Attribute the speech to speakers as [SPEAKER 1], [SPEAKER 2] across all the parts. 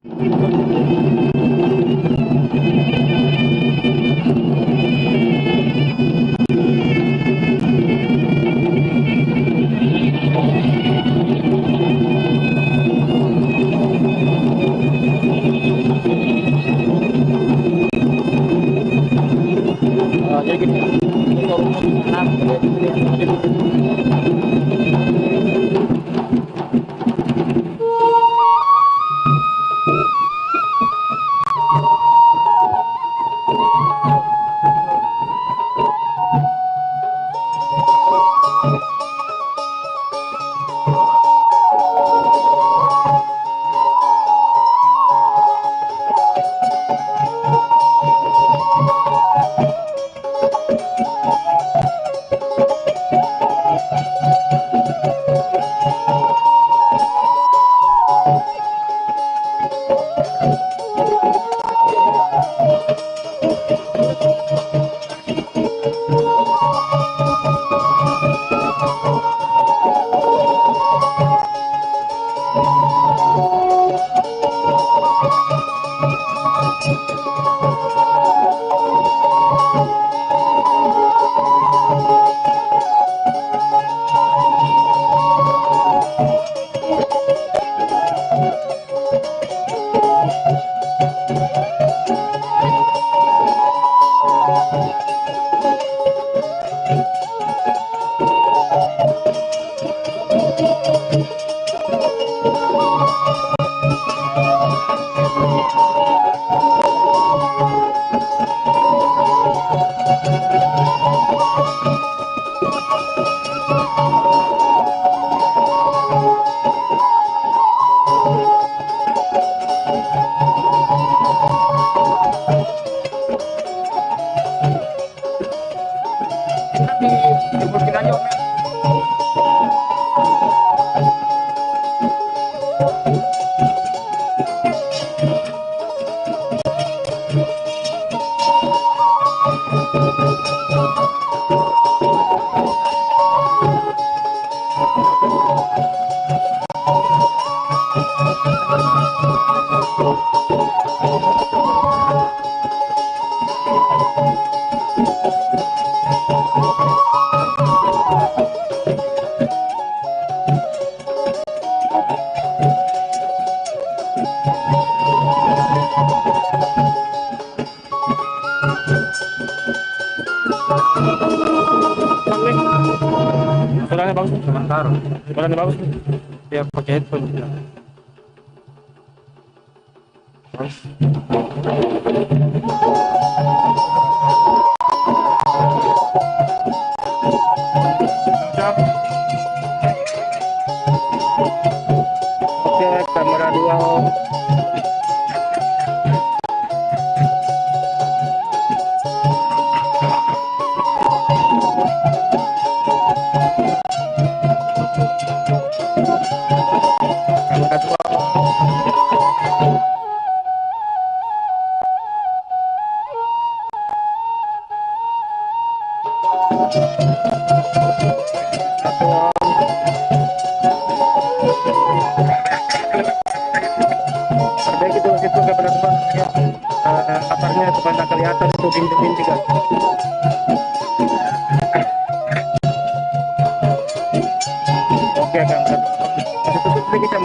[SPEAKER 1] Jadi gini, ini kalau rumus enam, dibukin aja Om. Suaranya bagus, sebentar. Suaranya bagus nih. Dia pakai headphone. Bagus. Oke, kamera 2 Om. Perbaiki dulu situ ke depan ya. Latarnya supaya tak kelihatan itu bintik-bintik kan. Oke Kang, masih tutup sedikit kan.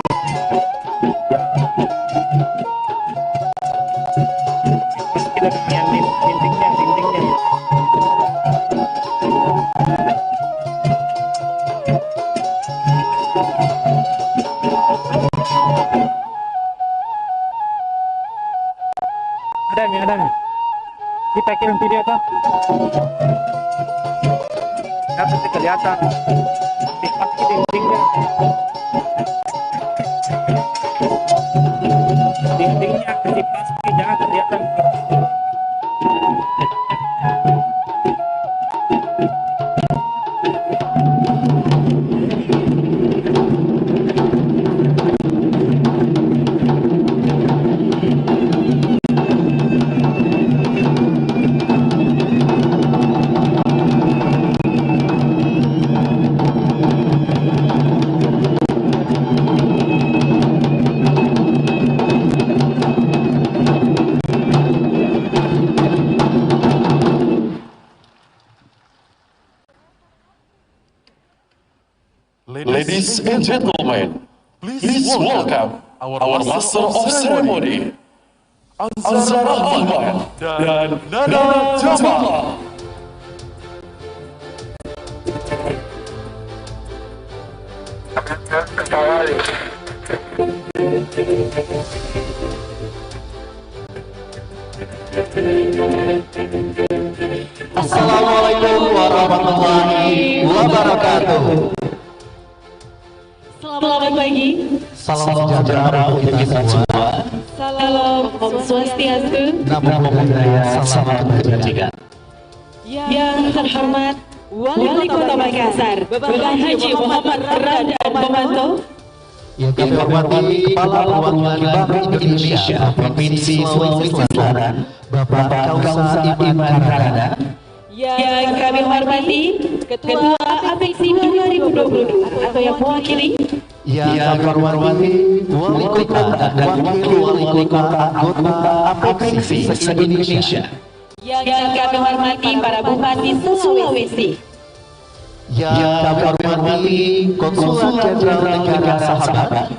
[SPEAKER 1] Kita kemudian bintiknya, dindingnya. Ada nih. Kita kirim video tuh. Dapat kelihatan. Pasti dindingnya. Dindingnya kecil pasti jangan kelihatan.
[SPEAKER 2] Ladies and gentlemen, please welcome our Master of Ceremony, Anzar Ahmad dan Nana Jamal.
[SPEAKER 3] Assalamualaikum warahmatullahi wabarakatuh.
[SPEAKER 4] Selamat pagi.
[SPEAKER 3] Salam sejahtera untuk kita semua.
[SPEAKER 4] Salam Om Swastiastu.
[SPEAKER 3] Namo Buddhaya, salam kebajikan.
[SPEAKER 4] Yang terhormat Wali Kota Makassar, Bapak Haji Muhammad Radan Pomanto.
[SPEAKER 3] Yang kami hormati Kepala Perwakilan Bank Indonesia Provinsi Sulawesi Selatan, Bapak Kausa Iman Karada.
[SPEAKER 4] Yang kami hormati Ketua APEXI 2022 atau yang mewakili.
[SPEAKER 3] Yang kami hormati Wali Kota dan Wakil Wali Kota anggota APEXI se-Indonesia.
[SPEAKER 4] Yang kami hormati para Bupati Sulawesi.
[SPEAKER 3] Yang kami hormati Konsulat Jenderal Negara Sahabat.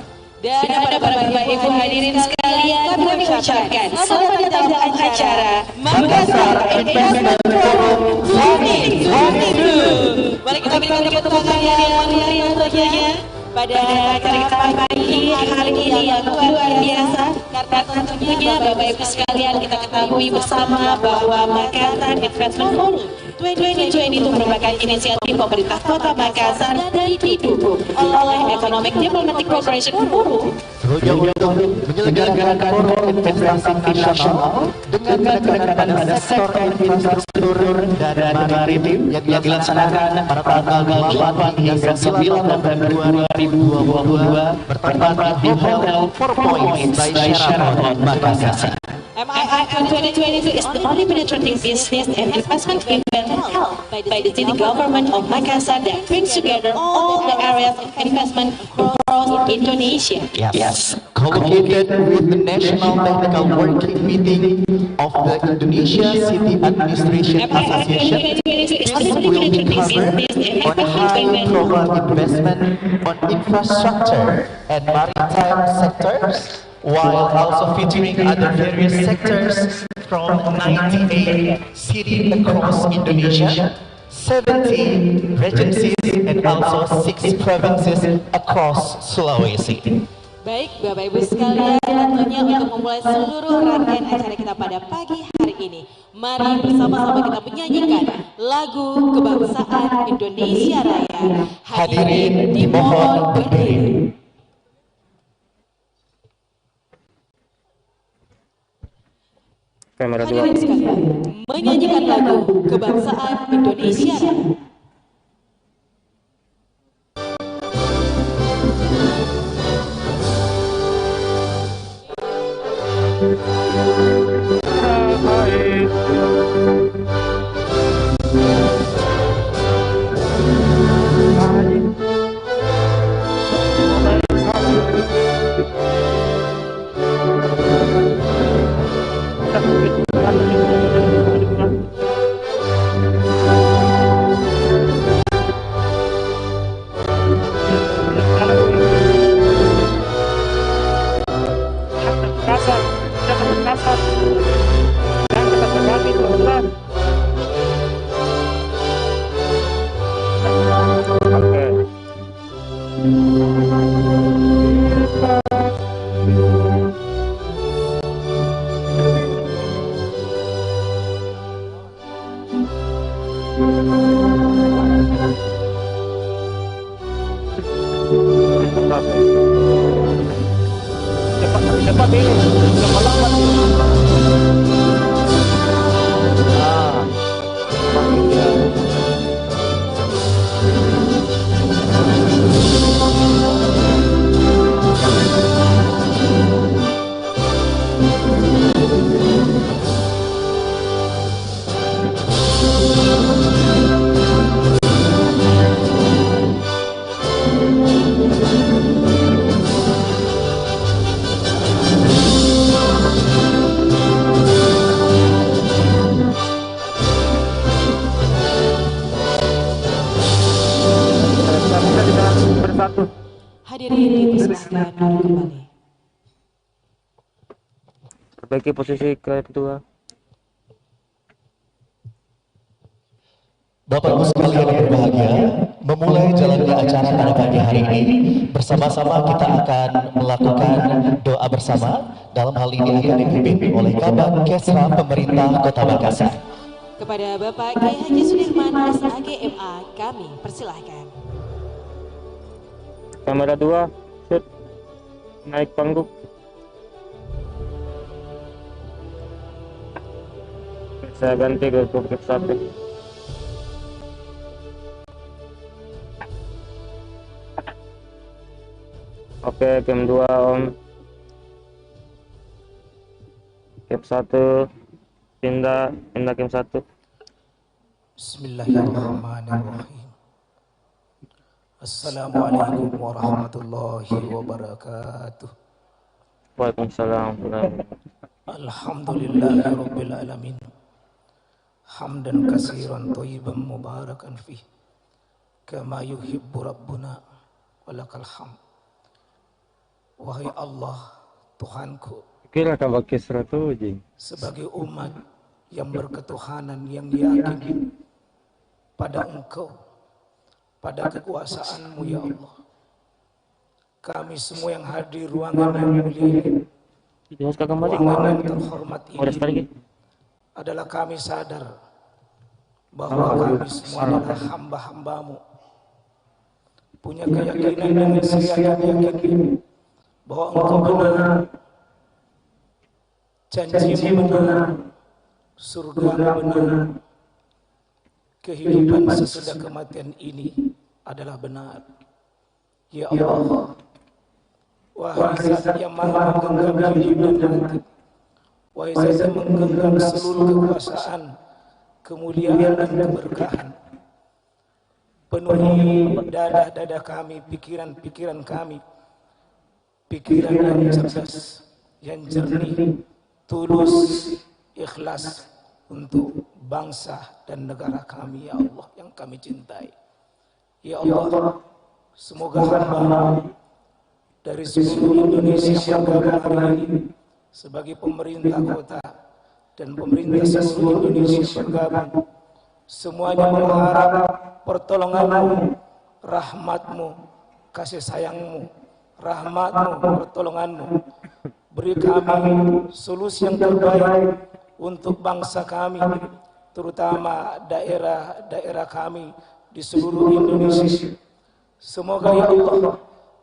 [SPEAKER 4] Dan para Bapak Ibu hadirin sekalian, kami ucapkan selamat datang dalam acara Makassar Investment Forum 2022. Mari kita berikan tepuk tangan yang meriah untuknya pada acara kita pagi hari ini yang luar biasa, karena tentunya Bapak Ibu sekalian kita ketahui bersama bahwa Makassar Investment Forum 2020 itu merupakan inisiatif pemerintah Kota Makassar dan didukung oleh Economic Diplomatic Cooperation Forum
[SPEAKER 3] Berujung untuk menyelenggarakan forum investasi nasional dengan menekankan pada sektor infrastruktur dan maritim yang dilaksanakan pada tanggal 8 hingga 9 November 2022 bertempat di Hotel Four Points by Sheraton Makassar.
[SPEAKER 4] MIICon 2022 is the only penetrating business and investment event held by the city government of Makassar that brings together all the areas of investment across Indonesia.
[SPEAKER 3] Yes, co-located with the National Technical Working Meeting of the Indonesia City Administration Association, this will be covered on high profile investment on infrastructure and maritime sectors, while also featuring other various sectors from 98 cities across Indonesia, 70 regencies, and also 6 provinces across Sulawesi.
[SPEAKER 4] Baik, Bapak Ibu sekalian, tentunya untuk memulai seluruh rangkaian acara kita pada pagi hari ini, mari bersama-sama kita menyanyikan lagu kebangsaan Indonesia Raya.
[SPEAKER 3] Hadirin dimohon berdiri.
[SPEAKER 1] Kamera 2.
[SPEAKER 4] Hadirin sekalian, menyanyikan lagu kebangsaan Indonesia Raya.
[SPEAKER 1] Cepat ini, cepat lambat. satu.
[SPEAKER 4] Hadirin dipersilahkan duduk kembali.
[SPEAKER 1] Perbaiki posisi kedua.
[SPEAKER 3] Bapak Ibu sekalian yang berbahagia, memulai jalannya acara pada pagi hari ini, bersama-sama kita akan melakukan doa bersama. Dalam hal ini akan dipimpin oleh Kabag Kesra Pemerintah Kota Makassar.
[SPEAKER 4] Kepada Bapak Kiai Haji Sudirman SAGMA, kami persilahkan.
[SPEAKER 1] Kamera 2, shoot. Naik panggung. Saya ganti ke topik 1. Oke, game 2 Om. Game 1 pindah game 1.
[SPEAKER 5] Bismillahirrahmanirrahim. Assalamualaikum warahmatullahi wabarakatuh.
[SPEAKER 1] Waalaikumsalam.
[SPEAKER 5] Alhamdulillahirabbil alamin. Hamdan katsiran thayyiban mubarakan fih. Kama yuhibbu rabbuna walakal hamd. Wahai Allah, Tuhanku,
[SPEAKER 1] Kira Kabag Kesra tuh, Jing.
[SPEAKER 5] sebagai umat yang berketuhanan yang yakin pada Engkau, pada kekuasaan-Mu ya Allah, kami semua yang hadir ruangan yang mulia ini, ruangan yang terhormat ini, adalah kami sadar bahwa kami semua adalah hamba-hamba-Mu, punya keyakinan dengan seyakin-yakin bahwa Engkau benar, janji-Mu benar, surga-Mu benar, kehidupan sesudah kematian ini adalah benar. Ya Allah, wahai Zat yang maha menggenggam hidup dan mati, wahai Zat yang menggenggam seluruh kekuasaan, kemuliaan dan keberkahan, penuhi dada-dada kami, pikiran-pikiran kami, pikiran yang cerdas, yang jernih, tulus, ikhlas untuk bangsa dan negara kami ya Allah yang kami cintai. Ya Allah, semoga hamba dari seluruh Indonesia yang bergabung hari ini sebagai pemerintah kota dan pemerintah seluruh Indonesia bergabung, semuanya mengharap pertolongan-Mu, rahmat-Mu, kasih sayang-Mu, rahmat-Mu, pertolongan-Mu. Beri kami solusi yang terbaik untuk bangsa kami, terutama daerah-daerah kami di seluruh Indonesia. Semoga ya Allah,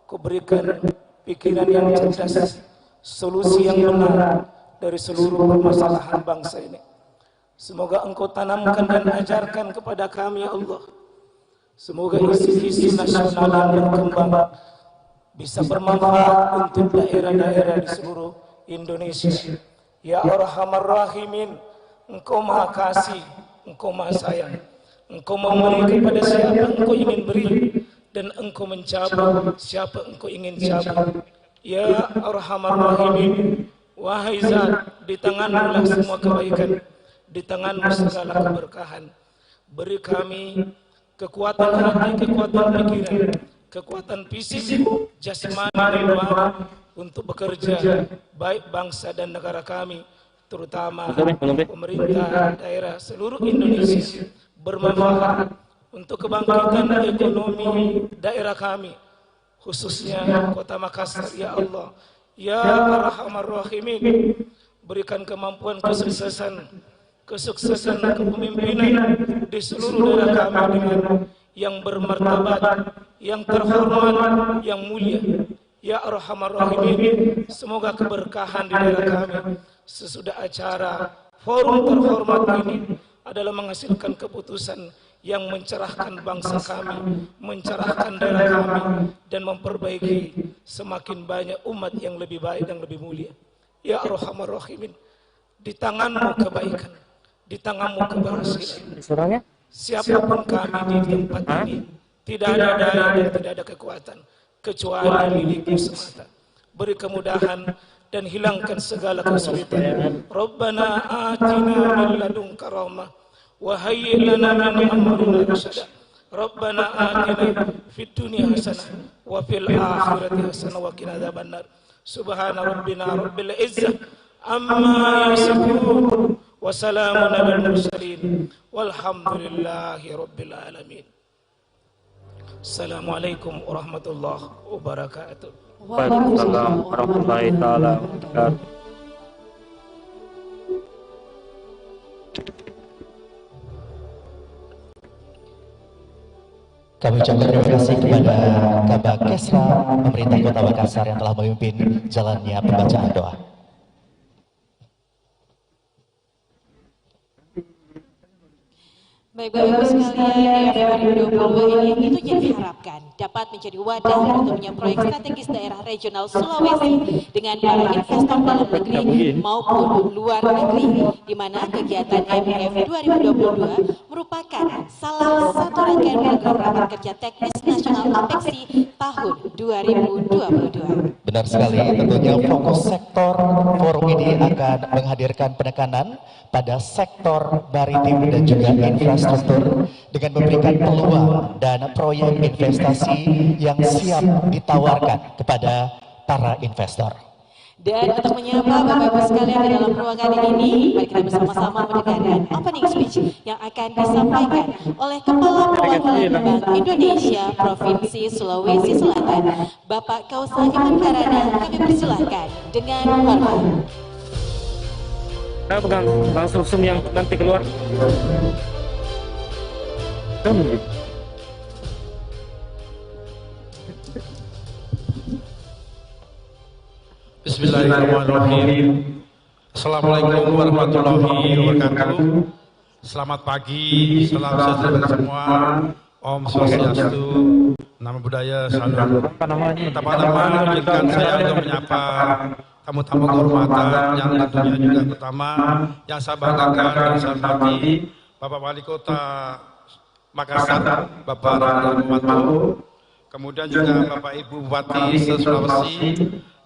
[SPEAKER 5] Kau berikan pikiran yang cerdas, solusi yang benar dari seluruh permasalahan bangsa ini. Semoga Engkau tanamkan dan ajarkan kepada kami ya Allah. Semoga isu-isu nasional yang berkembang bisa bermanfaat untuk daerah-daerah di seluruh Indonesia. Ya Arhamar Rahimin, Engkau Maha Kasih, Engkau Maha Sayang. Engkau memberi kepada siapa Engkau ingin beri, dan Engkau mencabut siapa Engkau ingin cabut. Ya Arhamar Rahimin, wahai Zat, di tangan-Mu lah semua kebaikan, di tangan-Mu segala keberkahan. Beri kami kekuatan hati, kekuatan pikiran, kekuatan fisik, jasmani dan rohani untuk bekerja baik bangsa dan negara kami, terutama pemerintah daerah seluruh Indonesia, bermanfaat untuk kebangkitan ekonomi daerah kami, khususnya Kota Makassar. Ya Allah, Ya Arhamar Rahimin, berikan kemampuan kesuksesan kepemimpinan di seluruh daerah kami dengan yang bermartabat, yang terhormat, yang mulia. Ya Arhamar Rahimin, semoga keberkahan di daerah kami sesudah acara forum terhormat ini adalah menghasilkan keputusan yang mencerahkan bangsa kami, mencerahkan daerah kami, dan memperbaiki semakin banyak umat yang lebih baik dan lebih mulia. Ya Arhamar Rahimin, di tangan-Mu kebaikan, di tangan-Mu keberhasilan. Siapapun kami di tempat ini, tidak ada daya dan tidak ada kekuatan kecuali milik-Mu semata. Beri kemudahan dan hilangkan segala kesulitan. Rabbana atina min ladunka rahmah wa hayyi' lana min amrina rasyada. Rabbana atina fid dunya hasanah wa fil akhirati hasanah wa qina adzabannar. Subhana rabbina rabbil izzah amma yasifun wa salamun alal mursalin walhamdulillahi rabbil alamin. Assalamualaikum warahmatullahi wabarakatuh.
[SPEAKER 1] Waalaikumsalam warahmatullahi taala wabarakatuh.
[SPEAKER 3] Kami ucapkan terima kasih kepada Kabak Kesra, pemerintah Kota Makassar yang telah memimpin jalannya pembacaan doa.
[SPEAKER 4] Baik Bapak Ibu sekalian, EF 2022 ini tentunya diharapkan dapat menjadi wadah terbentuknya proyek strategis daerah regional Sulawesi dengan para investor dalam negeri maupun luar negeri, di mana kegiatan EF 2022 merupakan salah satu rangkaian program rapat kerja teknis nasional APEXI tahun 2022.
[SPEAKER 3] Benar sekali, tentunya fokus sektor forum ini akan menghadirkan penekanan pada sektor maritim dan juga infrastruktur dengan memberikan peluang dan proyek investasi yang siap ditawarkan kepada para investor.
[SPEAKER 4] Dan untuk menyapa Bapak Ibu sekalian di dalam ruangan ini, mari kita bersama-sama mendengarkan opening speech yang akan disampaikan oleh Kepala Perwakilan Bank Indonesia Provinsi Sulawesi Selatan, Bapak Kausa Iman Karana. Kami persilahkan dengan hormat.
[SPEAKER 1] Saya pegang langsung yang nanti keluar.
[SPEAKER 6] Bismillahirrahmanirrahim. Assalamualaikum warahmatullahi wabarakatuh. Selamat pagi, salam sejahtera semua. Om Swastiastu, nama budaya salam. Pertama-tama izinkan saya untuk menyapa tamu-tamu kehormatan yang tentunya juga pertama yang saya banggakan dan saya hormati Bapak Wali Kota Makassar, Bapak Raditya Muhammad, kemudian juga Bapak Ibu Bupati Sulawesi,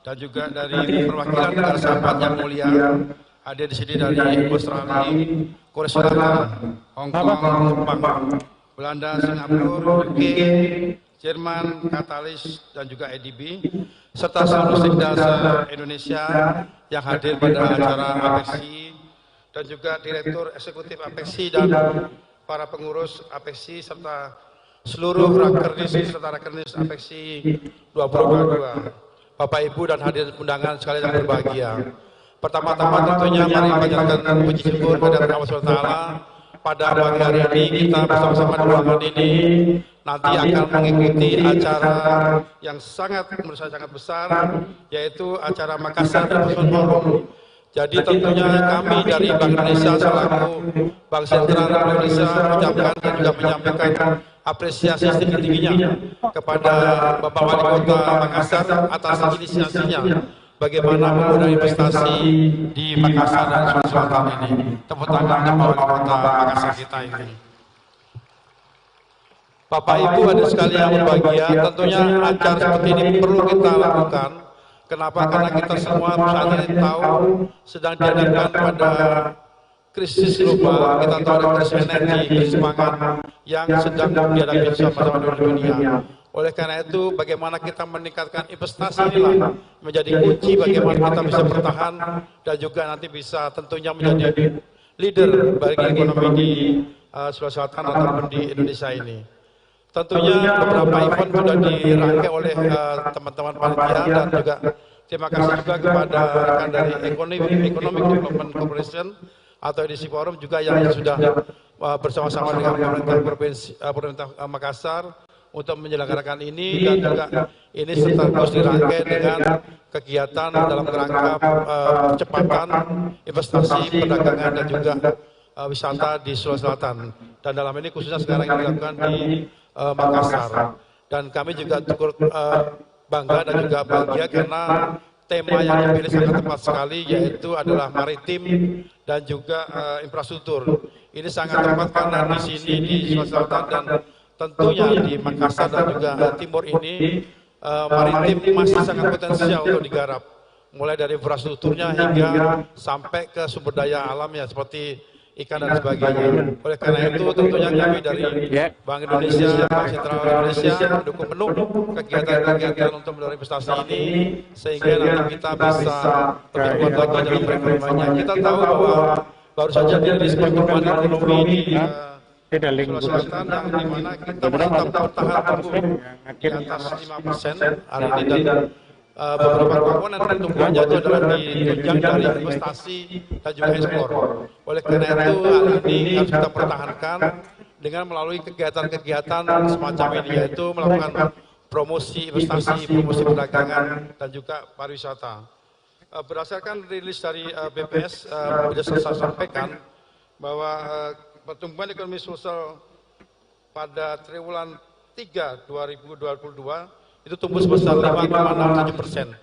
[SPEAKER 6] dan juga dari perwakilan negara sahabat yang mulia hadir di sini dari Australia, Korea Selatan, Hong Kong, Jepang, Belanda, Singapura, UK, Jerman, Katalis, dan juga EDB, serta seluruh stakeholder Indonesia yang hadir pada acara APEXI, dan juga Direktur Eksekutif APEXI dan para pengurus APEXI serta seluruh rakernis serta rakernis APEXI 2022. Bapak Ibu dan hadirin undangan sekalian yang berbahagia. Pertama-tama tentunya mari panjatkan puji syukur kepada Allah SWT. Pada pagi hari ini kita bersama-sama di ruangan ini nanti akan mengikuti acara yang menurut saya sangat besar, yaitu acara Makassar Investment Forum. Jadi tentunya kami dari Bank Indonesia selaku Bank Sentral Indonesia mengucapkan dan juga menyampaikan apresiasi setinggi-tingginya kepada Bapak Wali Kota Makassar atas inisiasinya bagaimana memudahkan investasi di Makassar dan Sulawesi Selatan ini. Tepuk tangan Bapak Wali Kota Makassar kita ini. Bapak Ibu hadirin sekalian yang berbahagia, tentunya acara seperti ini perlu kita lakukan. Kenapa? Karena kita semua saat ini tahu sedang dihadapkan pada krisis global, kita tahu ada krisis energi, krisis pangan yang sedang dihadapi bersama-sama di dunia. Oleh karena itu, bagaimana kita meningkatkan investasi inilah menjadi kunci bagaimana kita bisa bertahan dan juga nanti bisa tentunya menjadi leader bagi ekonomi di Sulawesi Selatan ataupun di Indonesia ini. Tentunya beberapa event sudah dirangkai oleh teman-teman panitia dan juga terima kasih juga kepada rekan dari Economic Development Corporation atau EDC Forum juga yang sudah bersama-sama dengan pemerintah Makassar untuk menyelenggarakan ini, dan juga ini terus dirangkai dengan kegiatan dalam kerangka percepatan investasi, perdagangan dan juga wisata di Sulawesi Selatan. Dan dalam ini khususnya sekarang yang dilakukan di Makassar. Dan kami juga cukup bangga dan juga bahagia karena tema yang dipilih sangat tepat sekali, yaitu adalah maritim dan juga infrastruktur. Ini sangat tepat karena di sini di Sulawesi Selatan dan tentunya di Makassar dan juga timur ini maritim masih sangat potensial untuk digarap. Mulai dari infrastrukturnya hingga sampai ke sumber daya alamnya seperti ikan dan sebagainya. Oleh karena itu tentunya kami dari Bank Indonesia, Bank Sentral Indonesia mendukung penuh kegiatan-kegiatan untuk mendorong investasi ini sehingga nanti kita bisa lebih kuat lagi dalam perekonomiannya. Kita tahu bahwa baru saja dirilis pertumbuhan ekonomi di Sulawesi Selatan yang dimana kita menetap bertahan tumbuh di atas 5% hari ini dan beberapa komponen pertumbuhannya itu adalah ditunjang dari investasi dan juga ekspor. Oleh karena itu hal ini harus kita pertahankan dengan melalui kegiatan-kegiatan semacam ini, yaitu melakukan promosi investasi, promosi perdagangan dan juga pariwisata. Berdasarkan rilis dari BPS, bisa saya sampaikan bahwa pertumbuhan ekonomi sosial pada triwulan 3 2022 itu tumbuh sebesar 5,67%.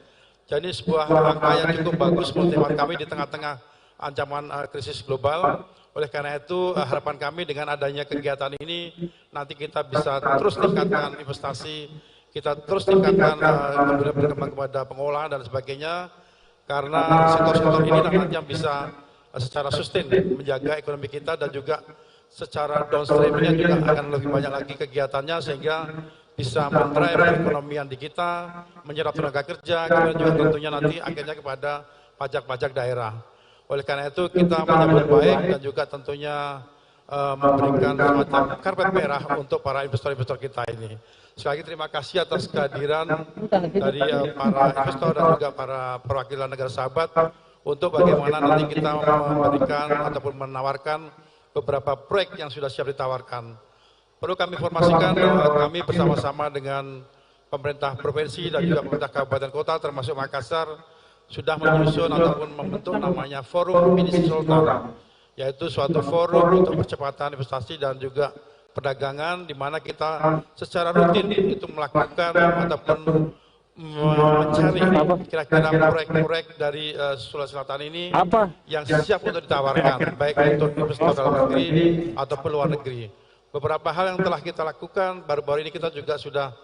[SPEAKER 6] Jadi sebuah angka yang cukup bagus menurut hemat kami di tengah-tengah ancaman krisis global. Oleh karena itu harapan kami dengan adanya kegiatan ini nanti kita bisa terus tingkatkan investasi, kita terus tingkatkan berkembang kepada pengolahan dan sebagainya, karena sektor-sektor ini nanti yang bisa secara sustain menjaga ekonomi kita dan juga secara downstreamnya juga akan lebih banyak lagi kegiatannya sehingga bisa mendrive perekonomian di kita, menyerap tenaga kerja, kemudian juga tentunya nanti akhirnya kepada pajak-pajak daerah. Oleh karena itu kita menyambut baik dan juga tentunya memberikan semacam karpet merah untuk para investor-investor kita ini. Sekali lagi terima kasih atas kehadiran dari para investor dan juga para perwakilan negara sahabat untuk bagaimana nanti kita memberikan ataupun menawarkan beberapa proyek yang sudah siap ditawarkan. Perlu kami informasikan bahwa kami bersama-sama dengan pemerintah provinsi dan juga pemerintah kabupaten kota termasuk Makassar sudah menyusun ataupun membentuk namanya Forum Ministry Sultan, yaitu suatu forum untuk percepatan investasi dan juga perdagangan di mana kita secara rutin itu melakukan ataupun mencari kira-kira proyek-proyek dari Sulawesi Selatan ini yang siap untuk ditawarkan baik untuk investor dalam negeri ataupun luar negeri. Beberapa hal yang telah kita lakukan, baru-baru ini kita juga sudah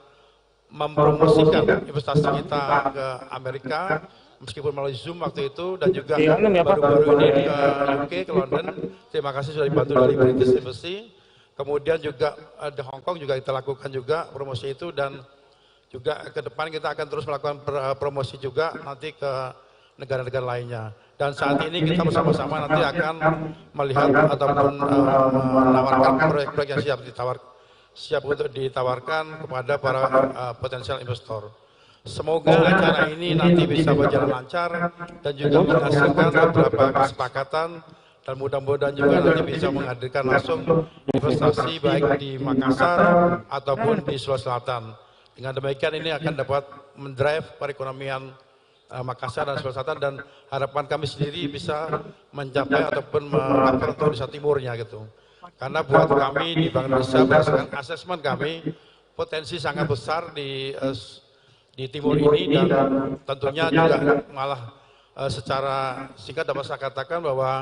[SPEAKER 6] mempromosikan investasi kita ke Amerika, meskipun melalui Zoom waktu itu, dan juga baru-baru ini ke UK, ke London. Terima kasih sudah dibantu dari British Embassy. Kemudian juga di Hong Kong juga kita lakukan juga promosi itu, dan juga ke depan kita akan terus melakukan promosi juga nanti ke negara-negara lainnya. Dan saat ini kita bersama-sama nanti akan melihat ataupun menawarkan proyek-proyek yang siap untuk ditawarkan kepada para potensial investor. Semoga acara ini nanti bisa berjalan lancar dan juga menghasilkan beberapa kesepakatan, dan mudah-mudahan juga nanti bisa menghadirkan langsung investasi baik di Makassar ataupun di Sulawesi Selatan. Dengan demikian ini akan dapat mendrive perekonomian Makassar dan Sulawesi Selatan, dan harapan kami sendiri bisa mencapai ataupun mengangkat untuk Indonesia Timurnya gitu. Karena buat kami di Bank Indonesia berdasarkan asesmen kami potensi sangat besar di timur ini, dan tentunya juga malah secara singkat dapat saya katakan bahwa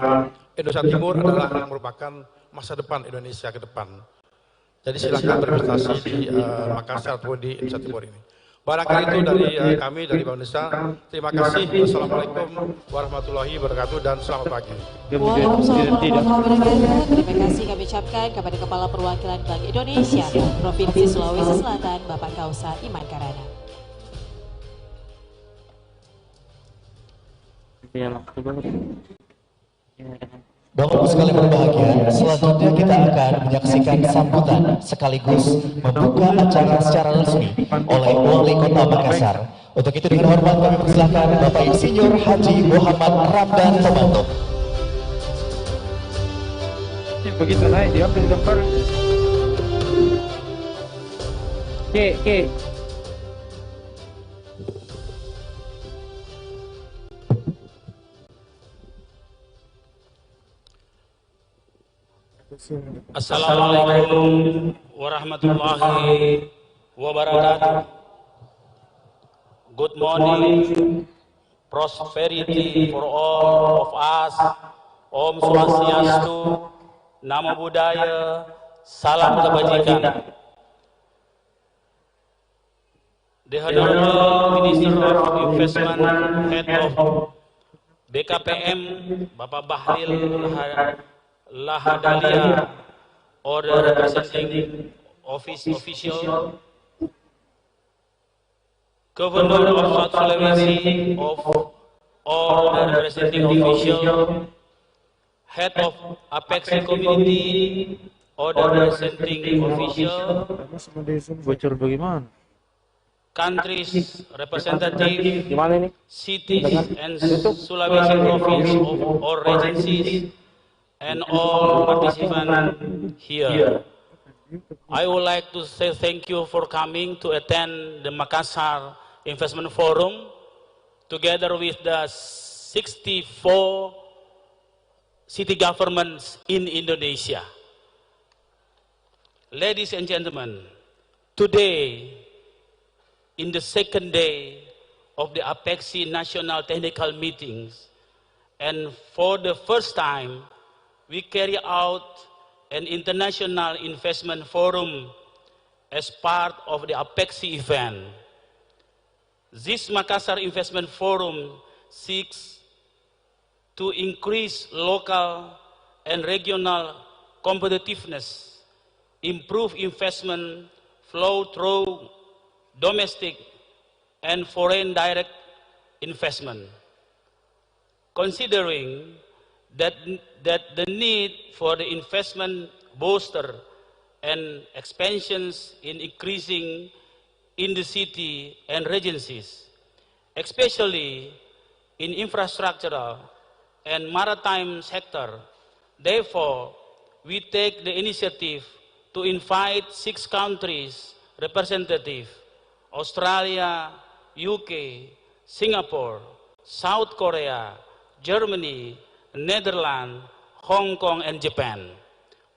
[SPEAKER 6] Indonesia Timur adalah yang merupakan masa depan Indonesia ke depan. Jadi silakan berinvestasi di Makassar atau di Indonesia Timur ini. Barangkali itu dari kami dari Bank Indonesia. Terima kasih. Wassalamualaikum warahmatullahi wabarakatuh dan selamat pagi.
[SPEAKER 4] Waalaikumsalam warahmatullahi wabarakatuh. Terima kasih kami ucapkan kepada Kepala Perwakilan Bank Indonesia Provinsi Sulawesi Selatan, Bapak Kausa Iman Karana.
[SPEAKER 3] Bapak Ibu sekalian berbahagia, selanjutnya kita akan menyaksikan sambutan sekaligus membuka acara secara resmi oleh Wali Kota Makassar. Untuk itu dengan hormat kami persilakan Bapak Insinyur Haji Muhammad Ramdan Tomanto.
[SPEAKER 1] Begitu naik diambil gambar. Oke.
[SPEAKER 7] Assalamualaikum warahmatullahi wabarakatuh. Good morning, prosperity for all of us. Om Swastiastu, Namo Buddhaya, Salam Kebajikan. The Honorable Minister of Investment, Head of BKPM, Bapak Bahlil Lahadalia, or the representing official, Governor of South Sulawesi, or the representing official, head of Apexi community, or the representing official,
[SPEAKER 1] Bocor bagaimana?
[SPEAKER 7] countries representative,
[SPEAKER 1] Gimana ini?
[SPEAKER 7] cities and Sulawesi province or regencies, and all participants here. I would like to say thank you for coming to attend the Makassar Investment Forum together with the 64 city governments in Indonesia. Ladies and gentlemen, today, in the second day of the Apexi National Technical Meetings, and for the first time, we carry out an international investment forum as part of the Apexi event. This Makassar Investment Forum seeks to increase local and regional competitiveness, improve investment flow through domestic and foreign direct investment. Considering that the need for the investment booster and expansions in increasing in the city and regencies, especially in infrastructural and maritime sector. Therefore, we take the initiative to invite 6 countries representative: Australia, UK, Singapore, South Korea, Germany, Netherlands, Hong Kong, and Japan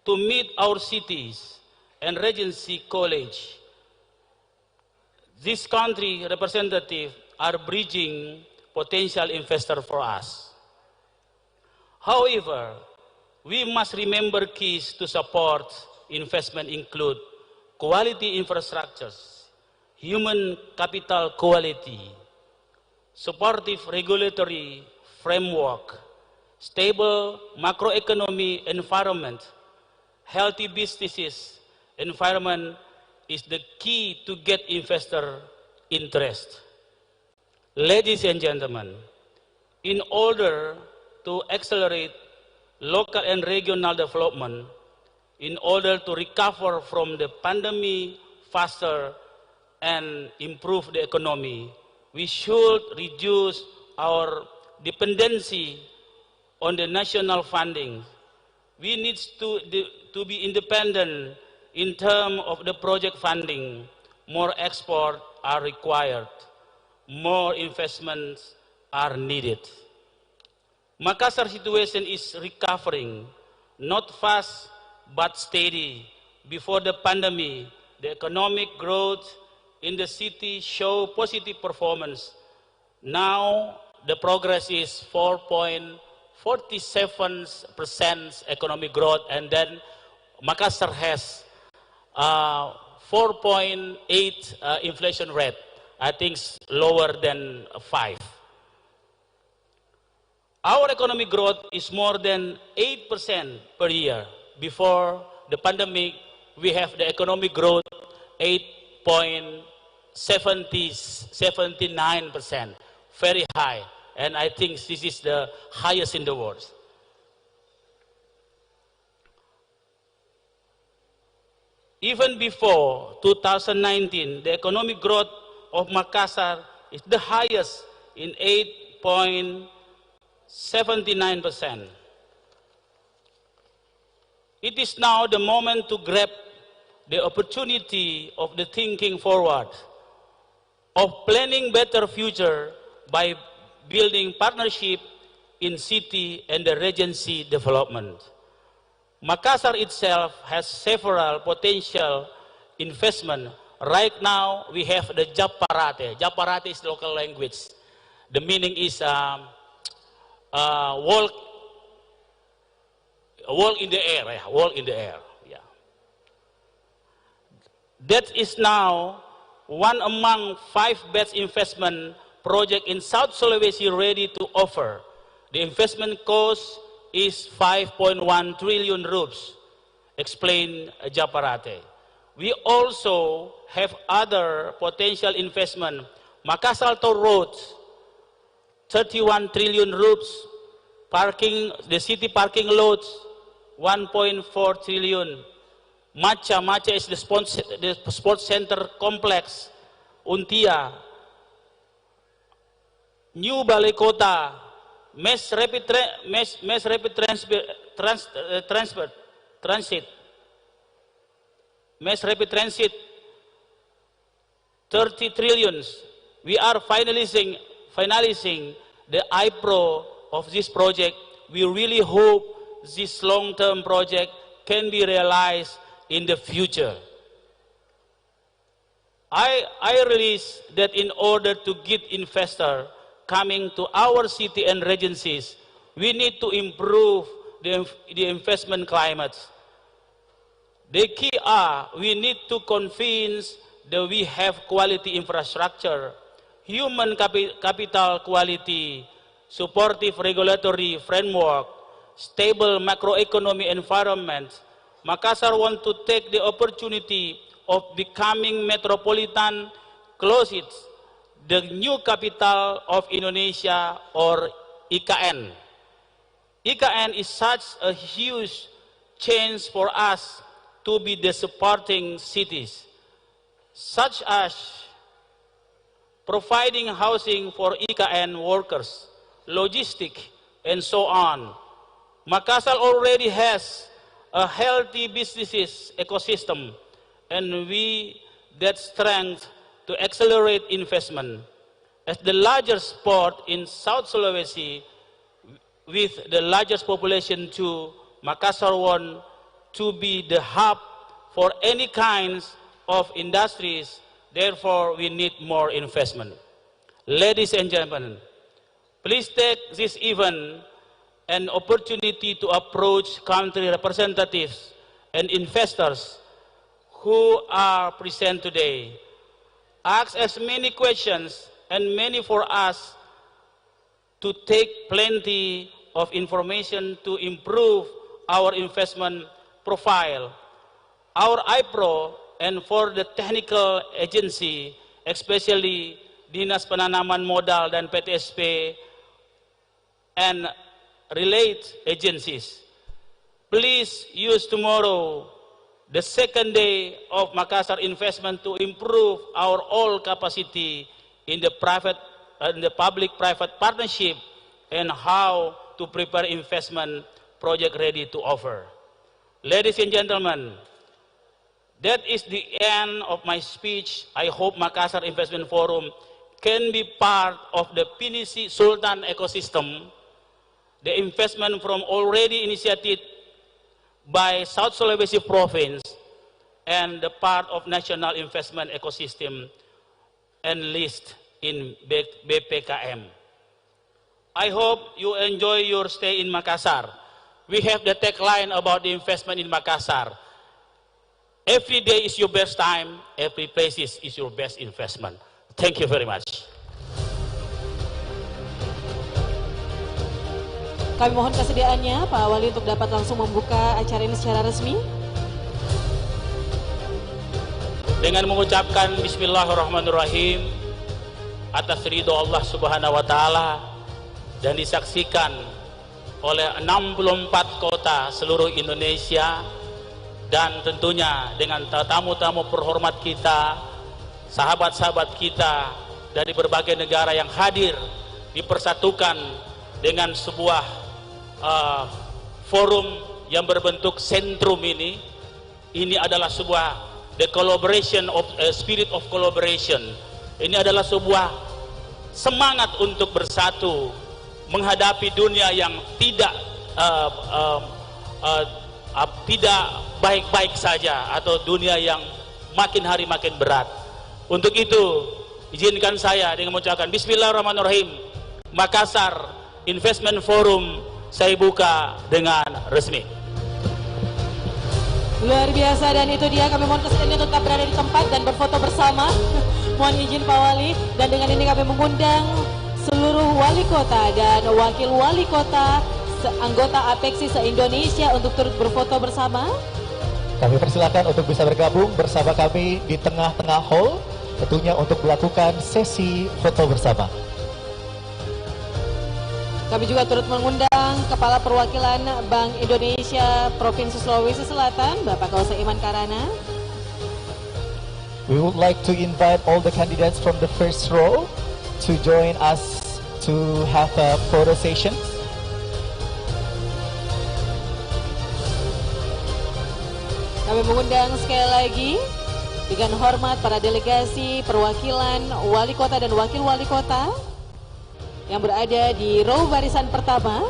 [SPEAKER 7] to meet our cities and Regency College. These country representatives are bridging potential investor for us. However, we must remember keys to support investment include quality infrastructures, human capital quality, supportive regulatory framework, stable macroeconomy environment, healthy businesses environment is the key to get investor interest. Ladies and gentlemen, in order to accelerate local and regional development, in order to recover from the pandemic faster and improve the economy, we should reduce our dependency on the national funding. We need to be independent in terms of the project funding. More export are required. More investments are needed. Makassar situation is recovering, not fast but steady. Before the pandemic, the economic growth in the city show positive performance. Now the progress is 4.47% economic growth, and then Makassar has 4.8 inflation rate. I think lower than 5. Our economic growth is more than 8% per year. Before the pandemic, we have the economic growth 8.79%, very high. And I think this is the highest in the world. Even before 2019, the economic growth of Makassar is the highest in 8.79%. It is now the moment to grab the opportunity of the thinking forward, of planning better future by building partnership in city and the regency development. Makassar itself has several potential investment. Right now, we have the Japarate. Japarate is local language. The meaning is walk in the air. Yeah, walk in the air. Yeah. That is now one among 5 best investment project in South Sulawesi ready to offer. The investment cost is 5.1 trillion rupees, explained Japarate. We also have other potential investment. Makassar Toll Road, 31 trillion rupees. Parking, the city parking lots, 1.4 trillion. Macha is the sports center complex. Untia, New Balai Kota, Mass Rapid Transit, 30 trillions. We are finalizing the IPRO of this project. We really hope this long-term project can be realized in the future. I realize that in order to get investors coming to our city and regencies, we need to improve the investment climate. The key are, we need to convince that we have quality infrastructure, human capital quality, supportive regulatory framework, stable macroeconomic environment. Makassar want to take the opportunity of becoming metropolitan closet, the new capital of Indonesia, or IKN. IKN is such a huge change for us to be the supporting cities, such as providing housing for IKN workers, logistics, and so on. Makassar already has a healthy businesses ecosystem, and we that strength to accelerate investment. As the largest port in South Sulawesi, with the largest population too, Makassar want to be the hub for any kinds of industries. Therefore, we need more investment. Ladies and gentlemen, please take this event an opportunity to approach country representatives and investors who are present today. Ask as many questions and many for us to take plenty of information to improve our investment profile. Our IPRO and for the technical agency, especially Dinas Penanaman Modal dan PTSP and relate agencies. Please use tomorrow, the second day of Makassar investment, to improve our all capacity in the public-private partnership and how to prepare investment project ready to offer. Ladies and gentlemen, that is the end of my speech. I hope Makassar Investment Forum can be part of the PNC Sultan ecosystem. The investment from already initiated by South Sulawesi Province and the part of national investment ecosystem and list in BPKM. I hope you enjoy your stay in Makassar. We have the tagline about the investment in Makassar. Every day is your best time, every place is your best investment. Thank you very much.
[SPEAKER 4] Kami mohon kesediaannya Pak Wali untuk dapat langsung membuka acara ini secara resmi.
[SPEAKER 7] Dengan mengucapkan Bismillahirrahmanirrahim atas ridho Allah Subhanahu wa Ta'ala dan disaksikan oleh 64 kota seluruh Indonesia, dan tentunya dengan tamu-tamu terhormat kita, sahabat-sahabat kita dari berbagai negara yang hadir dipersatukan dengan sebuah forum yang berbentuk sentrum ini. Ini adalah sebuah the collaboration of spirit of collaboration. Ini adalah sebuah semangat untuk bersatu menghadapi dunia yang tidak baik-baik saja, atau dunia yang makin hari makin berat. Untuk itu, izinkan saya dengan mengucapkan Bismillahirrahmanirrahim, Makassar Investment Forum saya buka dengan resmi.
[SPEAKER 4] Luar biasa, dan itu dia, kami mohon kesediaannya untuk tetap berada di tempat dan berfoto bersama. Mohon izin Pak Wali, dan dengan ini kami mengundang seluruh wali kota dan wakil wali kota anggota Apexi se-Indonesia untuk turut berfoto bersama.
[SPEAKER 3] Kami persilakan untuk bisa bergabung bersama kami di tengah-tengah hall, tentunya untuk melakukan sesi foto bersama.
[SPEAKER 4] Kami juga turut mengundang Kepala Perwakilan Bank Indonesia Provinsi Sulawesi Selatan, Bapak Kausa Iman Karana.
[SPEAKER 3] We would like to invite all the candidates from the first row to join us to have a photo session.
[SPEAKER 4] Kami mengundang sekali lagi dengan hormat para delegasi perwakilan wali kota dan wakil wali kota yang berada di row barisan pertama,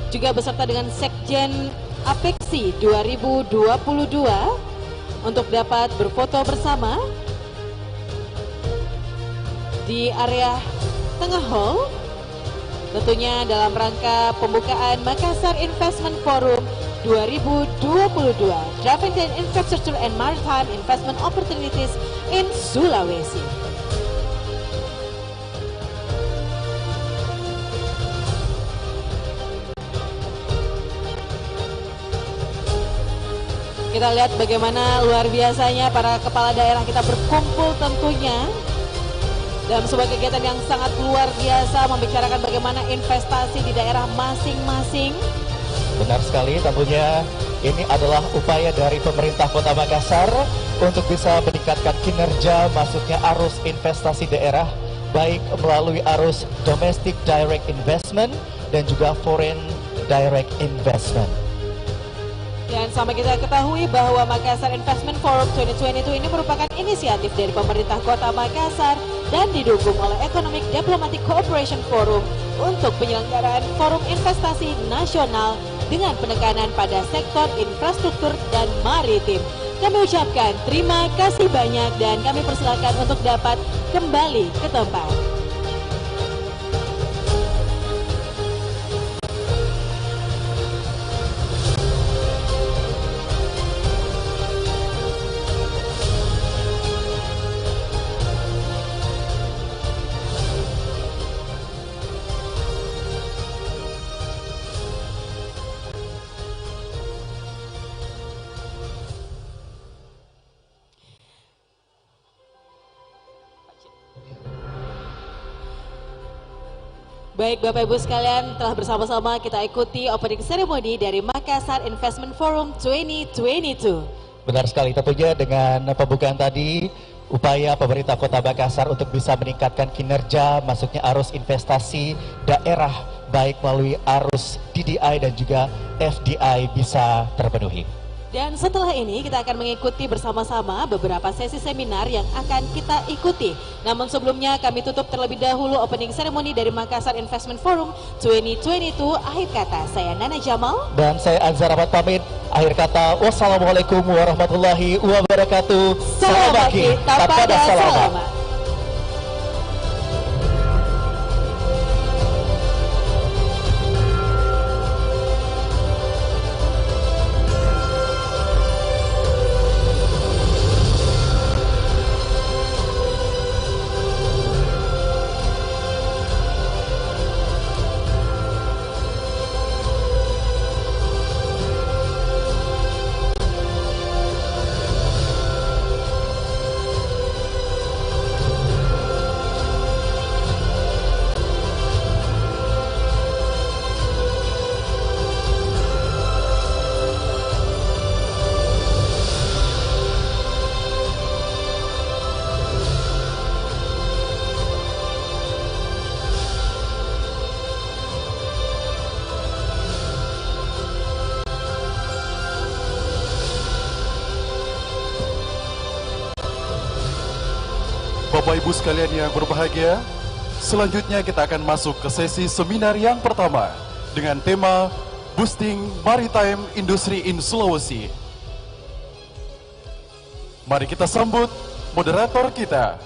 [SPEAKER 4] juga beserta dengan Sekjen Apexi 2022 untuk dapat berfoto bersama di area tengah hall, tentunya dalam rangka pembukaan Makassar Investment Forum 2022, Driving the Infrastructure and Maritime Investment Opportunities in Sulawesi. Kita lihat bagaimana luar biasanya para kepala daerah kita berkumpul tentunya dalam sebuah kegiatan yang sangat luar biasa, membicarakan bagaimana investasi di daerah masing-masing.
[SPEAKER 3] Benar sekali, tentunya ini adalah upaya dari pemerintah Kota Makassar untuk bisa meningkatkan kinerja masuknya arus investasi daerah, baik melalui arus domestic direct investment dan juga foreign direct investment.
[SPEAKER 4] Dan sama kita ketahui bahwa Makassar Investment Forum 2022 ini merupakan inisiatif dari pemerintah Kota Makassar dan didukung oleh Economic Diplomatic Cooperation Forum untuk penyelenggaraan forum investasi nasional dengan penekanan pada sektor infrastruktur dan maritim. Kami ucapkan terima kasih banyak dan kami persilakan untuk dapat kembali ke tempat. Baik Bapak Ibu sekalian, telah bersama-sama kita ikuti opening ceremony dari Makassar Investment Forum 2022.
[SPEAKER 3] Benar sekali, tentunya dengan pembukaan tadi, upaya pemerintah Kota Makassar untuk bisa meningkatkan kinerja masuknya arus investasi daerah, baik melalui arus DDI dan juga FDI bisa terpenuhi.
[SPEAKER 4] Dan setelah ini kita akan mengikuti bersama-sama beberapa sesi seminar yang akan kita ikuti. Namun sebelumnya kami tutup terlebih dahulu opening ceremony dari Makassar Investment Forum 2022. Akhir kata, saya Nana Jamal.
[SPEAKER 3] Dan saya Azhar Ahmad pamit. Akhir kata, wassalamualaikum warahmatullahi wabarakatuh.
[SPEAKER 4] Salam baki, tapada salamat.
[SPEAKER 2] Bapak Ibu sekalian yang berbahagia, selanjutnya kita akan masuk ke sesi seminar yang pertama dengan tema Boosting Maritime Industry in Sulawesi. Mari kita sambut moderator kita,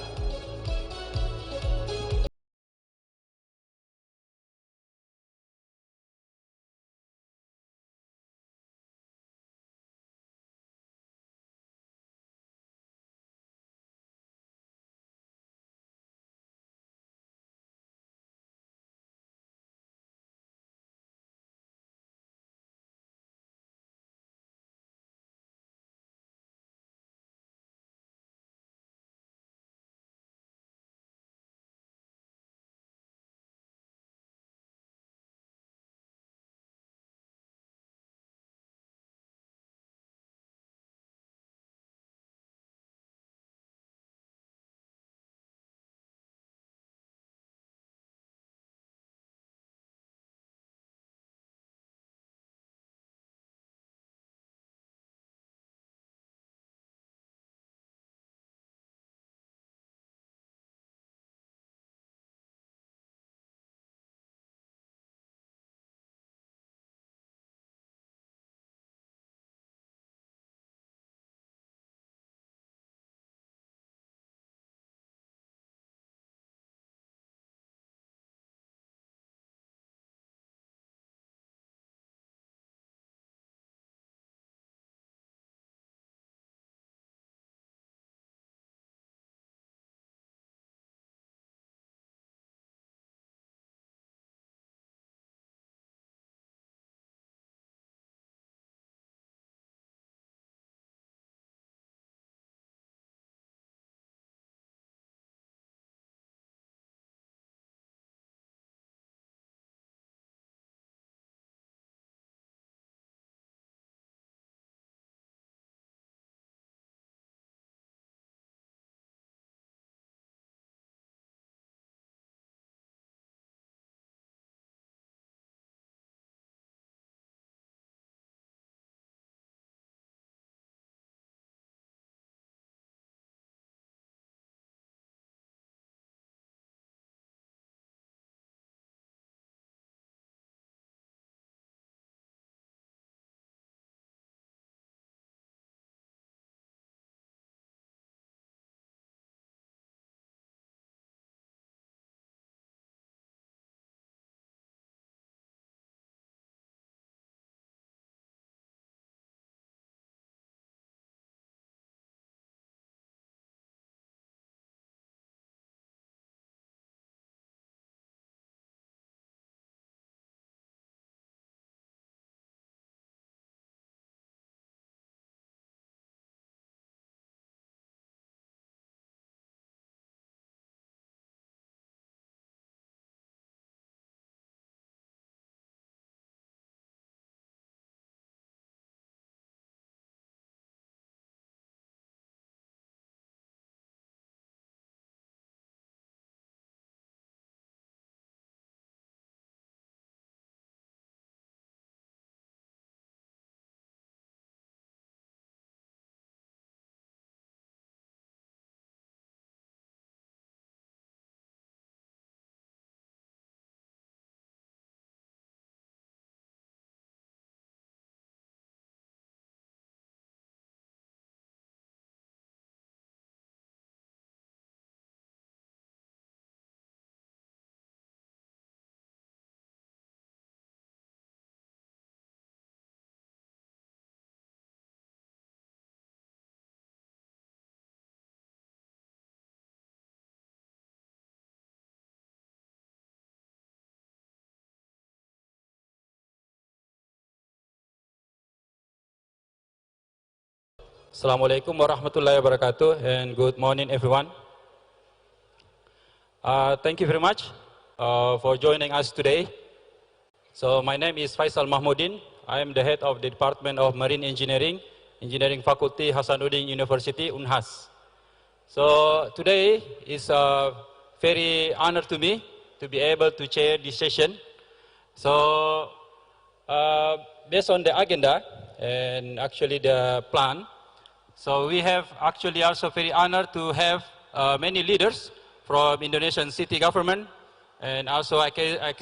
[SPEAKER 8] Assalamualaikum warahmatullahi wabarakatuh, and good morning everyone. Thank you very much for joining us today. So my name is Faisal Mahmudin. I am the head of the Department of Marine Engineering, Engineering Faculty, Hasanuddin University, Unhas. So today is a very honor to me to be able to chair this session. So based on the agenda and actually the plan, so we have actually also very honored to have many leaders from Indonesian city government, and also I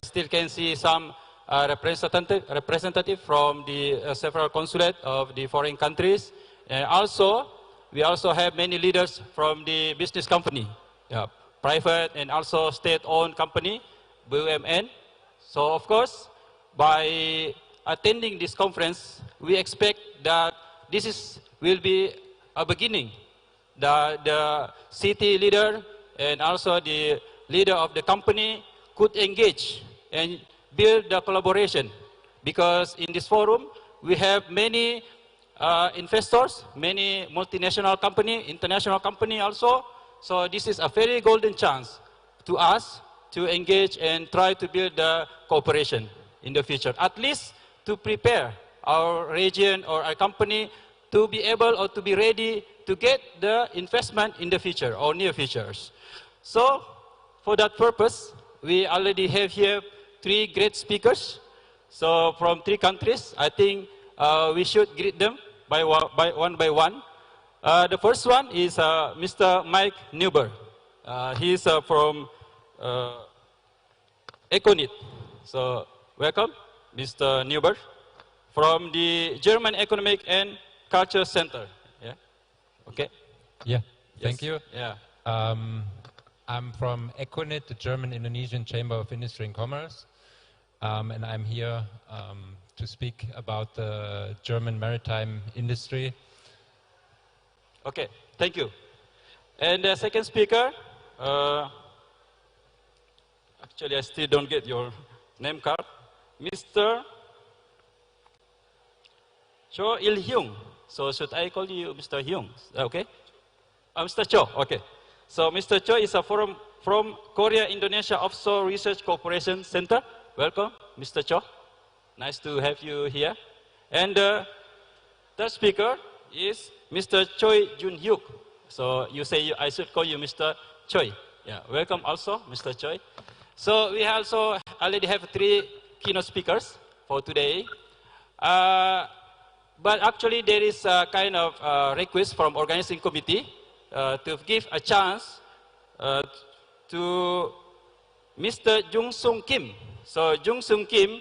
[SPEAKER 8] still can see some representative from the several consulate of the foreign countries, and also we also have many leaders from the business company, private and also state-owned company, BUMN. So of course, by attending this conference, we expect that this will be a beginning. The city leader and also the leader of the company could engage and build the collaboration, because in this forum we have many investors, many multinational company, international company also. So this is a very golden chance to us to engage and try to build the cooperation in the future, at least to prepare our region or our company to be able or to be ready to get the investment in the future or near futures. So for that purpose, we already have here 3 great speakers. So from 3 countries, I think we should greet them by one by one. The first one is Mr. Mike Neuber. He's from Econit. So welcome, Mr. Neuber, from the German Economic and Culture Center. Yeah. Okay.
[SPEAKER 9] Yeah. Thank you.
[SPEAKER 8] Yeah.
[SPEAKER 9] I'm from Econit, the German Indonesian Chamber of Industry and Commerce, and I'm here to speak about the German maritime industry.
[SPEAKER 8] Okay, thank you. And the second speaker, actually I still don't get your name card, Mr. Cho Il-hyung. So should I call you Mr. Hyung? Okay. Mr. Cho, okay. So Mr. Cho is from Korea Indonesia Offshore Research Cooperation Center. Welcome, Mr. Cho. Nice to have you here. And the third speaker is Mr. Choi Jun-hyuk. So you say I should call you Mr. Choi. Yeah, welcome also, Mr. Choi. So we also already have 3 keynote speakers for today. But actually there is a kind of request from organizing committee to give a chance to Mr. Jung Sung Kim. So Jung Sung Kim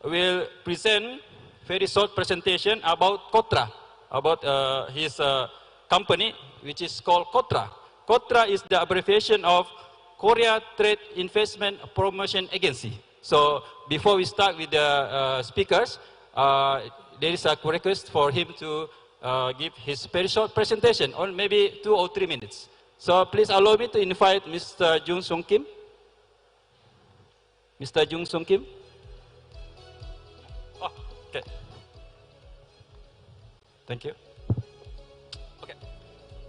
[SPEAKER 8] will present very short presentation about KOTRA, about his company, which is called KOTRA. KOTRA is the abbreviation of Korea Trade Investment Promotion Agency. So before we start with the speakers, there is a request for him to give his very short presentation, or maybe 2 or 3 minutes. So please allow me to invite Mr. Jung Sung Kim. Mr. Jung Sung Kim. Oh, okay. Thank you. Okay.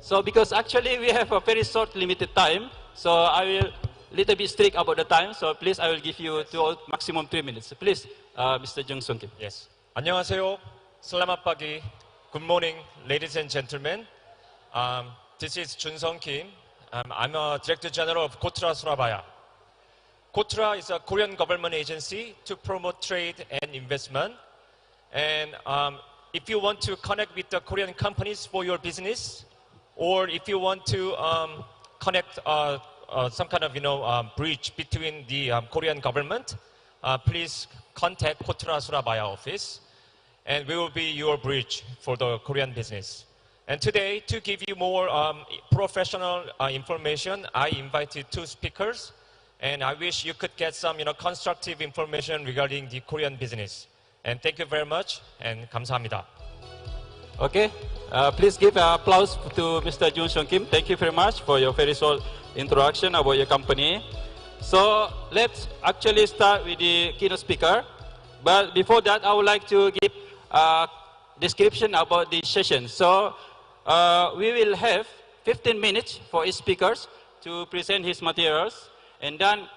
[SPEAKER 8] So because actually we have a very short limited time, so I will little bit strict about the time. So please, I will give you 2 or maximum 3 minutes. Please, Mr. Jung Sung Kim.
[SPEAKER 10] Yes. 안녕하세요. Selamat pagi. Good morning, ladies and gentlemen. This is Jun Sung Kim. I'm a Director General of KOTRA Surabaya. KOTRA is a Korean government agency to promote trade and investment. And if you want to connect with the Korean companies for your business, or if you want to connect some kind of bridge between the Korean government, please contact KOTRA Surabaya office, and we will be your bridge for the Korean business. And today, to give you more professional information, I invited 2 speakers, and I wish you could get some constructive information regarding the Korean business. And thank you very much, and 감사합니다.
[SPEAKER 8] Okay, please give applause to Mr. Jung Sung Kim. Thank you very much for your very short introduction about your company. So let's actually start with the keynote speaker. But before that, I would like to give a description about the session. So we will have 15 minutes for each speakers to present his materials, and then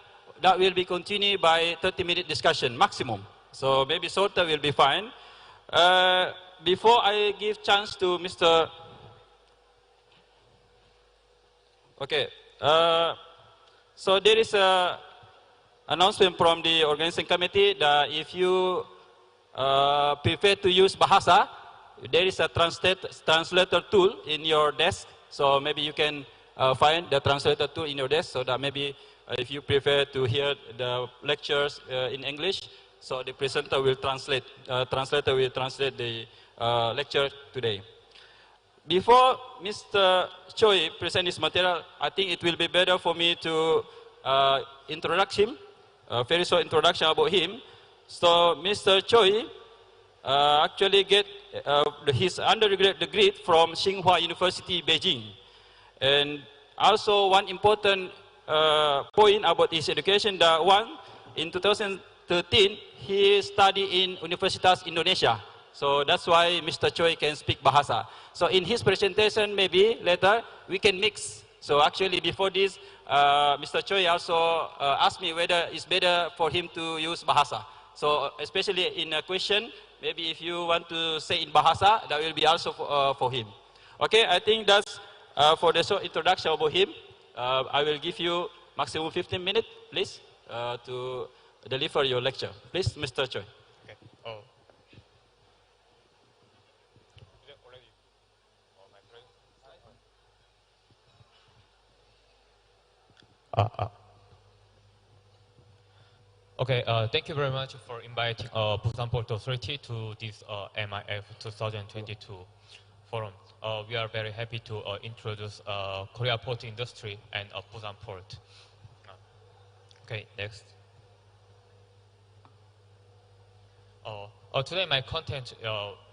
[SPEAKER 8] that will be continued by 30-minute discussion maximum. So maybe shorter will be fine. Before I give chance to Mr. Okay, so there is a announcement from the organizing committee that if you prefer to use Bahasa, there is a translator tool in your desk. So maybe you can find the translator tool in your desk, so that maybe if you prefer to hear the lectures in English, so the presenter will translate, translator will translate the lecture today. Before Mr. Choi present his material, I think it will be better for me to introduce him, a very short introduction about him. So Mr. Choi actually get his undergraduate degree from Tsinghua University, Beijing. And also one important point about his education, that one, in 2013, he studied in Universitas Indonesia. So that's why Mr. Choi can speak Bahasa. So in his presentation, maybe later, we can mix. So actually before this, Mr. Choi also asked me whether it's better for him to use Bahasa. So especially in a question, maybe if you want to say in Bahasa, that will be also for him. Okay, I think that's for the short introduction about him. I will give you maximum 15 minutes, please, to deliver your lecture. Please, Mr. Choi.
[SPEAKER 11] Okay. Okay, thank you very much for inviting Busan Port Authority to this MIF 2022 forum. We are very happy to introduce Korea port industry and Busan Port. Okay, next. Today my content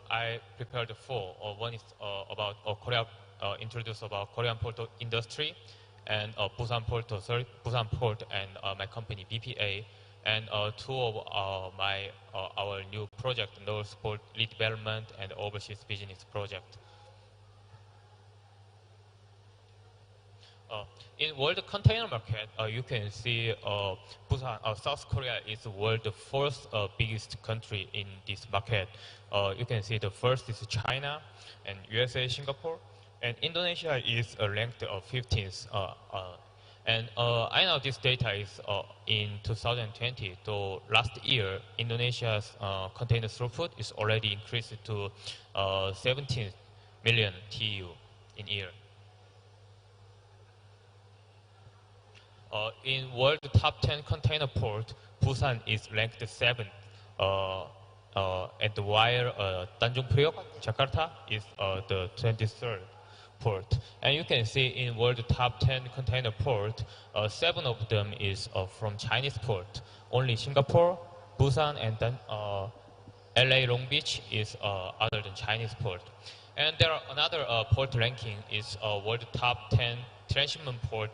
[SPEAKER 11] I prepared four. One is about Korea, introduce about Korean port industry, and Busan Port Authority, Busan Port, and my company BPA, and two of our new project, North Port Redevelopment and Overseas Business Project. In world container market, you can see Busan, South Korea is the world's fourth biggest country in this market. You can see the first is China, and USA, Singapore, and Indonesia is ranked 15th. And I know this data is in 2020. So last year, Indonesia's container throughput is already increased to 17 million TEU in year. In world top 10 container port, Busan is ranked 7th. And while Tanjung Priok, Jakarta, is the 23rd port. And you can see in world top 10 container port, 7 of them is from Chinese port. Only Singapore, Busan, and then LA Long Beach is other than Chinese port. And there are another port ranking is world top 10 transshipment port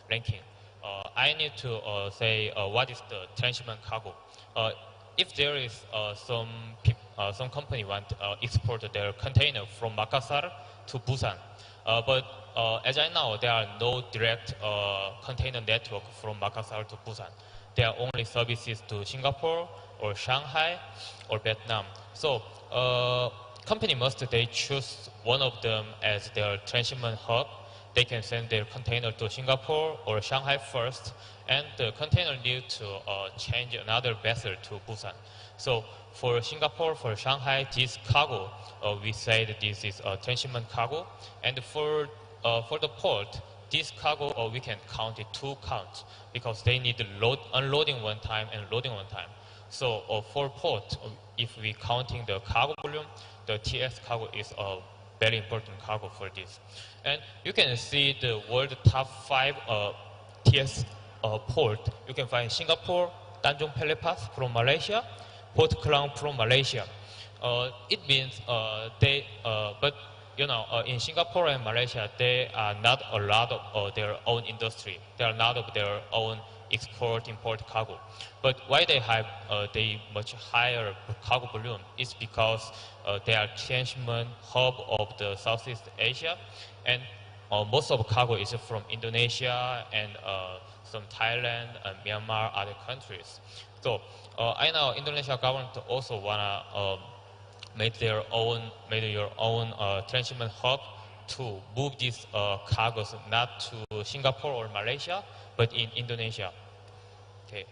[SPEAKER 11] ranking. I need to say what is the transshipment cargo. If there is some company want export their container from Makassar to Busan, but as I know, there are no direct container network from Makassar to Busan. There are only services to Singapore or Shanghai or Vietnam. So company must they choose one of them as their transshipment hub. They can send their container to Singapore or Shanghai first, and the container need to change another vessel to Busan. So for Singapore, for Shanghai, this cargo, we say that this is a transshipment cargo. And for the port, this cargo, we can count it 2 counts because they need unloading one time and loading one time. So for port, if we counting the cargo volume, the TS cargo is a very important cargo for this. And you can see the world top 5 TS port. You can find Singapore, Tanjung Pelepas from Malaysia, Port Klang from Malaysia. It means but you know, in Singapore and Malaysia, they are not a lot of their own industry. They are not of their own export-import cargo. But why they have they much higher cargo volume is because they are transshipment hub of the Southeast Asia, and most of cargo is from Indonesia and some Thailand and Myanmar, other countries. So I know Indonesia government also wanna make your own transshipment hub to move these cargoes not to Singapore or Malaysia, but in Indonesia. Okay.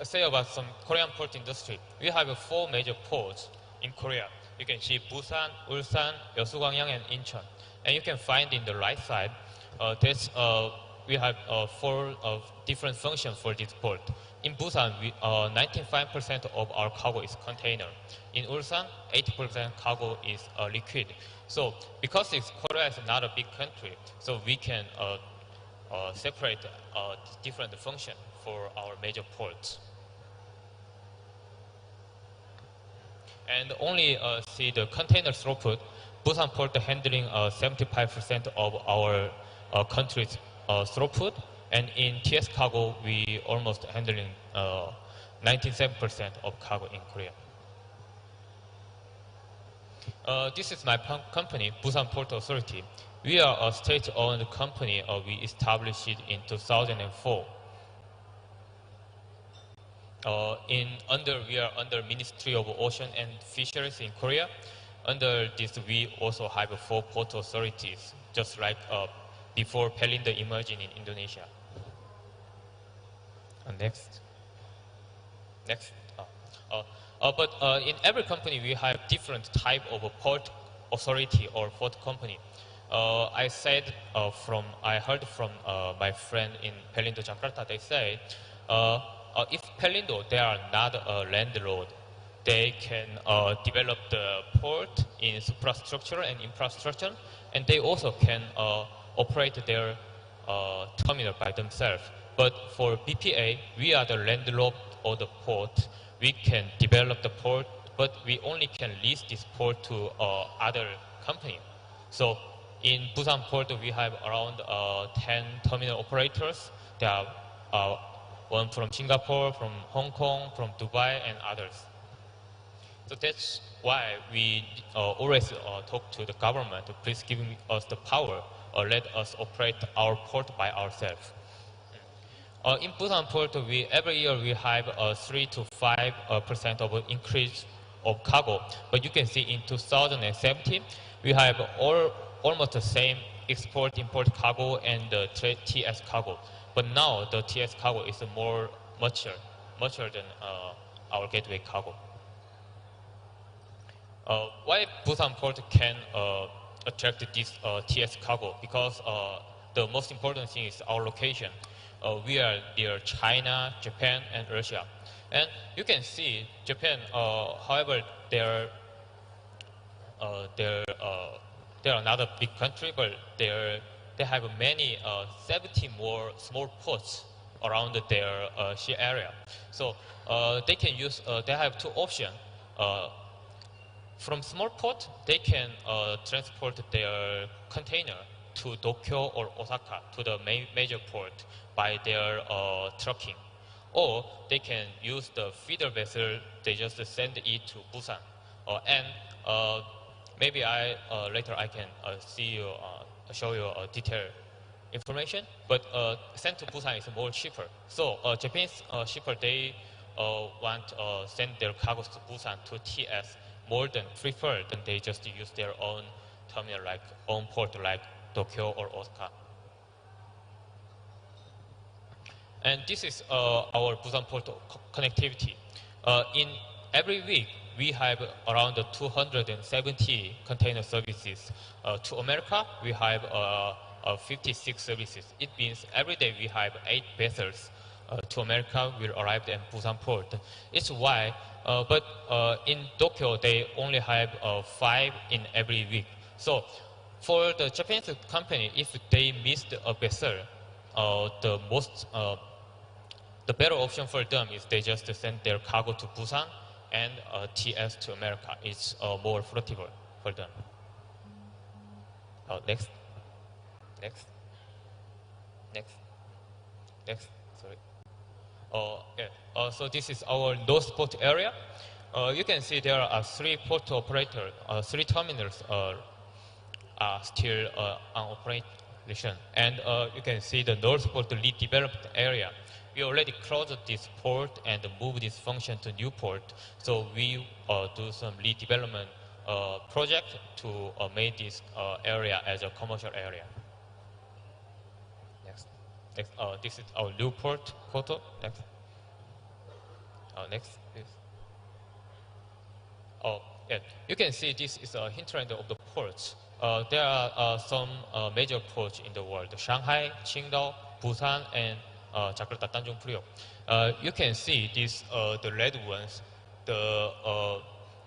[SPEAKER 11] Say about some Korean port industry. We have 4 major ports in Korea. You can see Busan, Ulsan, Yeosu-Gwangyang, and Incheon. And you can find in the right side, we have 4 different functions for this port. In Busan, 95% of our cargo is container. In Ulsan, 80% cargo is liquid. So because Korea is not a big country, so we can separate different functions for our major ports. And only see the container throughput, Busan port handling 75% of our country's throughput, and in TS cargo, we almost handling 97% of cargo in Korea. This is my company, Busan Port Authority. We are a state-owned company. We established it in 2004. We are under Ministry of Ocean and Fisheries in Korea. Under this, we also have 4 port authorities, just like before Pelindo emerging in Indonesia. Next. But in every company, we have different type of a port authority or port company. I heard from my friend in Pelindo, Jakarta. They say, if Pelindo, they are not a landlord, they can develop the port in superstructure and infrastructure, and they also can operate their terminal by themselves. But for BPA, we are the landlord of the port. We can develop the port, but we only can lease this port to other company. So in Busan port, we have around 10 terminal operators. There are one from Singapore, from Hong Kong, from Dubai, and others. So that's why we always talk to the government to please give us the power or let us operate our port by ourselves. In Busan port, every year we have 3 to 5% of increase of cargo. But you can see in 2017, we have almost the same export-import cargo and the TS cargo. But now the TS cargo is more mature than our gateway cargo. Why Busan port can attract this TS cargo? Because the most important thing is our location. We are near China, Japan, and Russia. And you can see Japan, however, they're not a big country, but they have many 70 more small ports around their sea area. So they can use, they have 2 options. From small port, they can transport their container to Tokyo or Osaka, to the major port, by their trucking. Or they can use the feeder vessel, they just send it to Busan. And maybe later I can show you detailed information, but sent to Busan is more cheaper. So Japanese shipper, they want send their cargoes to Busan, to TS, more than prefer than they just use their own terminal, like own port, like Tokyo or Osaka. And this is our Busan port connectivity. In every week, we have around 270 container services. To America, we have 56 services. It means every day we have 8 vessels to America will arrive at Busan port. It's why, but in Tokyo, they only have 5 in every week. So for the Japanese company, if they missed a vessel, the better option for them is they just send their cargo to Busan and TS to America. It's more profitable for them. Next. Next. Sorry. So this is our North Port area. You can see there are 3 port operators, 3 terminals are still on operation. And you can see the North Port redeveloped area. We already closed this port and moved this function to new port. So we do some redevelopment project to make this area as a commercial area. Next. This is our new port photo. Next. Next, please. You can see this is a hinterland of the ports. There are some major ports in the world: Shanghai, Qingdao, Busan, and Jakarta, Tanjung Priok. You can see this, the red ones. The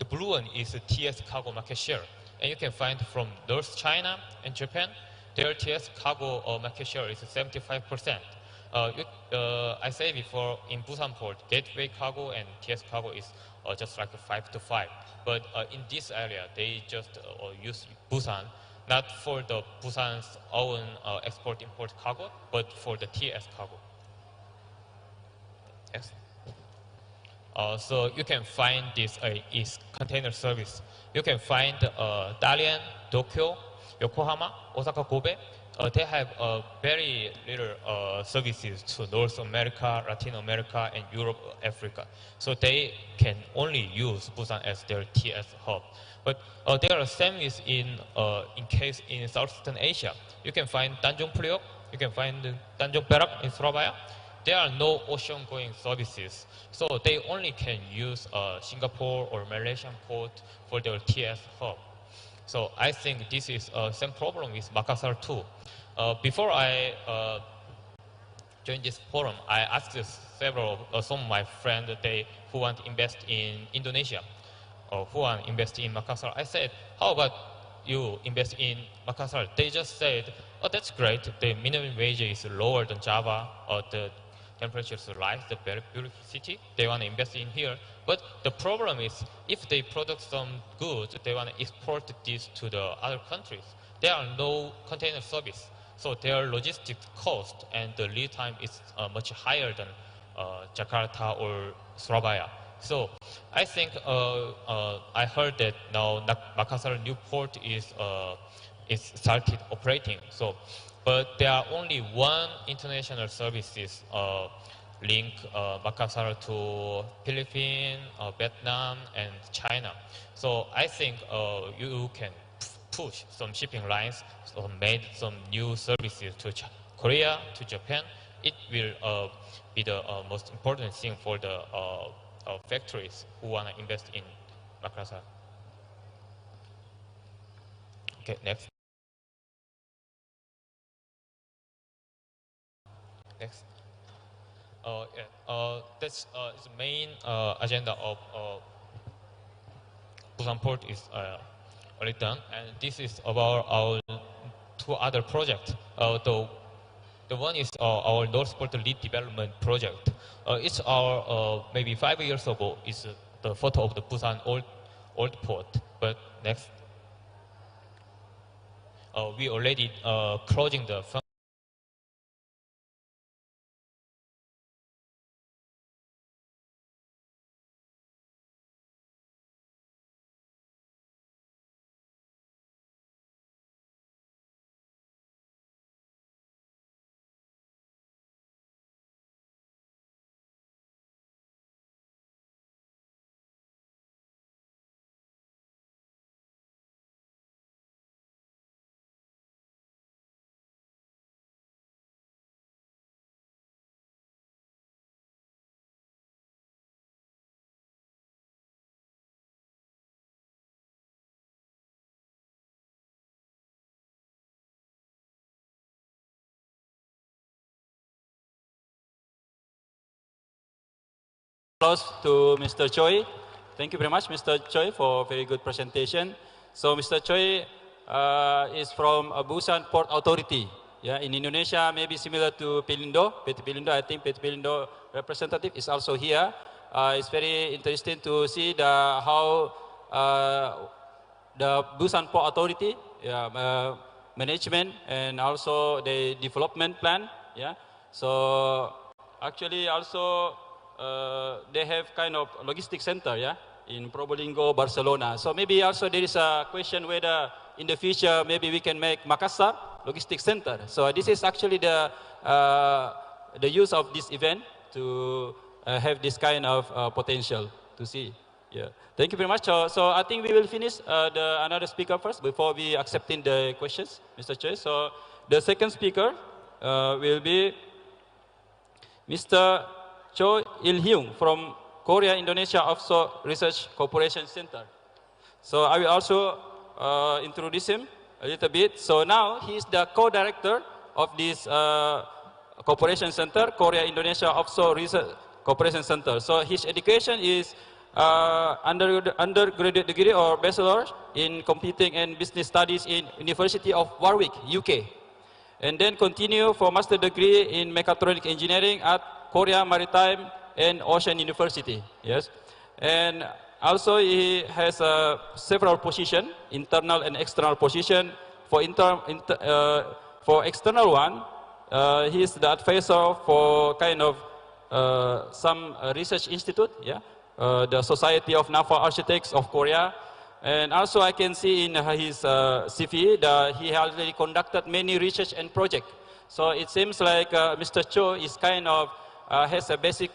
[SPEAKER 11] blue one is the TS cargo market share, and you can find from North China and Japan, their TS cargo market share is 75%. I said before, in Busan port, gateway cargo and TS cargo is just like 5 to 5. But in this area, they just use Busan, not for the Busan's own export-import cargo, but for the TS cargo. Yes. So you can find this is container service. You can find Dalian, Tokyo, Yokohama, Osaka, Kobe. They have very little services to North America, Latin America, and Europe, Africa. So they can only use Busan as their TS hub. But there are semis in case in Southeastern Asia. You can find Tanjung Priok, you can find Tanjung Perak in Surabaya. There are no ocean-going services, so they only can use Singapore or Malaysian port for their TS hub. So I think this is same problem with Makassar too. Before I joined this forum, I asked some of my friends who want to invest in Indonesia or who want to invest in Makassar. I said, how about you invest in Makassar? They just said, oh, that's great. The minimum wage is lower than Java, or the temperature is rise, the very beautiful city. They want to invest in here. But the problem is, if they produce some goods, they want to export this to the other countries. There are no container service. So their logistics cost and the lead time is much higher than Jakarta or Surabaya. So I think I heard that now Makassar new port is started operating. So, but there are only one international services link Makassar to Philippines, Vietnam, and China. So I think you can push some shipping lines, so made some new services to Korea, to Japan. It will be the most important thing for the factories who want to invest in Makassar. Okay, next. Next. That's the main agenda of Busan Port is already done, and this is about our 2 other projects. The one is our North Port Lead Development Project. It's our maybe 5 years ago. It's the photo of the Busan old port. But next, we already closing the.
[SPEAKER 8] Close to Mr. Choi. Thank you very much, Mr. Choi, for a very good presentation. So Mr. Choi is from Busan Port Authority. Yeah, in Indonesia, maybe similar to Pelindo. PT Pelindo, I think PT Pelindo representative is also here. It's very interesting to see how the Busan Port Authority management and also the development plan Yeah. So actually also they have kind of logistic center, yeah, in Probolinggo, Barcelona. So maybe also there is a question whether in the future maybe we can make Makassar logistic center. So this is actually the use of this event to have this kind of potential to see. Yeah. Thank you very much. So I think we will finish another speaker first before we accepting the questions, Mr. Chair. So the second speaker will be Mr. Cho Il-hyung from Korea Indonesia Offshore Research Cooperation Center. So I will also introduce him a little bit. So now he is the co-director of this cooperation center, Korea Indonesia Offshore Research Cooperation Center. So his education is undergraduate degree or bachelor in computing and business studies in University of Warwick, UK. And then continue for master degree in mechatronic engineering at Korea Maritime and Ocean University. Yes. And also he has several positions, internal and external position. For external one, he is the advisor for kind of some research institute, yeah, the Society of Naval Architects of Korea. And also I can see in his CV that he has already conducted many research and projects. So it seems like Mr. Cho is kind of has a basic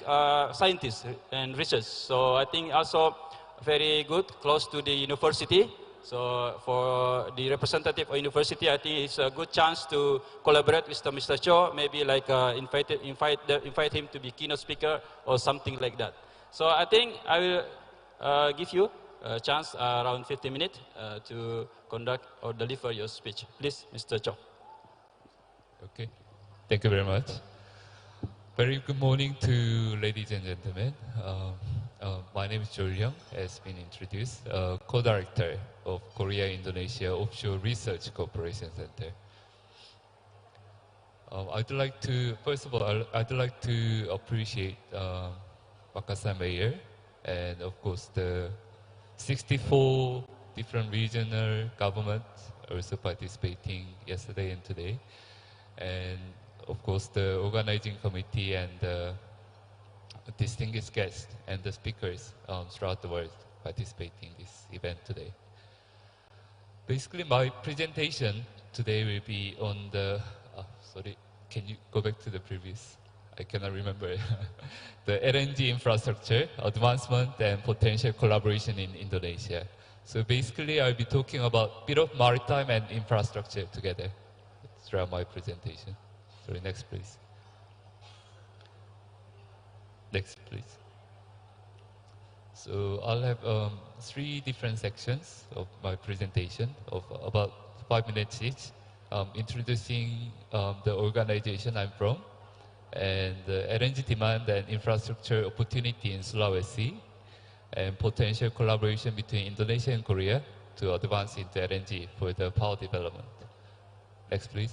[SPEAKER 8] scientist and research. So I think also very good, close to the university. So for the representative of university, I think it's a good chance to collaborate with Mr. Cho, maybe like invite him to be keynote speaker or something like that. So I think I will give you a chance around 50 minutes to conduct or deliver your speech. Please, Mr. Cho.
[SPEAKER 12] Okay, thank you very much. Very good morning to ladies and gentlemen. My name is Jo Il-hyung, as been introduced, co-director of Korea Indonesia Offshore Research Cooperation Center. I'd like to, first of all, I'd like to appreciate Makassar Mayor and of course the 64 different regional governments also participating yesterday and today. And of course the organizing committee and the distinguished guests and the speakers throughout the world participating in this event today. Basically my presentation today will be on the, sorry, can you go back to the previous? I cannot remember. The LNG infrastructure, advancement and potential collaboration in Indonesia. So basically I'll be talking about a bit of maritime and infrastructure together throughout my presentation. Sorry, next please. Next please. So I'll have 3 different sections of my presentation of about 5 minutes each, introducing the organization I'm from, and the LNG demand and infrastructure opportunity in Sulawesi, and potential collaboration between Indonesia and Korea to advance into LNG for the power development. Next, please.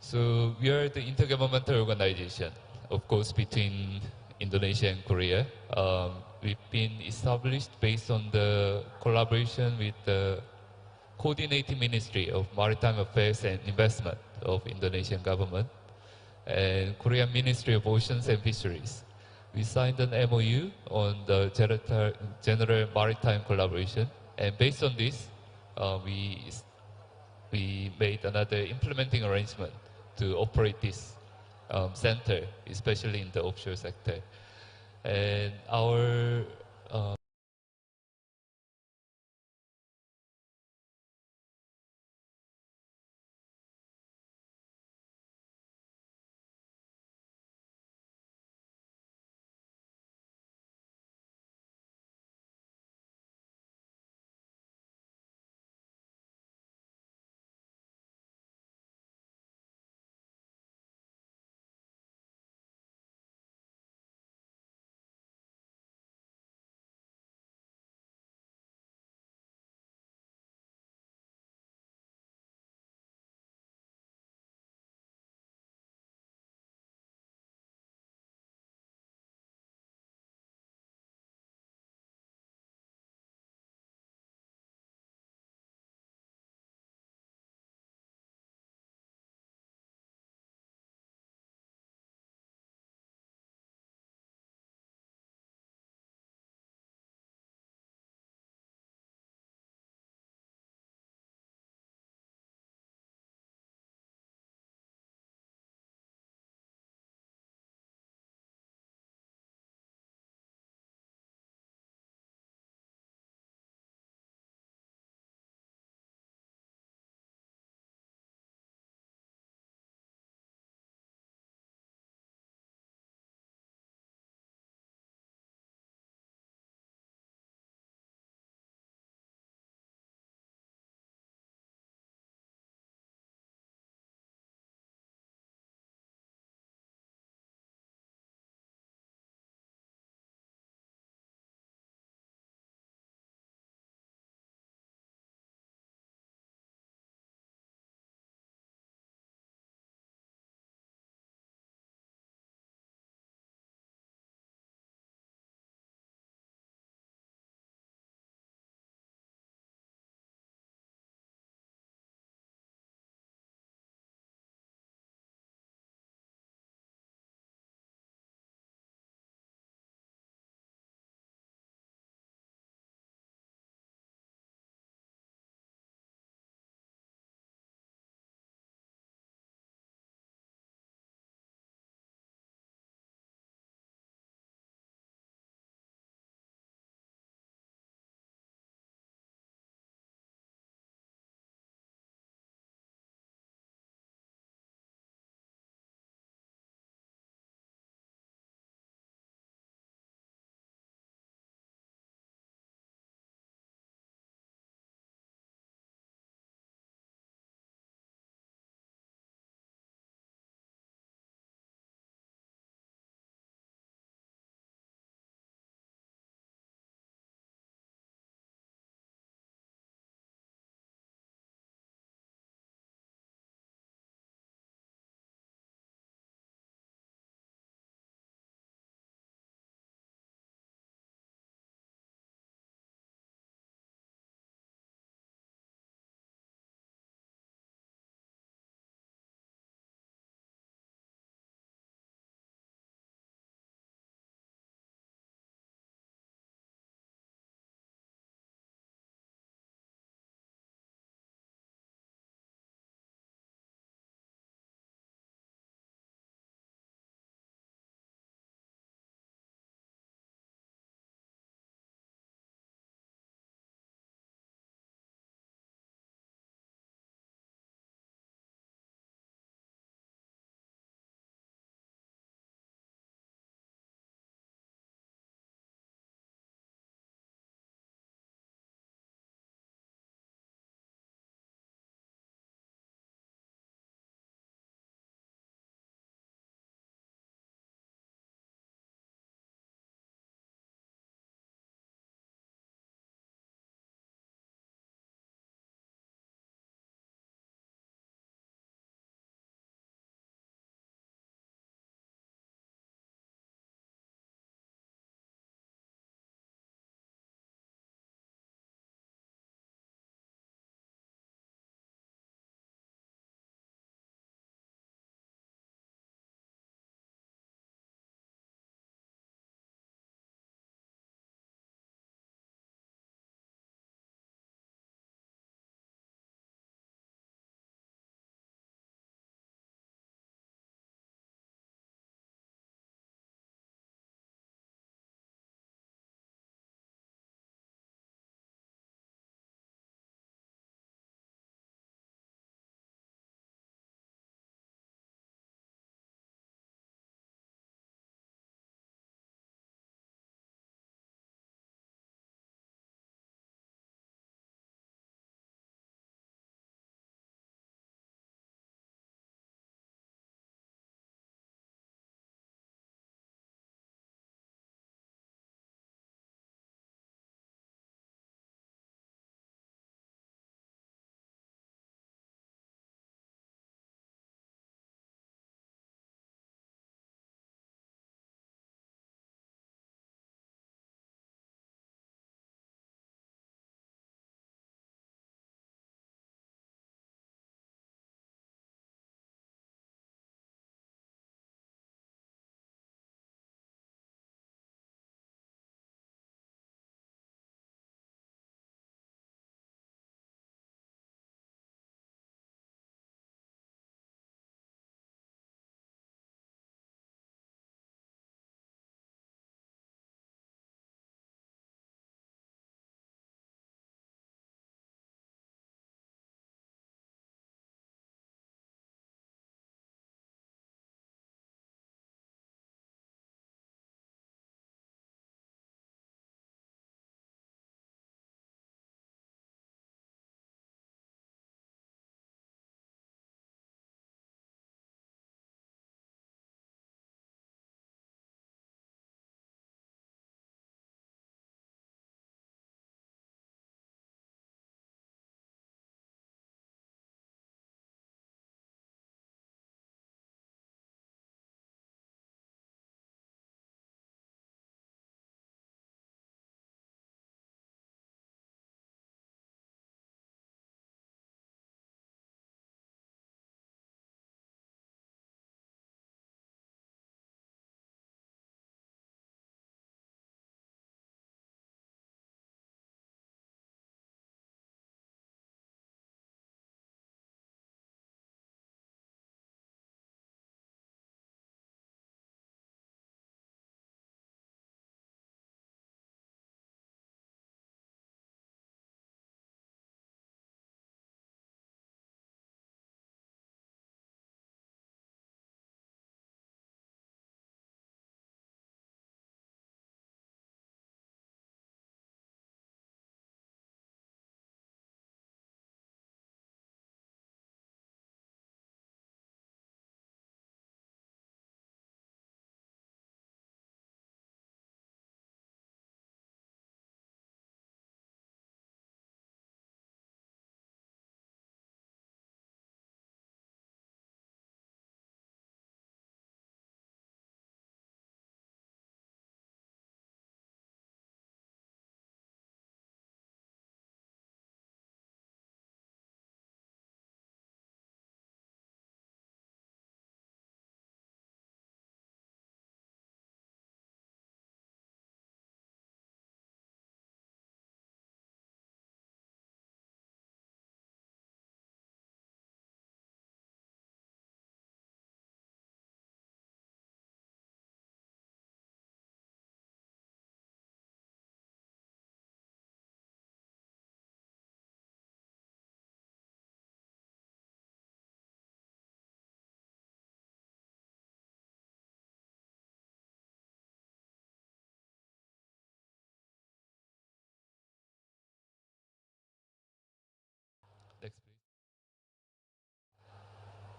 [SPEAKER 12] So we are the intergovernmental organization, of course, between Indonesia and Korea. We've been established based on the collaboration with the Coordinating Ministry of Maritime Affairs and Investment of Indonesian government and Korean Ministry of Oceans and Fisheries. We signed an MOU on the general maritime collaboration, and based on this, we made another implementing arrangement to operate this center, especially in the offshore sector. And our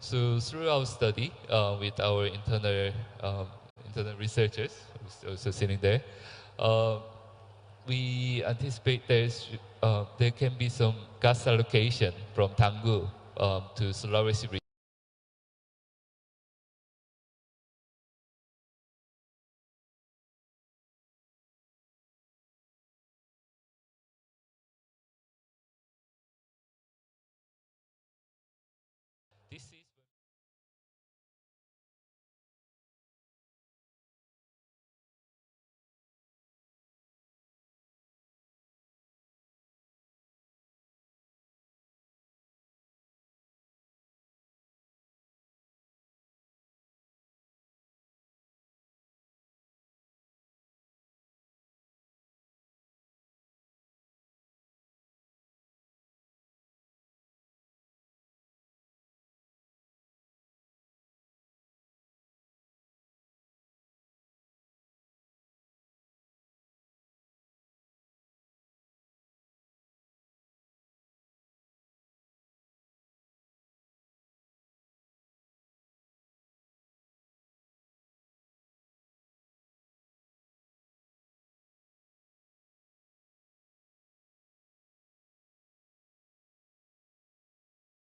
[SPEAKER 12] So through our study with our internal researchers, who's also sitting there, we anticipate there can be some gas allocation from Tangguh to Sulawesi region. This is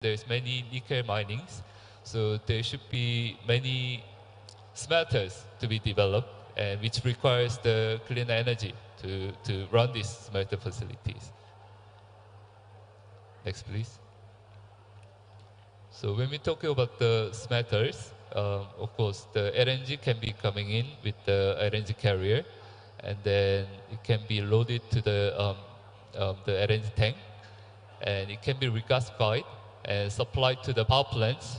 [SPEAKER 12] there's many nickel minings, so there should be many smelters to be developed, and which requires the clean energy to run these smelter facilities. Next, please. So when we talk about the smelters, of course, the LNG can be coming in with the LNG carrier, and then it can be loaded to the LNG tank, and it can be regasified and supplied to the power plants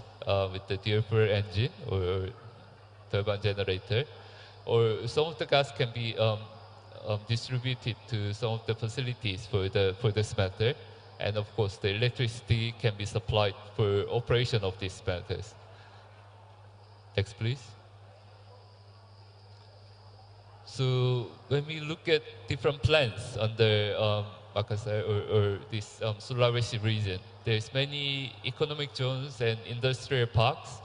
[SPEAKER 12] with the dual fuel engine or turbine generator, or some of the gas can be distributed to some of the facilities for the smelter, and of course the electricity can be supplied for operation of these smelters. Next, please. So when we look at different plants under Makassar or this Sulawesi region, there's many economic zones and industrial parks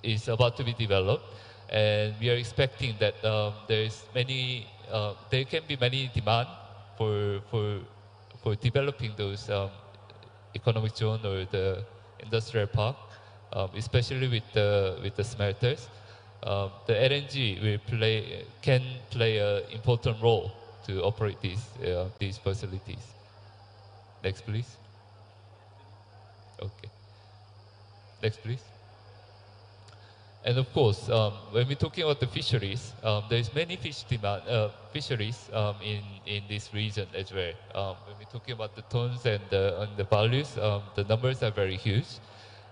[SPEAKER 12] is about to be developed, and we are expecting that there can be many demand for developing those economic zone or the industrial park, especially with the smelters. The LNG can play an important role to operate these facilities. Next, please. Okay. Next, please. And of course, when we're talking about the fisheries, there's many fisheries in this region as well. When we're talking about the tons and the values, the numbers are very huge.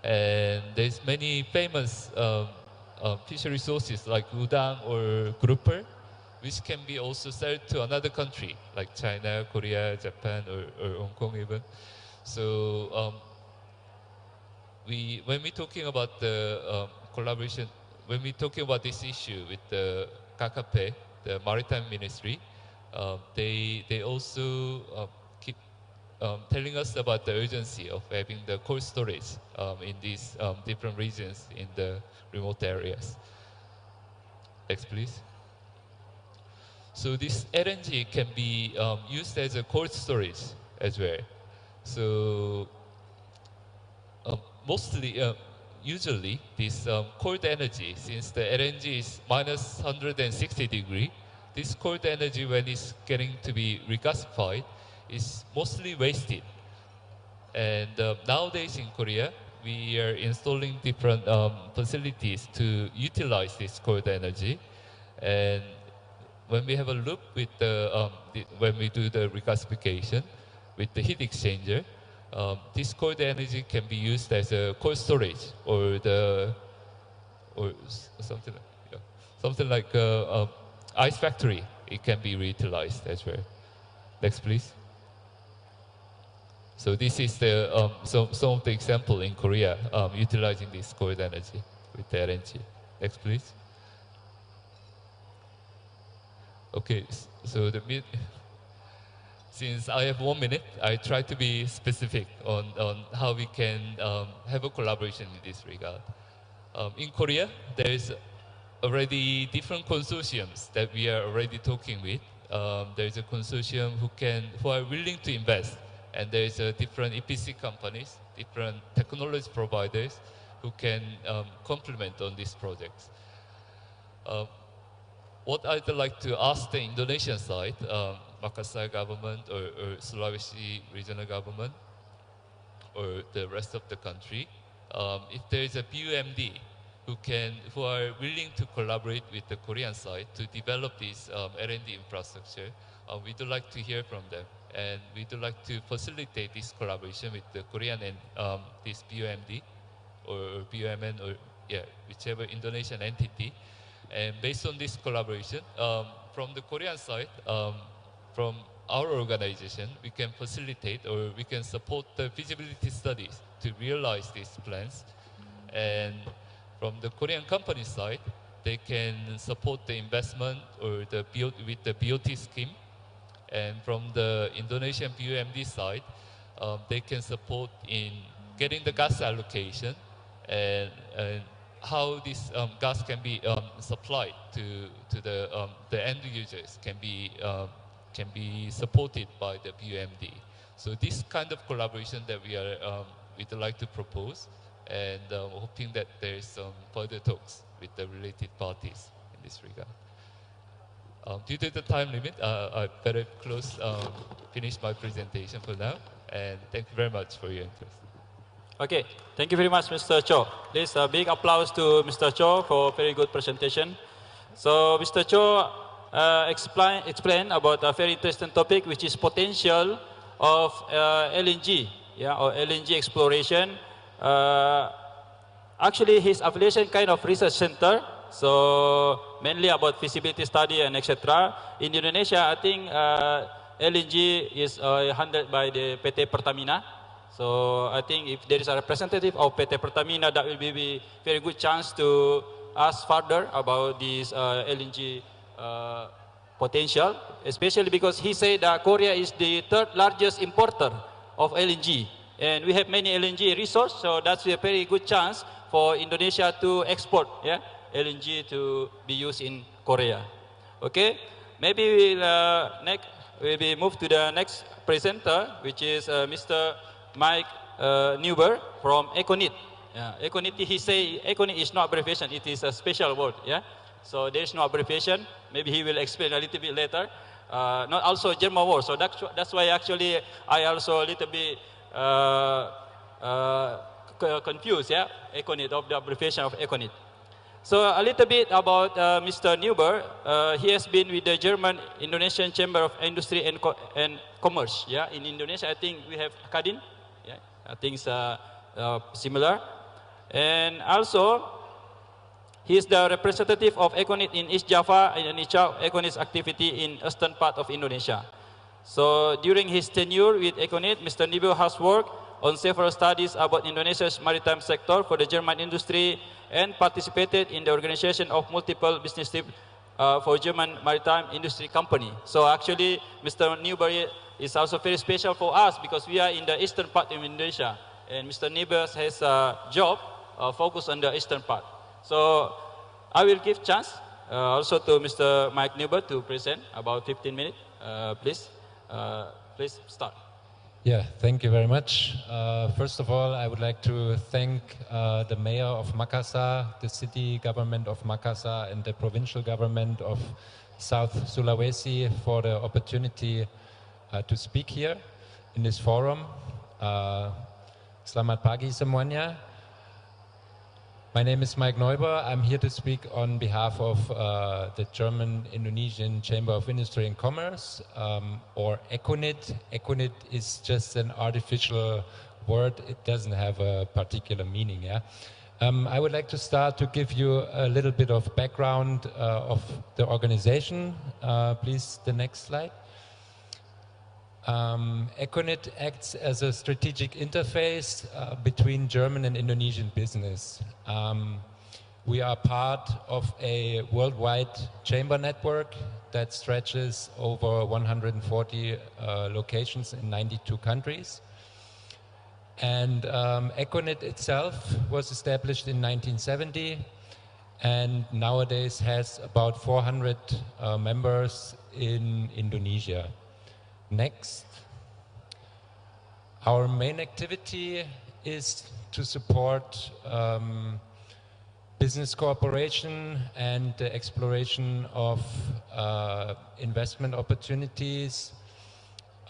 [SPEAKER 12] And there's many famous fishery sources like udang or grouper, which can be also sold to another country like China, Korea, Japan, or Hong Kong even. So when we're talking about the collaboration, when we're talking about this issue with the KKP, the Maritime Ministry, they also keep telling us about the urgency of having the cold storage in these different regions in the remote areas. Next, please. So this LNG can be used as a cold storage as well. So usually this cold energy, since the LNG is minus 160 degrees, this cold energy, when it's getting to be regasified, is mostly wasted. And nowadays in Korea, we are installing different facilities to utilize this cold energy. And when we have a loop with when we do the regasification with the heat exchanger, this cold energy can be used as a cold storage or something like ice factory. It can be reutilized as well. Next, please. So this is the some of the example in Korea utilizing this cold energy with the LNG. Next, please. Okay, so since I have 1 minute, I try to be specific on how we can have a collaboration in this regard. In Korea, there is already different consortiums that we are already talking with. There is a consortium who are willing to invest, and there is a different EPC companies, different technology providers who can complement on these projects. What I'd like to ask the Indonesian side, Makassar government or Sulawesi regional government, or the rest of the country, if there is a BUMD who are willing to collaborate with the Korean side to develop this R&D infrastructure, we'd like to hear from them, and we'd like to facilitate this collaboration with the Korean and this BUMD or BUMN or whichever Indonesian entity. And based on this collaboration, from the Korean side, from our organization, we can facilitate or we can support the feasibility studies to realize these plans. And from the Korean company side, they can support the investment or with the BOT scheme. And from the Indonesian BUMD side, they can support in getting the gas allocation and how this gas can be supplied to the end users can be supported by the BUMD. So this kind of collaboration that we'd like to propose, and hoping that there is some further talks with the related parties in this regard. Due to the time limit, I better finish my presentation for now, and thank you very much for your interest.
[SPEAKER 8] Okay, thank you very much, Mr. Cho. Please, a big applause to Mr. Cho for a very good presentation. So, Mr. Cho explained about a very interesting topic, which is potential of LNG, or LNG exploration. Actually, his affiliation kind of research center, so mainly about feasibility study and etc. In Indonesia, I think LNG is handled by the PT Pertamina. So I think if there is a representative of PT Pertamina, that will be a very good chance to ask further about this LNG potential, especially because he said that Korea is the third largest importer of LNG. And we have many LNG resources, so that's a very good chance for Indonesia to export LNG to be used in Korea. Okay, maybe we'll move to the next presenter, which is Mr. Mike Neuber from Econit. Econit, he say Econit is not abbreviation, it is a special word. So there is no abbreviation. Maybe he will explain a little bit later. Not also German word, so that's why actually I also a little bit confused, Econit, of the abbreviation of Econit. So a little bit about Mr. Neuber. He has been with the German Indonesian Chamber of Industry and Commerce. In Indonesia, I think we have Kadin. I think it's similar. And also, he is the representative of Econit in East Java, Indonesia, Econit's activity in eastern part of Indonesia. So during his tenure with Econit, Mr. Neuber has worked on several studies about Indonesia's maritime sector for the German industry and participated in the organization of multiple business trips for German maritime industry company. So actually, Mr. Neuber is also very special for us because we are in the eastern part of Indonesia, and Mr. Neuber has a job focused on the eastern part. So I will give chance also to Mr. Mike Neuber to present about 15 minutes. Please start.
[SPEAKER 9] Yeah, thank you very much. First of all, I would like to thank the mayor of Makassar, the city government of Makassar, and the provincial government of South Sulawesi for the opportunity to speak here in this forum. Selamat pagi semuanya. My name is Mike Neuber. I'm here to speak on behalf of the German Indonesian Chamber of Industry and Commerce, or Econit. Econit is just an artificial word. It doesn't have a particular meaning. I would like to start to give you a little bit of background of the organization. Please, the next slide. Econit acts as a strategic interface between German and Indonesian business. We are part of a worldwide chamber network that stretches over 140 locations in 92 countries. And Econet itself was established in 1970 and nowadays has about 400 members in Indonesia. Next. Our main activity is to support business cooperation and the exploration of investment opportunities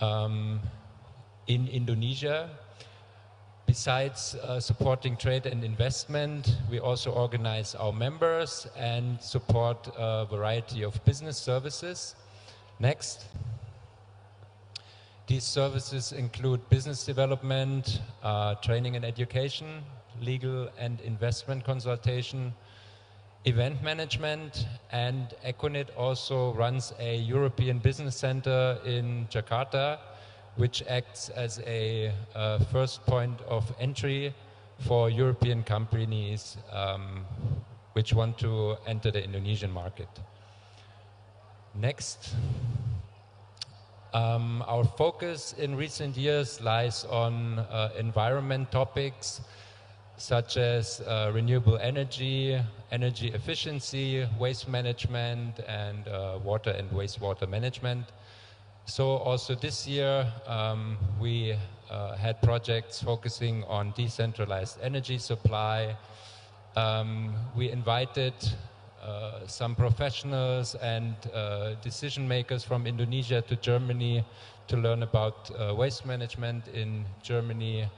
[SPEAKER 9] in Indonesia. Besides supporting trade and investment, we also organize our members and support a variety of business services. Next. These services include business development, training and education, legal and investment consultation, event management, and Econet also runs a European business center in Jakarta, which acts as a first point of entry for European companies which want to enter the Indonesian market. Next. Our focus in recent years lies on environment topics such as renewable energy, energy efficiency, waste management, and water and wastewater management. So also this year we had projects focusing on decentralized energy supply. We invited some professionals and decision makers from Indonesia to Germany to learn about waste management in Germany.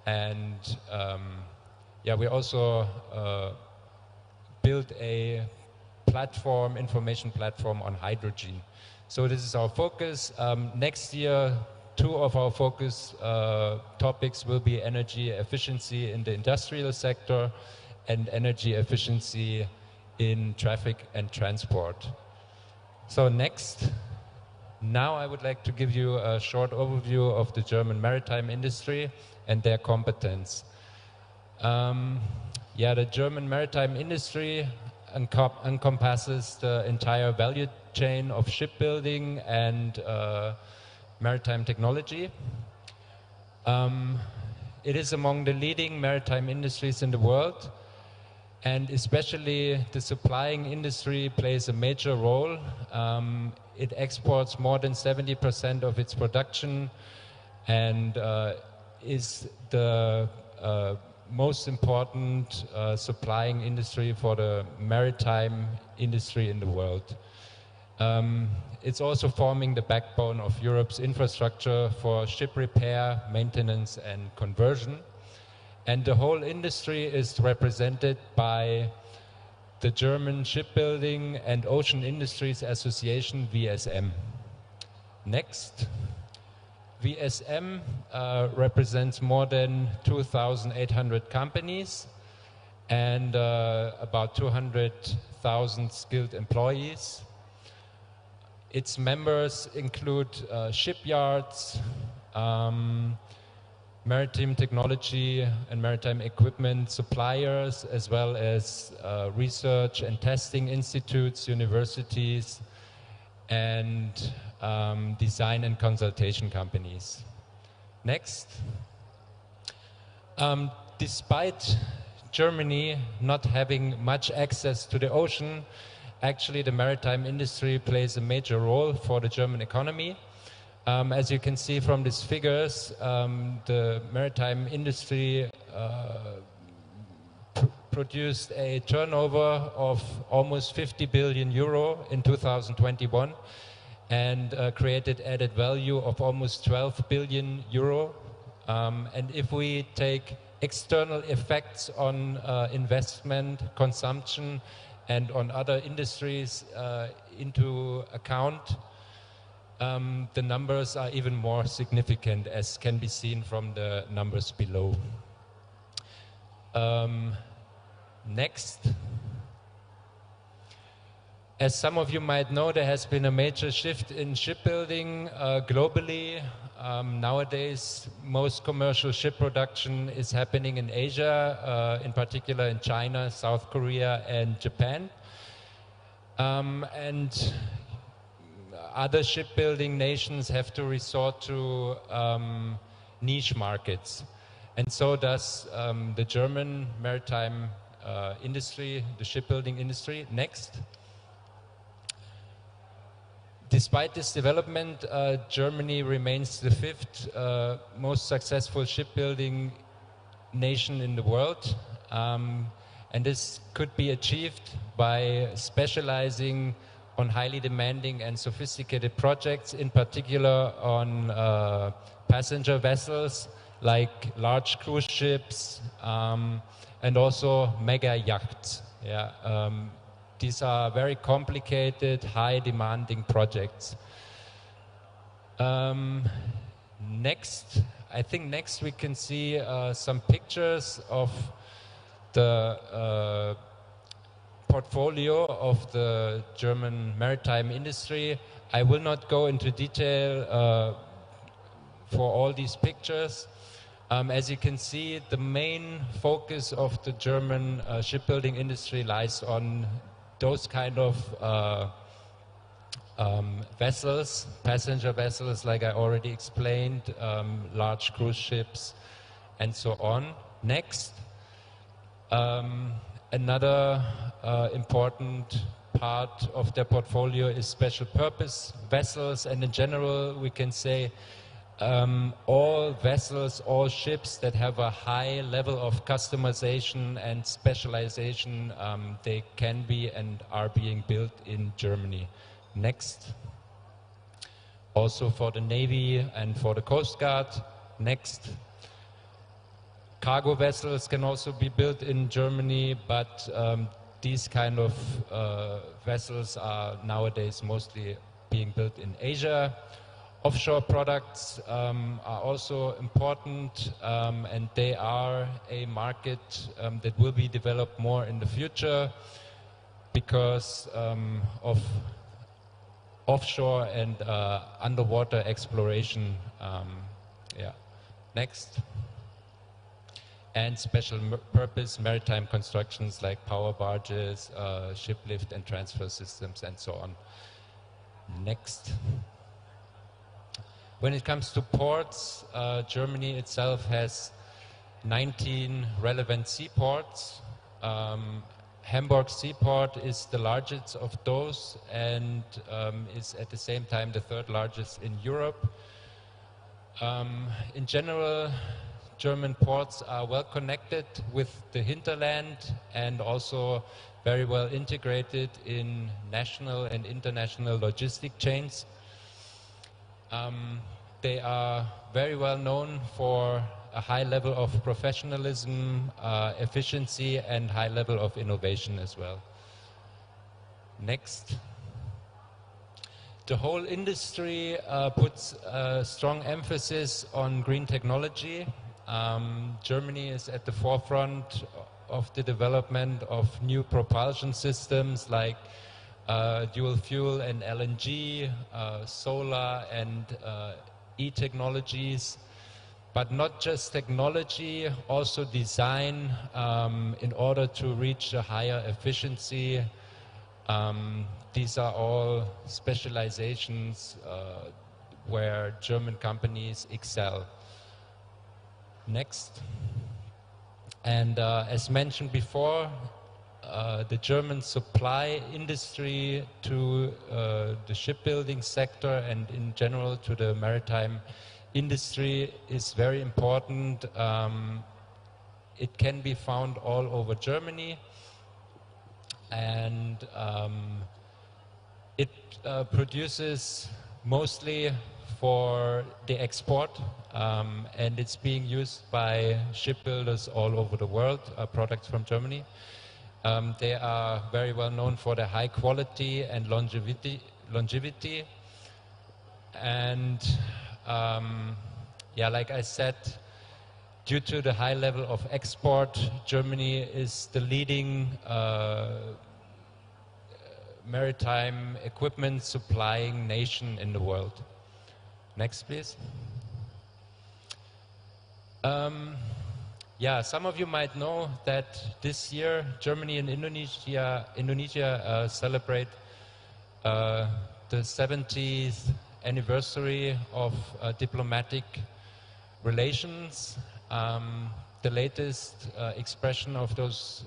[SPEAKER 9] And yeah, we also built a platform, information platform on hydrogen. So this is our focus. Next year, two of our focus topics will be energy efficiency in the industrial sector and energy efficiency in traffic and transport. So next, now I would like to give you a short overview of the German maritime industry and their competence. Yeah, the German maritime industry encompasses the entire value chain of shipbuilding and maritime technology. It is among the leading maritime industries in the world, and especially the supplying industry plays a major role. It exports more than 70% of its production and is the most important supplying industry for the maritime industry in the world. It's also forming the backbone of Europe's infrastructure for ship repair, maintenance, and conversion. And the whole industry is represented by the German Shipbuilding and Ocean Industries Association, VSM. Next. VSM represents more than 2,800 companies and about 200,000 skilled employees. Its members include shipyards, maritime technology and maritime equipment suppliers, as well as research and testing institutes, universities, and design and consultation companies. Next. Despite Germany not having much access to the ocean, actually the maritime industry plays a major role for the German economy. As you can see from these figures, the maritime industry produced a turnover of almost 50 billion euro in 2021 and created added value of almost 12 billion euro. And if we take external effects on investment, consumption, and on other industries into account, the numbers are even more significant, as can be seen from the numbers below. Next. As some of you might know, there has been a major shift in shipbuilding globally. Nowadays, most commercial ship production is happening in Asia, in particular in China, South Korea, and Japan. And other shipbuilding nations have to resort to niche markets. And so does the German maritime industry, the shipbuilding industry. Next. Despite this development, Germany remains the fifth most successful shipbuilding nation in the world. And this could be achieved by specializing on highly demanding and sophisticated projects, in particular on passenger vessels like large cruise ships and also mega yachts. Yeah, these are very complicated, high demanding projects. Next, I think next we can see some pictures of the portfolio of the German maritime industry. I will not go into detail for all these pictures. As you can see, the main focus of the German shipbuilding industry lies on those kind of vessels, passenger vessels, like I already explained, large cruise ships, and so on. Next, another important part of their portfolio is special purpose vessels, and in general we can say all vessels, all ships that have a high level of customization and specialization, they can be and are being built in Germany. Next. Also for the Navy and for the Coast Guard. Next. Cargo vessels can also be built in Germany, but these kind of vessels are nowadays mostly being built in Asia. Offshore products are also important, and they are a market that will be developed more in the future because of offshore and underwater exploration. Yeah. Next. And special purpose maritime constructions like power barges, ship lift and transfer systems, and so on. Next. When it comes to ports, Germany itself has 19 relevant seaports. Hamburg Seaport is the largest of those and is at the same time the third largest in Europe. In general, German ports are well connected with the hinterland and also very well integrated in national and international logistic chains. They are very well known for a high level of professionalism, efficiency, and high level of innovation as well. Next. The whole industry puts a strong emphasis on green technology. Germany is at the forefront of the development of new propulsion systems like dual fuel and LNG, solar and e-technologies, but not just technology, also design in order to reach a higher efficiency. These are all specializations where German companies excel. Next. And as mentioned before, the German supply industry to the shipbuilding sector and in general to the maritime industry is very important. It can be found all over Germany, and it produces mostly for the export, and it's being used by shipbuilders all over the world, products from Germany. They are very well known for their high quality and longevity. And yeah, like I said, due to the high level of export, Germany is the leading maritime equipment supplying nation in the world. Next, please. Yeah, some of you might know that this year Germany and Indonesia celebrate the 70th anniversary of diplomatic relations. The latest expression of those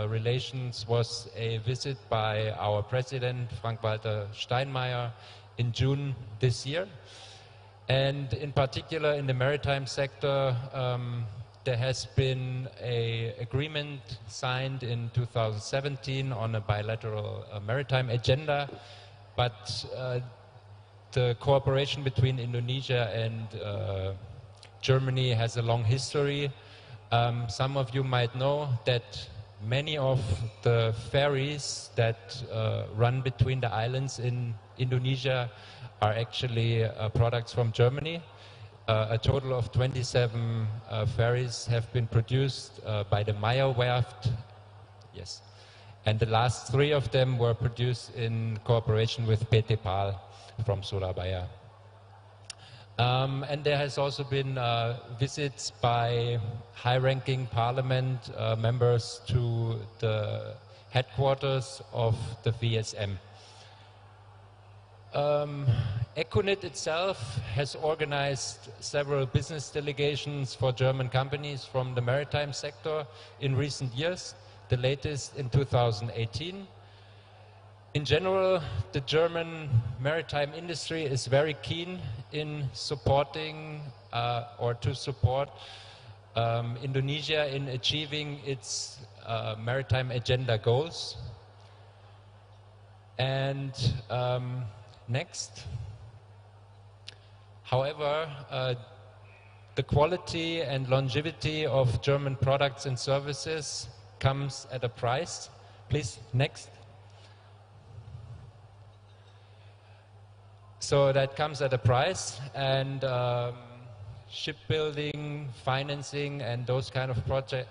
[SPEAKER 9] relations was a visit by our president, Frank-Walter Steinmeier, in June this year. And in particular, in the maritime sector, there has been an agreement signed in 2017 on a bilateral maritime agenda, but the cooperation between Indonesia and Germany has a long history. Some of you might know that many of the ferries that run between the islands in Indonesia are actually products from Germany. A total of 27 ferries have been produced by the Meyer Werft. Yes. And the last 3 of them were produced in cooperation with PT PAL from Surabaya. And there has also been visits by high-ranking parliament members to the headquarters of the VSM. Econet itself has organized several business delegations for German companies from the maritime sector in recent years, the latest in 2018. In general, the German maritime industry is very keen in supporting or to support Indonesia in achieving its maritime agenda goals. And next. However, the quality and longevity of German products and services comes at a price. Please, next. So that comes at a price, and shipbuilding, financing, and those kind of projects,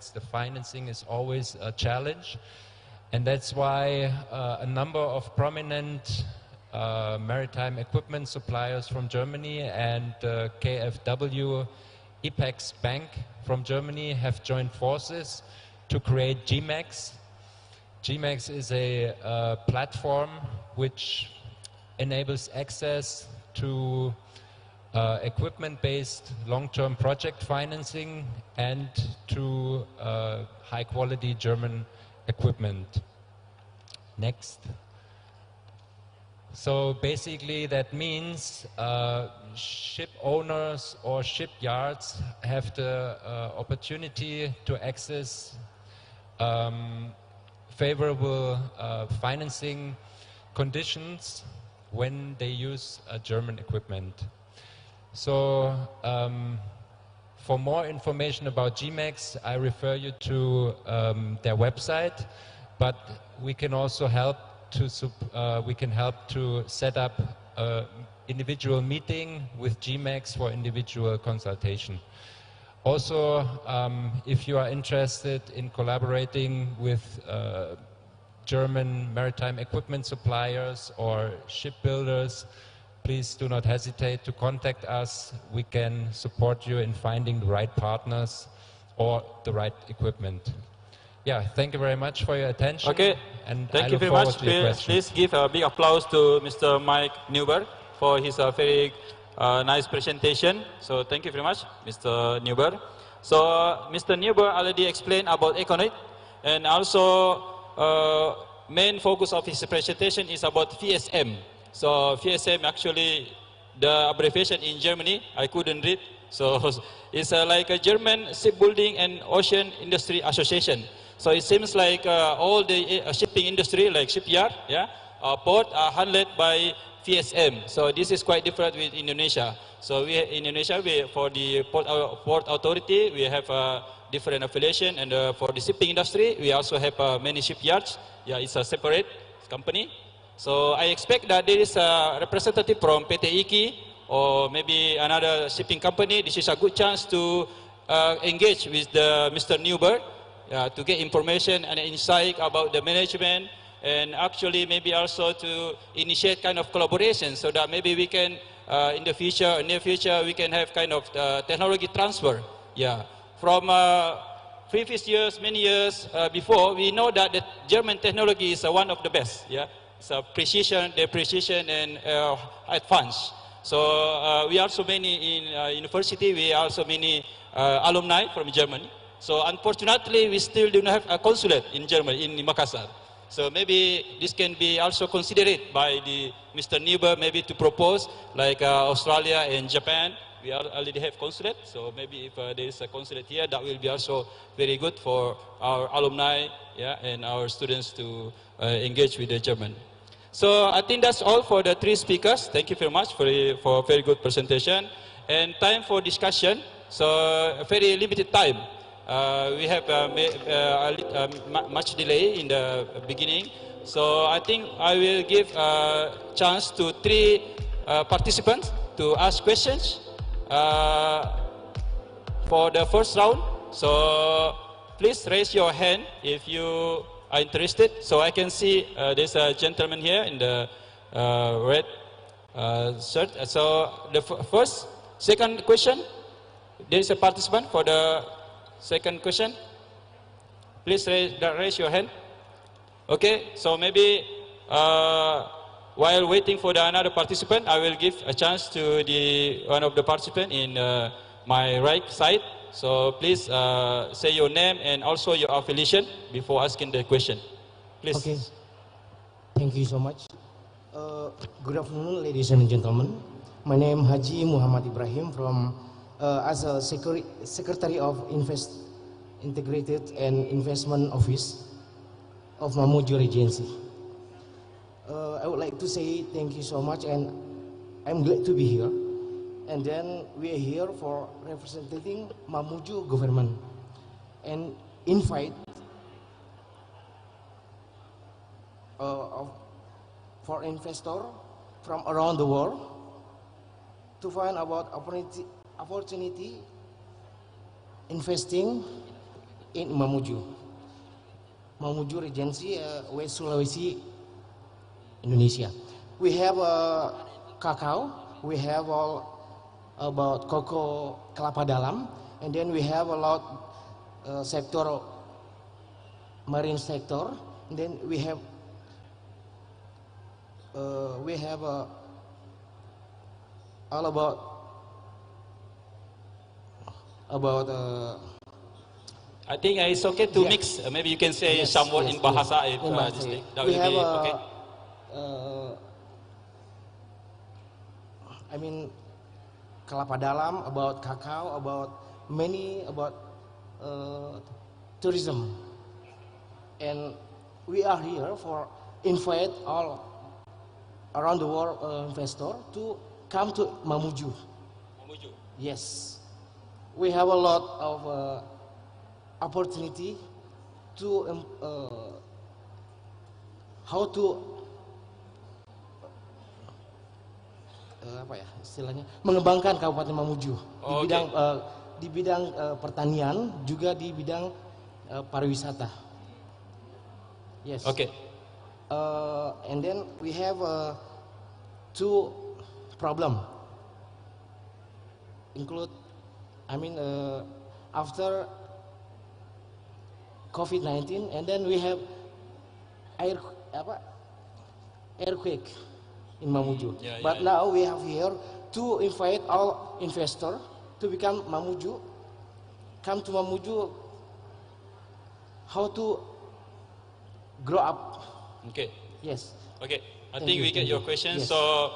[SPEAKER 9] the financing is always a challenge. And that's why a number of prominent maritime equipment suppliers from Germany and KfW Apex Bank from Germany have joined forces to create GMEX. GMEX is a platform which enables access to equipment-based long-term project financing and to high-quality German equipment. Next. So basically that means ship owners or shipyards have the opportunity to access favorable financing conditions when they use German equipment. So for more information about GMEX, I refer you to their website, but we can also help to set up an individual meeting with GMEX for individual consultation. Also, if you are interested in collaborating with German maritime equipment suppliers or shipbuilders, please do not hesitate to contact us. We can support you in finding the right partners or the right equipment. Yeah, thank you very much for your attention.
[SPEAKER 8] Okay,
[SPEAKER 9] and
[SPEAKER 8] thank you very much. Please give a big applause to Mr. Mike Newberg for his very nice presentation. So thank you very much, Mr. Newberg. So Mr. Newberg already explained about Econet, and also main focus of his presentation is about VSM. So VSM actually, the abbreviation in Germany, I couldn't read. So it's like a German Shipbuilding and Ocean Industry Association. So it seems like all the shipping industry, like shipyard, port, are handled by VSM. So this is quite different with Indonesia. So in Indonesia, for the port authority, we have a different affiliation, and for the shipping industry, we also have many shipyards. Yeah, it's a separate company. So I expect that there is a representative from PT IKI or maybe another shipping company. This is a good chance to engage with Mr. Newberg to get information and insight about the management, and actually maybe also to initiate kind of collaboration so that maybe we can in the future, near future, we can have kind of technology transfer. Yeah, from previous years, many years before, we know that the German technology is one of the best. Yeah, so precision, and advanced. So we also many in university. We also many alumni from Germany. So unfortunately, we still do not have a consulate in Germany, in Makassar. So maybe this can be also considered by the Mr. Niebuhr, maybe to propose like Australia and Japan. We already have consulate, so maybe if there is a consulate here, that will be also very good for our alumni, yeah, and our students to engage with the German. So I think that's all for the three speakers. Thank you very much for a very good presentation. And time for discussion, so a very limited time. We have much delay in the beginning, so I think I will give a chance to three participants to ask questions for the first round. So please raise your hand if you are interested. So I can see there's a gentleman here in the red shirt. So the second question, there is a participant for the second question. Please raise your hand. Okay, so maybe while waiting for another participant, I will give a chance to one of the participants in my right side. So please say your name and also your affiliation before asking the question. Please.
[SPEAKER 13] Okay. Thank you so much. Good afternoon, ladies and gentlemen. My name is Haji Muhammad Ibrahim from as a Secretary of Integrated and Investment Office of Mamuju Regency. I would like to say thank you so much, and I'm glad to be here. And then we are here for representing Mamuju government and invite for investor from around the world to find about opportunity investing in Mamuju Regency, West Sulawesi, Indonesia. We have cacao, we have all about cocoa kelapa dalam, and then we have a lot sector, marine sector, and then we have all about
[SPEAKER 8] I think it's okay to mix. Maybe you can say somewhat in Bahasa if that will be okay.
[SPEAKER 13] I mean, kelapa dalam, about cacao, about tourism, and we are here for invite all around the world investor to come to Mamuju. Yes, we have a lot of opportunity to how to istilahnya mengembangkan Kabupaten Mamuju di bidang pertanian, juga di bidang pariwisata. Yes.
[SPEAKER 8] Okay.
[SPEAKER 13] And then we have two problem. Include, after COVID-19, and then we have earthquake in Mamuju. But now we have here to invite all investor to become Mamuju, come to Mamuju, how to grow up.
[SPEAKER 8] Okay.
[SPEAKER 13] Yes.
[SPEAKER 8] Okay. I think we get your question.
[SPEAKER 13] Yes.
[SPEAKER 8] So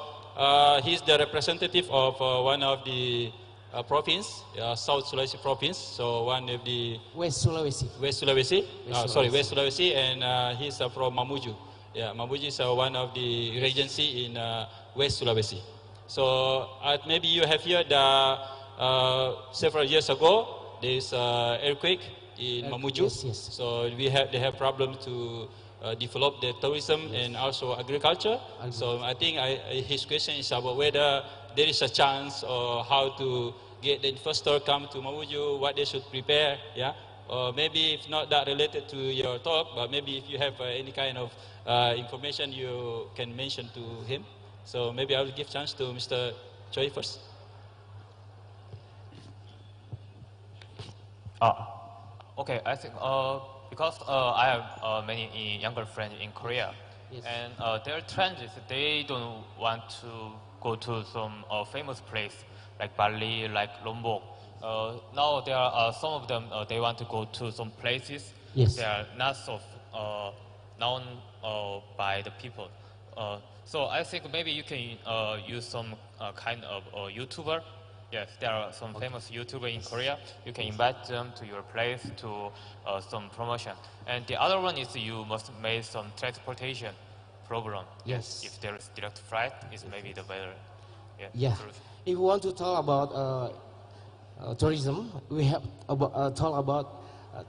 [SPEAKER 8] he's the representative of one of the province, South Sulawesi province. So one of the
[SPEAKER 13] West Sulawesi.
[SPEAKER 8] West Sulawesi, and he's from Mamuju. Yeah, Mamuju is one of the regency in West Sulawesi. So maybe you have heard several years ago there is earthquake in Mamuju.
[SPEAKER 13] Yes.
[SPEAKER 8] So they have problem to develop the tourism and also agriculture. So I think his question is about whether there is a chance or how to get the investor come to Mamuju, what they should prepare, yeah. Or maybe if not that related to your talk, but maybe if you have any kind of information you can mention to him. So maybe I will give chance to Mr. Choi first.
[SPEAKER 11] Okay, I think because I have many younger friends in Korea, and their trend is they don't want to go to some famous place like Bali, like Lombok. Now there are some of them they want to go to some places they are not so known by the people. So I think maybe you can use some kind of YouTuber. Yes, there are some famous YouTubers in Korea. You can invite them to your place to some promotion. And the other one is you must make some transportation program.
[SPEAKER 13] Yes.
[SPEAKER 11] If there is direct flight, it's maybe the better.
[SPEAKER 13] Yeah.
[SPEAKER 11] solution.
[SPEAKER 13] If we want to talk about tourism, we have talk about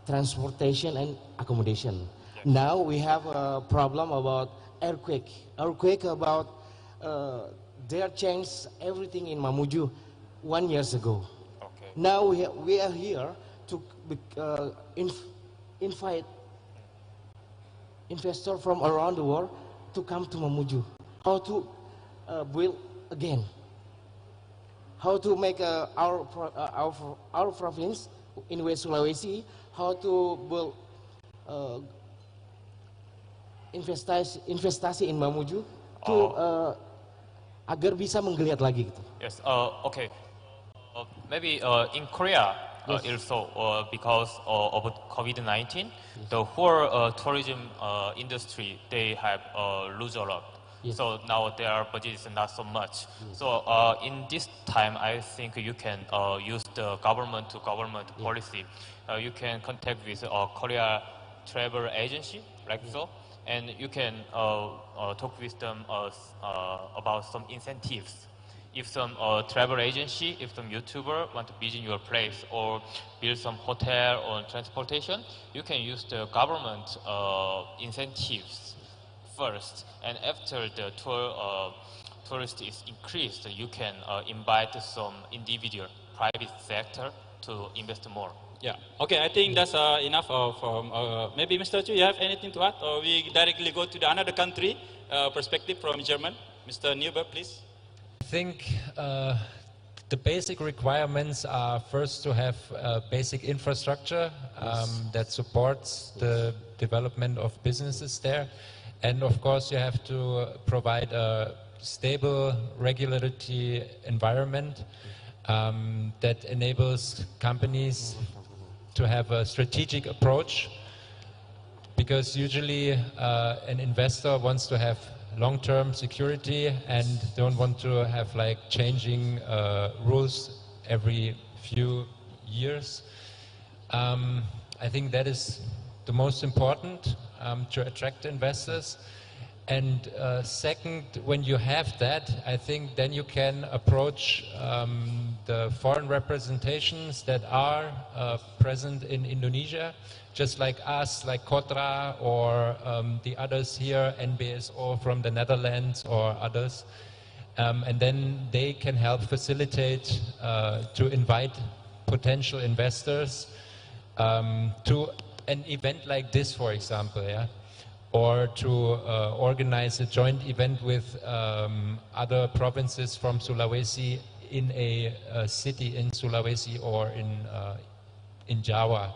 [SPEAKER 13] transportation and accommodation. Now we have a problem about earthquake. Earthquake about they changed everything in Mamuju 1 year ago.
[SPEAKER 11] Okay.
[SPEAKER 13] Now we are here to invite investors from around the world to come to Mamuju. How to build again. How to make our province in West Sulawesi, how to build investasi in Mamuju to agar bisa menggeliat lagi gitu.
[SPEAKER 11] Yes. Okay. Maybe in Korea also because of COVID-19, the whole tourism industry they have lose a lot. So now their budget is not so much. So in this time, I think you can use the government to government policy. You can contact with Korea travel agency like so, and you can talk with them about some incentives. If some travel agency, if some YouTuber want to visit your place or build some hotel or transportation, you can use the government incentives first, and after the tourist is increased, you can invite some individual private sector to invest more.
[SPEAKER 8] Yeah. Okay. I think that's enough from maybe Mr. Chu. You have anything to add, or we directly go to the another country perspective from German? Mr. Newberg, please.
[SPEAKER 9] I think the basic requirements are first to have basic infrastructure that supports the development of businesses there. And of course, you have to provide a stable regulatory environment that enables companies to have a strategic approach, because usually an investor wants to have long-term security and don't want to have like changing rules every few years. I think that is the most important to attract investors. And second, when you have that, I think then you can approach the foreign representations that are present in Indonesia, just like us, like Kotra or the others here, NBSO from the Netherlands or others. And then they can help facilitate to invite potential investors to an event like this, for example, or to organize a joint event with other provinces from Sulawesi in a city in Sulawesi or in Java.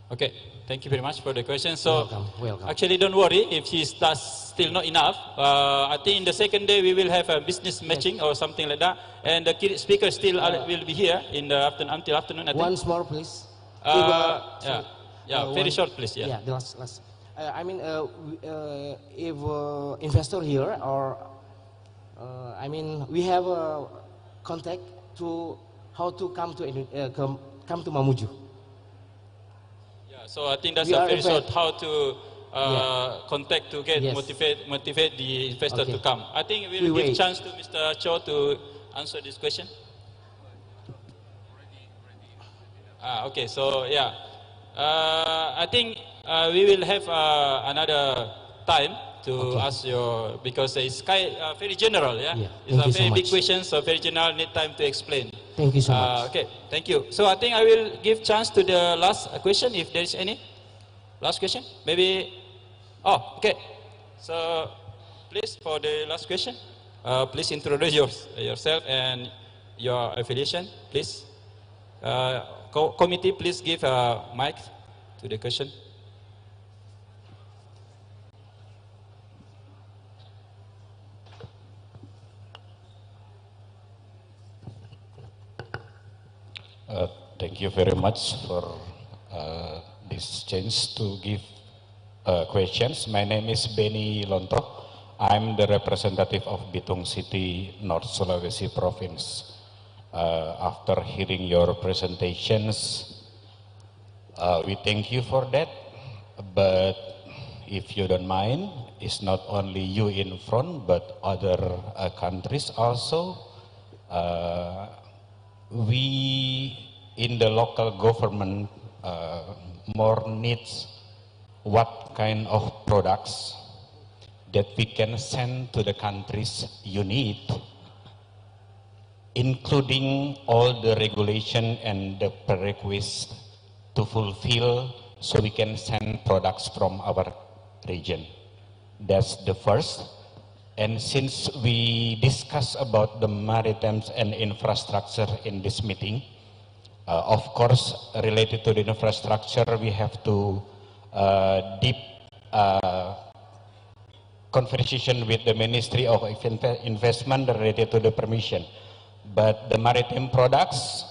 [SPEAKER 8] Okay, thank you very much for the question. So,
[SPEAKER 13] welcome.
[SPEAKER 8] actually, don't worry if that's still not enough. I think in the second day we will have a business matching or something like that, and the speaker still will be here in the afternoon until afternoon. I think.
[SPEAKER 13] Once more, please.
[SPEAKER 8] Very short, please.
[SPEAKER 13] Yeah, the last. I mean, if investor here or I mean, we have a contact to how to come to Mamuju.
[SPEAKER 8] So I think that's a very short how to contact to get motivate the investor to come. I think we'll give chance to Mr. Cho to answer this question. Okay, so yeah, I think we will have another time to ask your, because it's very general, it's a very big question, so very general, need time to explain.
[SPEAKER 13] Thank you so much.
[SPEAKER 8] Okay, thank you. So I think I will give chance to the last question, if there is any. Last question, maybe. Oh, okay. So please for the last question. please introduce yourself and your affiliation, please. Committee, please give a mic to the question.
[SPEAKER 14] Thank you very much for this chance to give questions. My name is Beni Lonto. I'm the representative of Bitung City, North Sulawesi Province. After hearing your presentations, we thank you for that. But if you don't mind, it's not only you in front, but other countries also. We in the local government more needs what kind of products that we can send to the countries you need, including all the regulation and the prerequisites to fulfill so we can send products from our region. That's the first. And since we discuss about the maritime and infrastructure in this meeting, of course, related to the infrastructure, we have to deep conversation with the Ministry of Investment related to the permission. But the maritime products,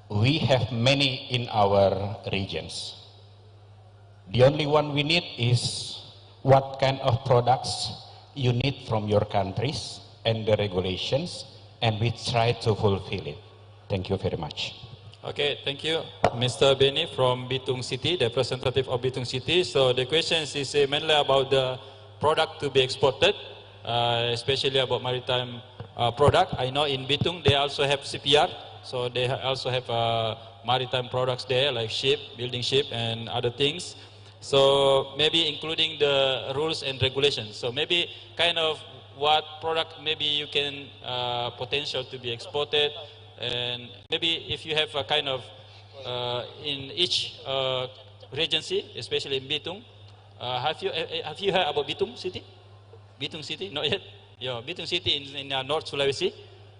[SPEAKER 14] we have many in our regions. The only one we need is what kind of products you need from your countries and the regulations, and we try to fulfill it. Thank you very much.
[SPEAKER 8] Okay, thank you, Mr. Beni from Bitung City, the representative of Bitung City. So the question is mainly about the product to be exported, especially about maritime product. I know in Bitung they also have CPR, so they also have maritime products there like ship, building ship and other things. So maybe including the rules and regulations. So maybe kind of what product maybe you can potential to be exported, and maybe if you have a kind of in each regency, especially in Bitung, have you heard about Bitung City? Bitung City, not yet. Yeah, Bitung City in North Sulawesi.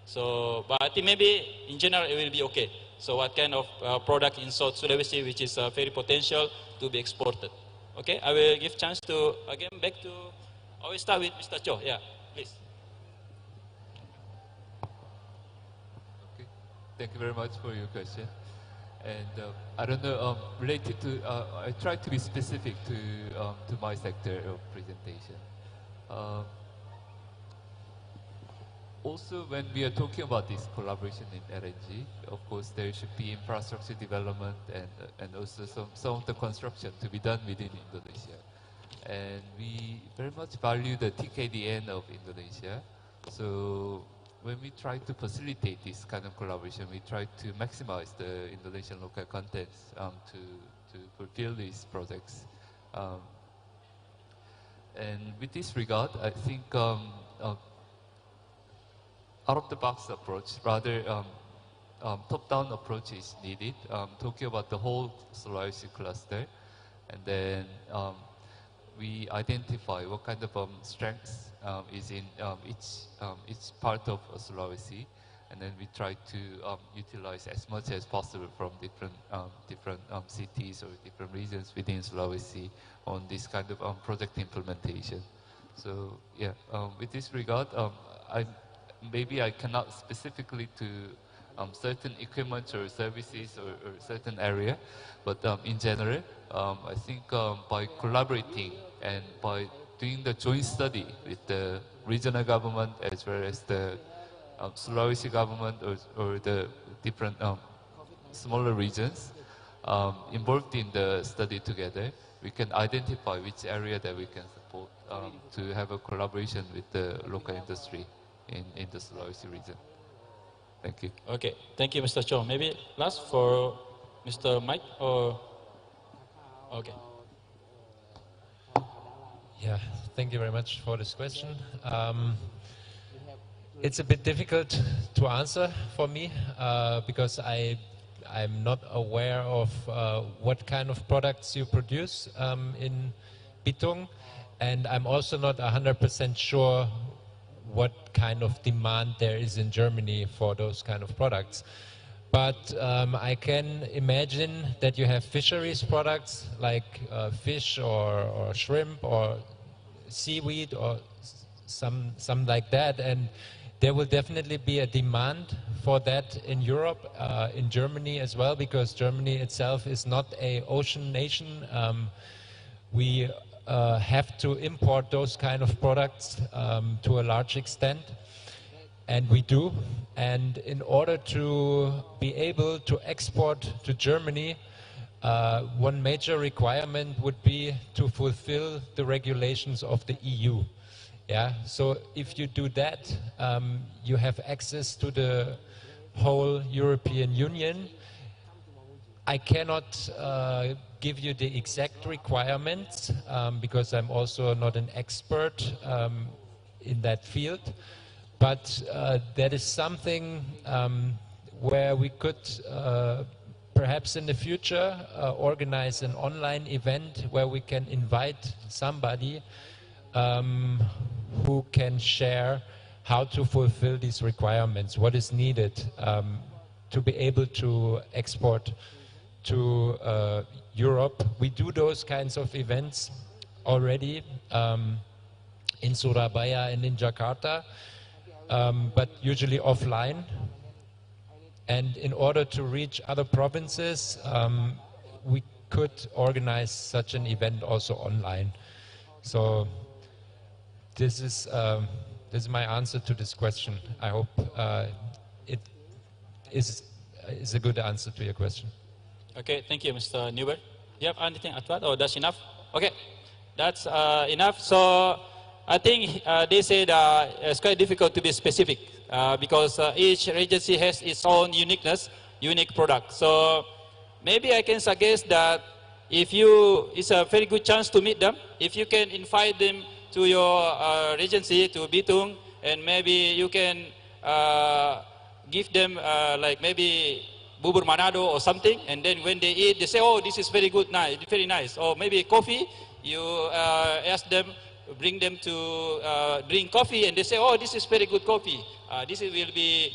[SPEAKER 8] So, but I think maybe in general it will be okay. So, what kind of product in South Sulawesi which is very potential to be exported? Okay, I will give chance to again back to. I will start with Mr. Cho. Yeah, please.
[SPEAKER 12] Okay, thank you very much for your question. And I don't know, related to, I try to be specific to my sector of presentation. Also, when we are talking about this collaboration in LNG, of course, there should be infrastructure development and also some of the construction to be done within Indonesia. And we very much value the TKDN of Indonesia. So when we try to facilitate this kind of collaboration, we try to maximize the Indonesian local contents to fulfill these projects. And with this regard, I think out-of-the-box approach, rather top-down approach is needed, talking about the whole Sulawesi cluster, and then we identify what kind of strengths is in each part of Sulawesi, and then we try to utilize as much as possible from different cities or different regions within Sulawesi on this kind of project implementation. So yeah, with this regard, maybe I cannot specifically to certain equipment or services or certain area, but in general, I think by collaborating and by doing the joint study with the regional government as well as the Sulawesi government or the different smaller regions involved in the study together, we can identify which area that we can support to have a collaboration with the local industry in the Sulawesi region. Thank you.
[SPEAKER 8] Okay, thank you, Mr. Cho. Maybe last for Mr. Mike or okay.
[SPEAKER 9] Yeah, thank you very much for this question. It's a bit difficult to answer for me because I'm not aware of what kind of products you produce in Bitung, and I'm also not 100% sure what kind of demand there is in Germany for those kind of products. But I can imagine that you have fisheries products like fish or shrimp or seaweed or some like that, and there will definitely be a demand for that in Europe, in Germany as well, because Germany itself is not an ocean nation. We have to import those kind of products to a large extent, and we do. And in order to be able to export to Germany, one major requirement would be to fulfill the regulations of the EU. Yeah, so if you do that, you have access to the whole European Union. I cannot give you the exact requirements because I'm also not an expert in that field, but that is something where we could perhaps in the future organize an online event where we can invite somebody who can share how to fulfill these requirements, what is needed to be able to export to Europe. We do those kinds of events already in Surabaya and in Jakarta, but usually offline. And in order to reach other provinces, we could organize such an event also online. So this is my answer to this question. I hope it is a good answer to your question.
[SPEAKER 8] Okay, thank you, Mr. Newbert. Do you have anything to add, or that's enough? Okay, that's enough. So I think they said it's quite difficult to be specific because each agency has its own uniqueness, unique product. So maybe I can suggest that if it's a very good chance to meet them, if you can invite them to your agency, to Bitung, and maybe you can give them like maybe bubur Manado or something, and then when they eat, they say, oh, this is very good, nice, very nice. Or maybe coffee, you ask them, bring them to drink coffee, and they say, oh, this is very good coffee. This will be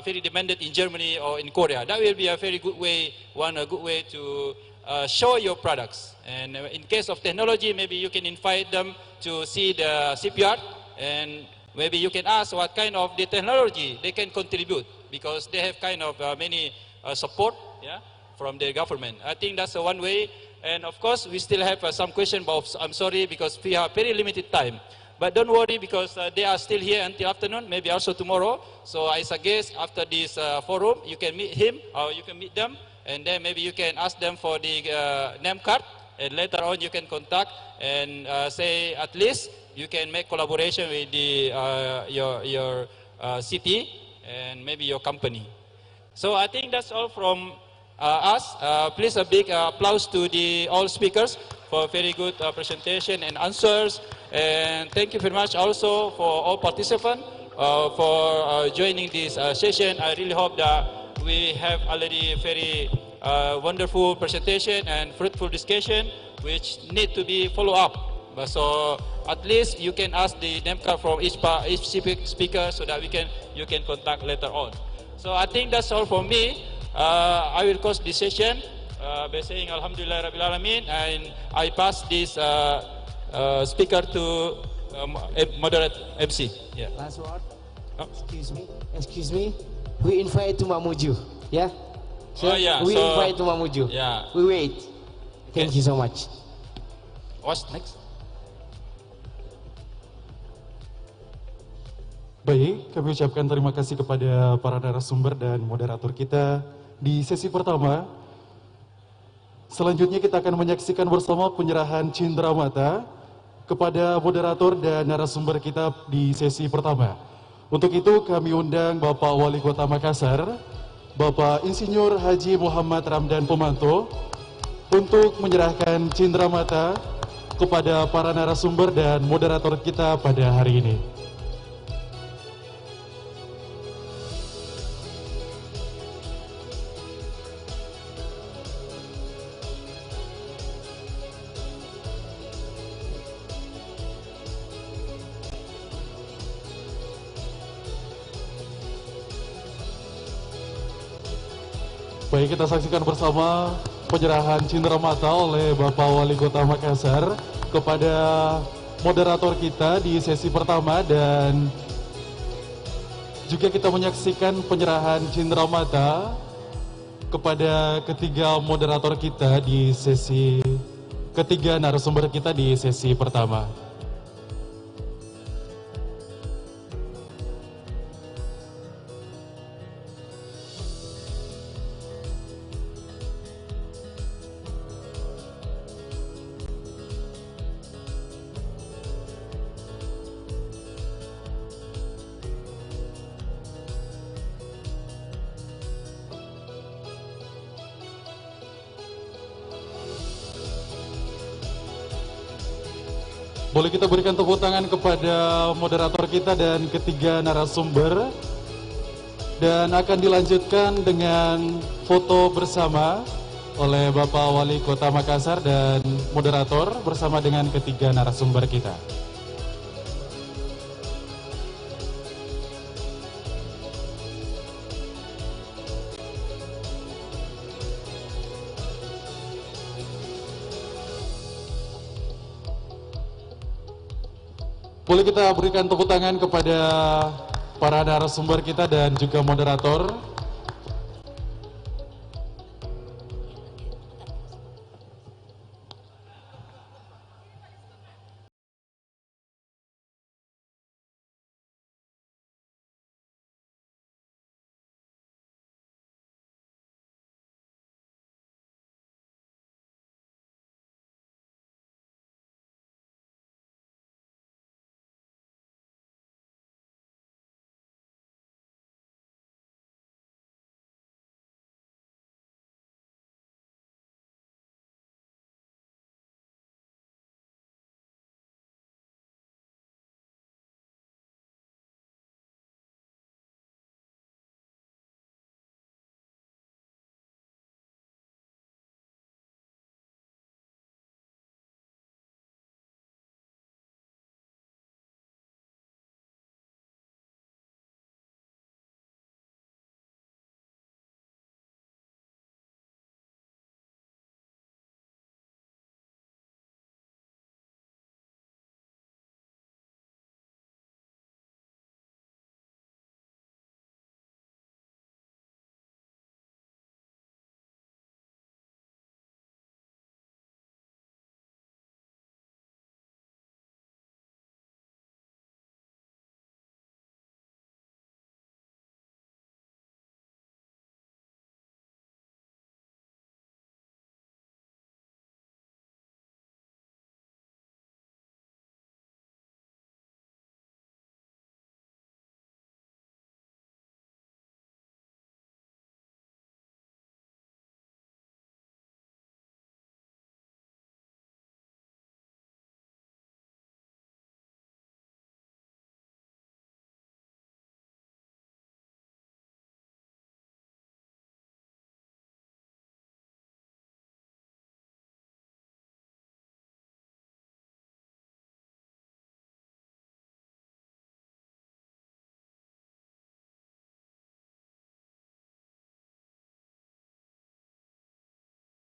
[SPEAKER 8] very demanded in Germany or in Korea. That will be a very good way, a good way to show your products. And in case of technology, maybe you can invite them to see the shipyard, and maybe you can ask what kind of the technology they can contribute, because they have kind of many support, yeah, from the government. I think that's one way. And of course, we still have some question, but I'm sorry because we have very limited time. But don't worry, because they are still here until afternoon, maybe also tomorrow. So I suggest after this forum, you can meet him or you can meet them, and then maybe you can ask them for the name card, and later on you can contact and say at least you can make collaboration with the your city and maybe your company. So I think that's all from us. Please a big applause to all speakers for a very good presentation and answers. And thank you very much also for all participants for joining this session. I really hope that we have already a very wonderful presentation and fruitful discussion, which need to be followed up. So at least you can ask the name card from each speaker so that you can contact later on. So I think that's all from me. I will close this session by saying Alhamdulillah Rabbil Alamin, and I pass this speaker to moderate MC. Yeah.
[SPEAKER 13] Last word. Oh. Excuse me. We invite to Mamuju. Yeah. So
[SPEAKER 8] yeah.
[SPEAKER 13] We invite to Mamuju.
[SPEAKER 8] Yeah.
[SPEAKER 13] We wait. Thank you so much.
[SPEAKER 8] What's next?
[SPEAKER 2] Baik, kami ucapkan terima kasih kepada para narasumber dan moderator kita di sesi pertama. Selanjutnya kita akan menyaksikan bersama penyerahan Cindramata kepada moderator dan narasumber kita di sesi pertama. Untuk itu kami undang Bapak Wali Kota Makassar, Bapak Insinyur Haji Muhammad Ramdan Pomanto, untuk menyerahkan Cindramata kepada para narasumber dan moderator kita pada hari ini. Baik, kita saksikan bersama penyerahan cindera mata oleh Bapak Wali Kota Makassar kepada moderator kita di sesi pertama, dan juga kita menyaksikan penyerahan cindera mata kepada ketiga moderator kita di sesi ketiga, narasumber kita di sesi pertama. Boleh kita berikan tepuk tangan kepada moderator kita dan ketiga narasumber. Dan akan dilanjutkan dengan foto bersama oleh Bapak Wali Kota Makassar dan moderator bersama dengan ketiga narasumber kita. Boleh kita berikan tepuk tangan kepada para narasumber kita dan juga moderator.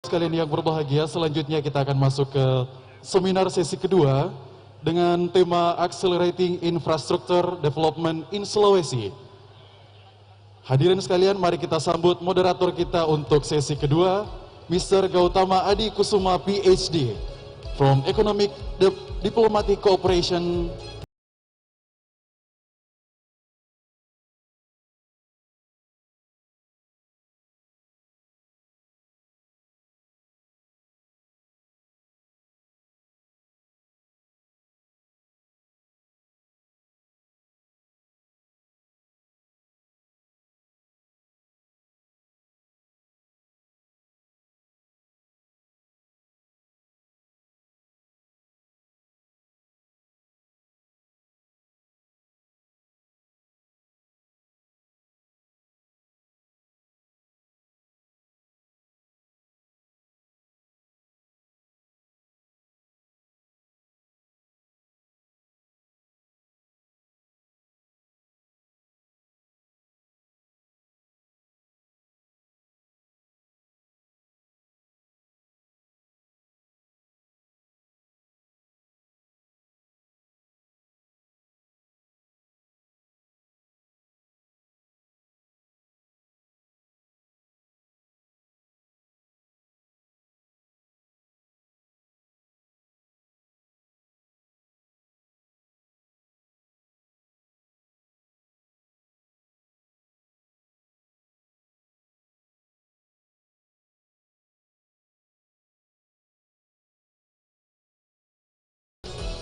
[SPEAKER 2] Sekalian yang berbahagia, selanjutnya kita akan masuk ke seminar sesi kedua dengan tema Accelerating Infrastructure Development in Sulawesi. Hadirin sekalian, mari kita sambut moderator kita untuk sesi kedua, Mr. Gautama Adi Kusuma PhD from Economic Diplomatic Cooperation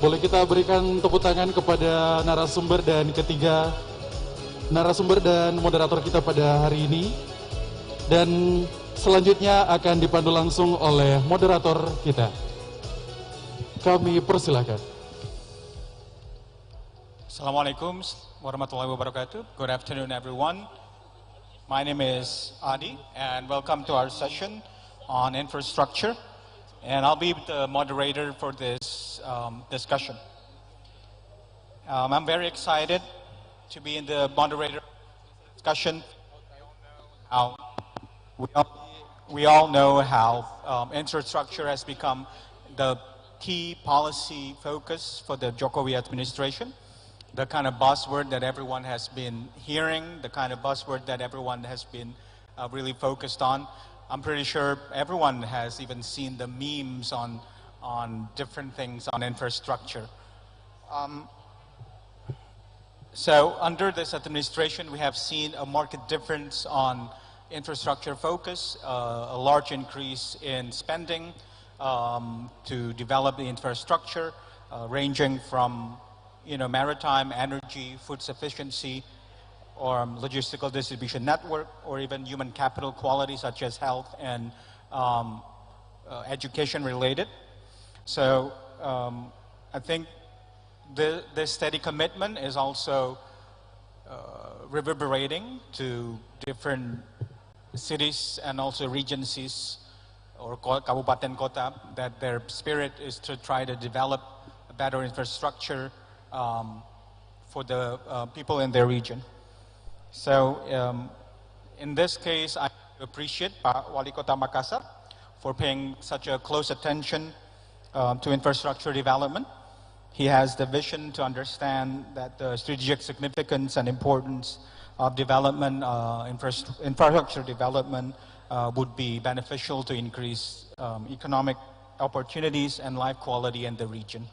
[SPEAKER 2] boleh kita berikan tepuk tangan kepada narasumber dan moderator kita pada hari ini. Dan selanjutnya akan dipandu langsung oleh moderator kita. Kami persilakan.
[SPEAKER 15] Assalamualaikum warahmatullahi wabarakatuh. Good afternoon, everyone. My name is Adi, and welcome to our session on infrastructure. And I'll be the moderator for this discussion. I'm very excited to be in the moderator discussion. We all know how infrastructure has become the key policy focus for the Jokowi administration. The kind of buzzword that everyone has been hearing, the kind of buzzword that everyone has been really focused on. I'm pretty sure everyone has even seen the memes on different things on infrastructure. So under this administration, we have seen a marked difference on infrastructure focus, a large increase in spending to develop the infrastructure, ranging from maritime, energy, food sufficiency, or logistical distribution network, or even human capital quality such as health and education related. So I think this steady commitment is also reverberating to different cities and also regencies or kabupaten kota, that their spirit is to try to develop a better infrastructure for the people in their region. So in this case, I appreciate Pak Wali Kota Makassar for paying such a close attention to infrastructure development. He has the vision to understand that the strategic significance and importance of development, infrastructure development would be beneficial to increase economic opportunities and life quality in the region.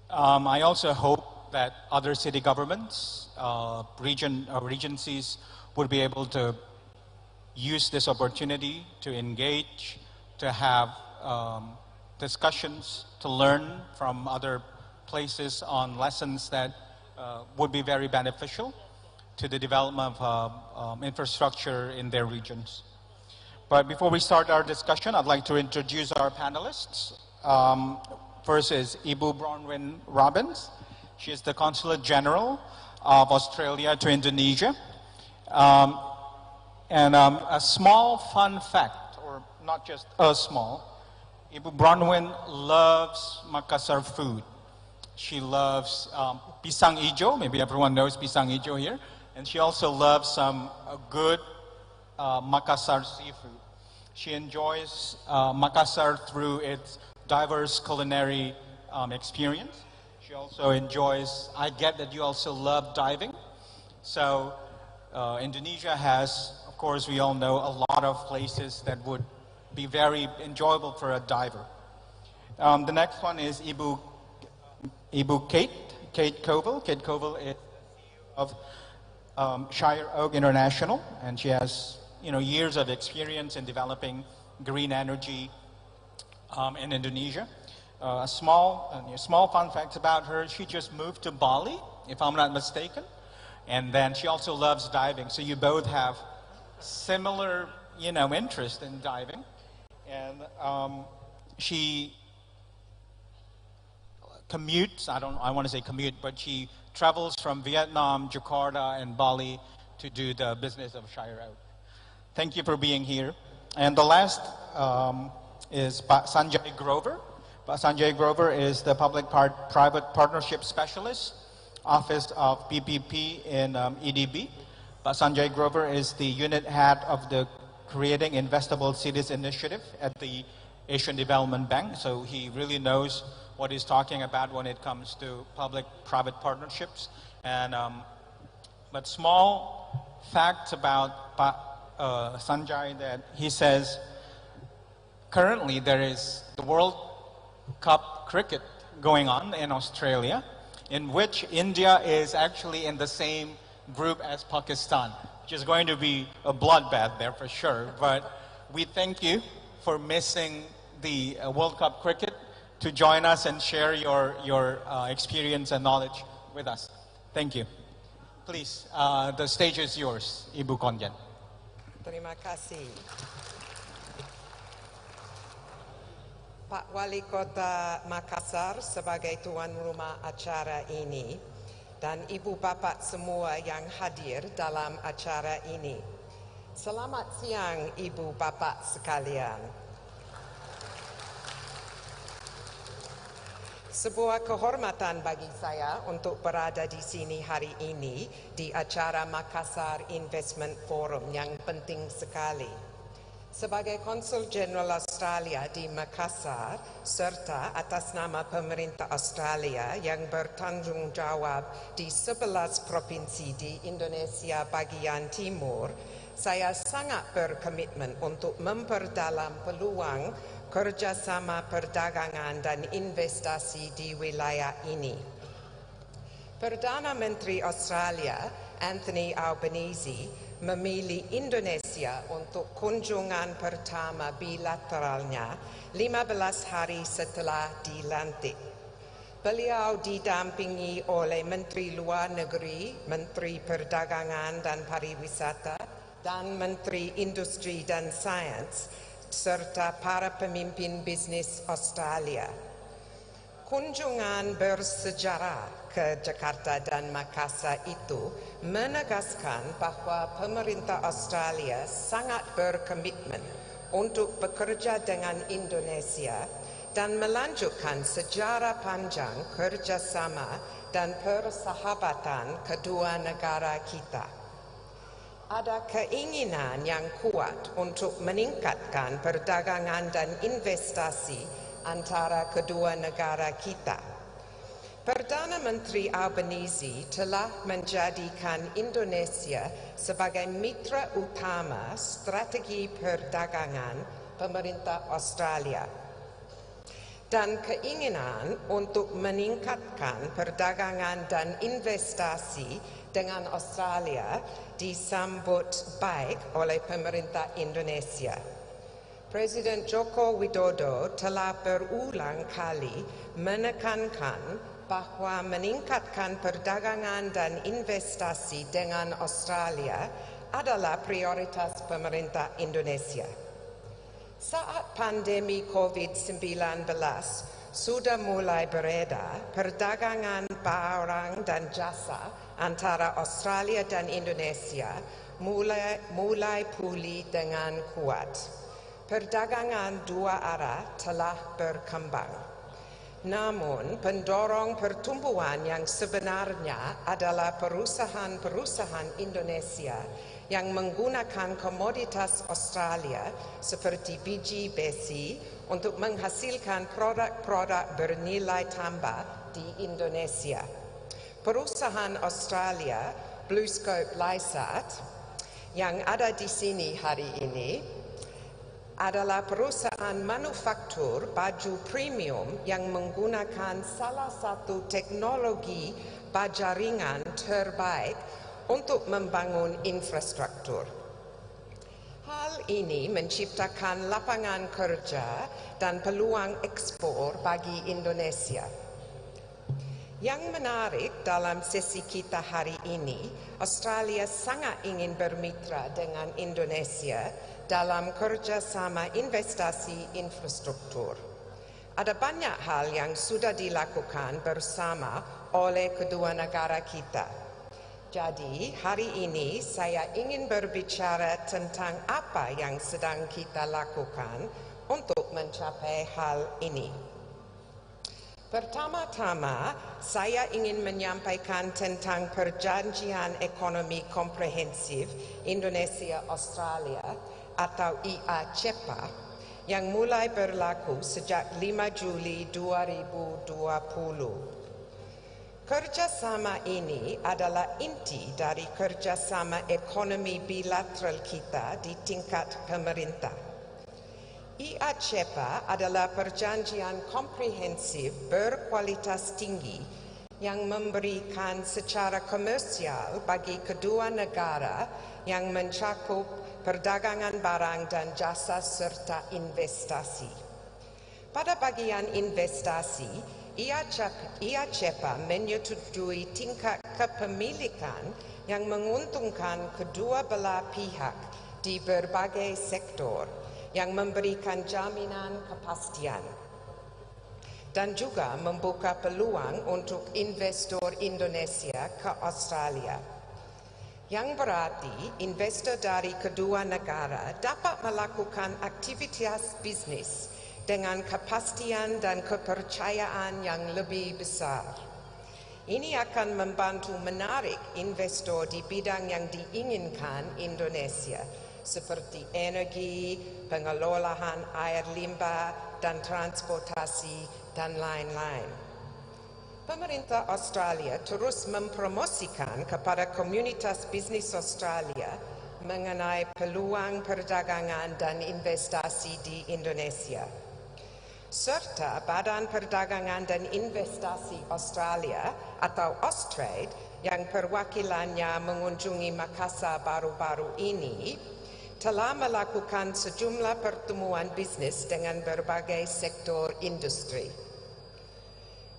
[SPEAKER 15] I also hope that other city governments, regencies would be able to use this opportunity to engage, to have discussions, to learn from other places on lessons that would be very beneficial to the development of infrastructure in their regions. But before we start our discussion, I'd like to introduce our panelists. First is Ibu Bronwyn Robbins. She is the Consulate General of Australia to Indonesia. A small fun fact, or not just a small, Ibu Bronwyn loves Makassar food. She loves pisang ijo, maybe everyone knows pisang ijo here, and she also loves some good Makassar seafood. She enjoys Makassar through its diverse culinary experience. She also enjoys, I get that you also love diving. So Indonesia has, of course, we all know a lot of places that would be very enjoyable for a diver. The next one is Ibu Kate Coville. Kate Coville is of Shire Oak International, and she has years of experience in developing green energy in Indonesia. A small fun fact about her: she just moved to Bali, if I'm not mistaken, and then she also loves diving. So you both have similar, interest in diving, and she commutes. I want to say commute, but she travels from Vietnam, Jakarta, and Bali to do the business of Shire Oak. Thank you for being here. And the last is Pak Sanjay Grover. Pak Sanjay Grover is the Public-Private Partnership Specialist, Office of PPP in EDB. Pak Sanjay Grover is the unit head of the Creating Investable Cities Initiative at the Asian Development Bank, so he really knows what he's talking about when it comes to public-private partnerships. And but small facts about Pak Sanjay, that he says currently there is the World Cup cricket going on in Australia, in which India is actually in the same group as Pakistan, which is going to be a bloodbath there for sure. But we thank you for missing the World Cup cricket to join us and share your experience and knowledge with us. Thank you. Please, the stage is yours, Ibu Konjan.
[SPEAKER 16] Terima kasih. Pak Wali Kota Makassar sebagai tuan rumah acara ini dan ibu bapak semua yang hadir dalam acara ini. Selamat siang ibu bapak sekalian. Sebuah kehormatan bagi saya untuk berada di sini hari ini di acara Makassar Investment Forum yang penting sekali. Sebagai Konsul Jenderal Australia di Makassar, serta atas nama pemerintah Australia yang bertanggung jawab di 11 provinsi di Indonesia bagian timur, saya sangat berkomitmen untuk memperdalam peluang kerjasama perdagangan dan investasi di wilayah ini. Perdana Menteri Australia, Anthony Albanese, memilih Indonesia untuk kunjungan pertama bilateralnya 15 hari setelah dilantik. Beliau didampingi oleh Menteri Luar Negeri, Menteri Perdagangan dan Pariwisata, dan Menteri Industri dan Sains, serta para pemimpin bisnis Australia. Kunjungan bersejarah ke Jakarta dan Makassar itu menegaskan bahwa pemerintah Australia sangat berkomitmen untuk bekerja dengan Indonesia dan melanjutkan sejarah panjang kerjasama dan persahabatan kedua negara kita. Ada keinginan yang kuat untuk meningkatkan perdagangan dan investasi antara kedua negara kita. Perdana Menteri Albanese telah menjadikan Indonesia sebagai mitra utama strategi perdagangan pemerintah Australia. Dan keinginan untuk meningkatkan perdagangan dan investasi dengan Australia disambut baik oleh pemerintah Indonesia. Presiden Joko Widodo telah berulang kali menekankan bahwa meningkatkan perdagangan dan investasi dengan Australia adalah prioritas pemerintah Indonesia. Saat pandemi COVID-19 sudah mulai beredar, perdagangan barang dan jasa antara Australia dan Indonesia mulai pulih dengan kuat. Perdagangan dua arah telah berkembang. Namun, pendorong pertumbuhan yang sebenarnya adalah perusahaan-perusahaan Indonesia yang menggunakan komoditas Australia seperti biji besi untuk menghasilkan produk-produk bernilai tambah di Indonesia. Perusahaan Australia, BlueScope Lysat, yang ada di sini hari ini, adalah perusahaan manufaktur baju premium yang menggunakan salah satu teknologi baja ringan terbaik untuk membangun infrastruktur. Hal ini menciptakan lapangan kerja dan peluang ekspor bagi Indonesia. Yang menarik dalam sesi kita hari ini, Australia sangat ingin bermitra dengan Indonesia dalam kerjasama investasi infrastruktur. Ada banyak hal yang sudah dilakukan bersama oleh kedua negara kita. Jadi, hari ini saya ingin berbicara tentang apa yang sedang kita lakukan untuk mencapai hal ini. Pertama-tama, saya ingin menyampaikan tentang Perjanjian Ekonomi Komprehensif Indonesia-Australia atau IA-CEPA yang mulai berlaku sejak 5 Juli 2020. Kerjasama ini adalah inti dari kerjasama ekonomi bilateral kita di tingkat pemerintah. IA-CEPA adalah perjanjian komprehensif berkualitas tinggi yang memberikan secara komersial bagi kedua negara yang mencakup perdagangan barang dan jasa serta investasi. Pada bagian investasi, ia cepat menyetujui tingkat kepemilikan yang menguntungkan kedua belah pihak di berbagai sektor yang memberikan jaminan kepastian dan juga membuka peluang untuk investor Indonesia ke Australia. Yang berarti investor dari kedua negara dapat melakukan aktivitas bisnis dengan kepastian dan kepercayaan yang lebih besar. Ini akan membantu menarik investor di bidang yang diinginkan Indonesia, seperti energi, pengelolaan air limbah, dan transportasi, dan lain-lain. Pemerintah Australia terus mempromosikan kepada komunitas bisnis Australia mengenai peluang perdagangan dan investasi di Indonesia. Serta Badan Perdagangan dan Investasi Australia atau Austrade yang perwakilannya mengunjungi Makassar baru-baru ini telah melakukan sejumlah pertemuan bisnis dengan berbagai sektor industri.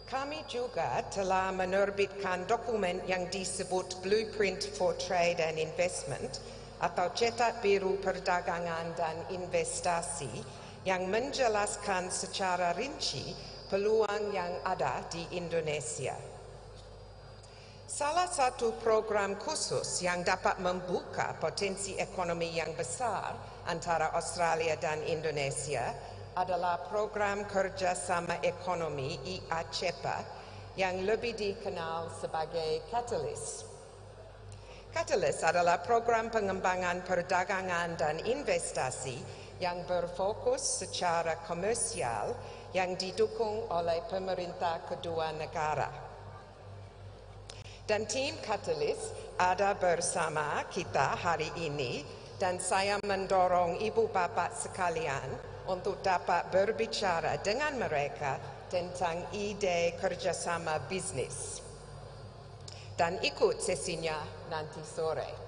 [SPEAKER 16] Kami juga telah menerbitkan dokumen yang disebut Blueprint for Trade and Investment atau Cetak Biru Perdagangan dan Investasi yang menjelaskan secara rinci peluang yang ada di Indonesia. Salah satu program khusus yang dapat membuka potensi ekonomi yang besar antara Australia dan Indonesia adalah program kerjasama ekonomi IACEPA yang lebih dikenal sebagai Catalyst. Catalyst adalah program pengembangan perdagangan dan investasi yang berfokus secara komersial yang didukung oleh pemerintah kedua negara. Dan tim Catalyst ada bersama kita hari ini dan saya mendorong ibu bapak sekalian untuk dapat berbicara dengan mereka tentang ide kerjasama bisnis. Dan ikut sesinya nanti sore.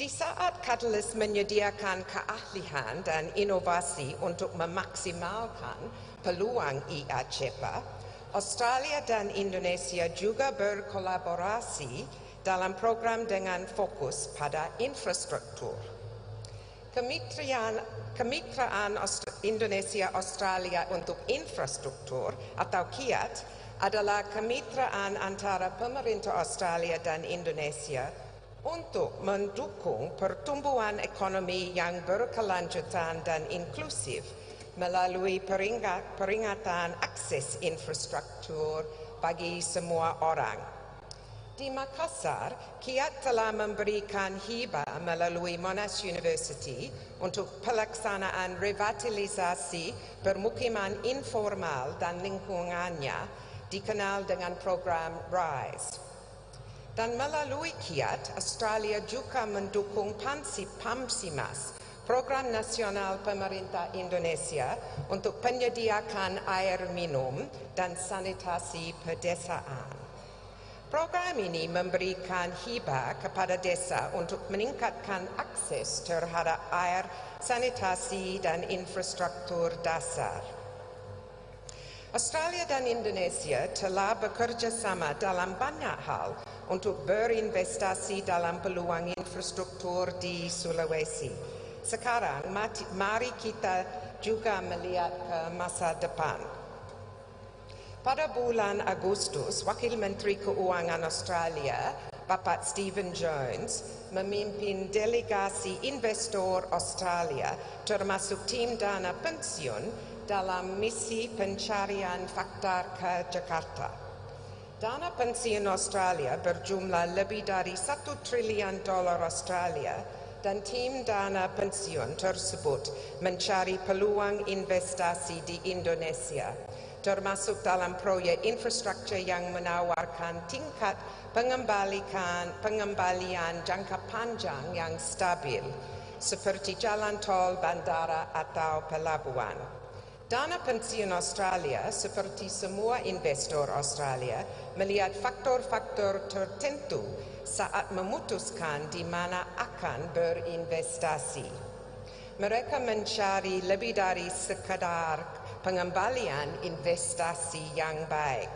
[SPEAKER 16] Di saat Catalyst menyediakan keahlian dan inovasi untuk memaksimalkan peluang IACEPA, Australia dan Indonesia juga berkolaborasi dalam program dengan fokus pada infrastruktur. Kemitraan Indonesia-Australia untuk infrastruktur atau KIAT adalah kemitraan antara pemerintah Australia dan Indonesia untuk mendukung pertumbuhan ekonomi yang berkelanjutan dan inklusif melalui peringatan akses infrastruktur bagi semua orang. Di Makassar, KIAT telah memberikan hibah melalui Monash University untuk pelaksanaan revitalisasi permukiman informal dan lingkungannya dikenal dengan program RISE. Dan melalui KIAT, Australia juga mendukung PAMSIMAS, Program Nasional Pemerintah Indonesia untuk penyediaan air minum dan sanitasi pedesaan. Program ini memberikan hibah kepada desa untuk meningkatkan akses terhadap air, sanitasi, dan infrastruktur dasar. Australia dan Indonesia telah bekerja sama dalam banyak hal untuk berinvestasi dalam peluang infrastruktur di Sulawesi. Sekarang, mari kita juga melihat ke masa depan. Pada bulan Agustus, Wakil Menteri Keuangan Australia, Bapak Stephen Jones, memimpin delegasi investor Australia termasuk tim dana pensiun dalam misi pencarian fakta ke Jakarta. Dana pensiun Australia berjumlah lebih dari $1 triliun Australia dan tim dana pensiun tersebut mencari peluang investasi di Indonesia, termasuk dalam proyek infrastruktur yang menawarkan tingkat pengembalian jangka panjang yang stabil, seperti jalan tol, bandara, atau pelabuhan. Dana pensiun Australia, seperti semua investor Australia, melihat faktor-faktor tertentu saat memutuskan di mana akan berinvestasi. Mereka mencari lebih dari sekadar pengembalian investasi yang baik.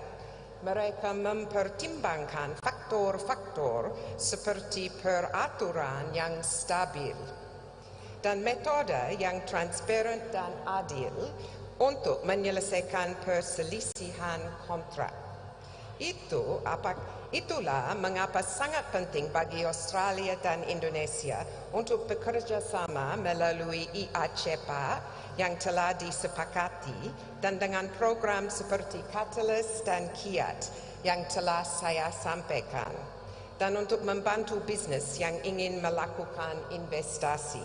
[SPEAKER 16] Mereka mempertimbangkan faktor-faktor seperti peraturan yang stabil dan metode yang transparan dan adil untuk menyelesaikan perselisihan kontrak. Itulah mengapa sangat penting bagi Australia dan Indonesia untuk bekerja sama melalui IACEPA yang telah disepakati dan dengan program seperti Catalyst dan Kiat yang telah saya sampaikan, dan untuk membantu bisnes yang ingin melakukan investasi.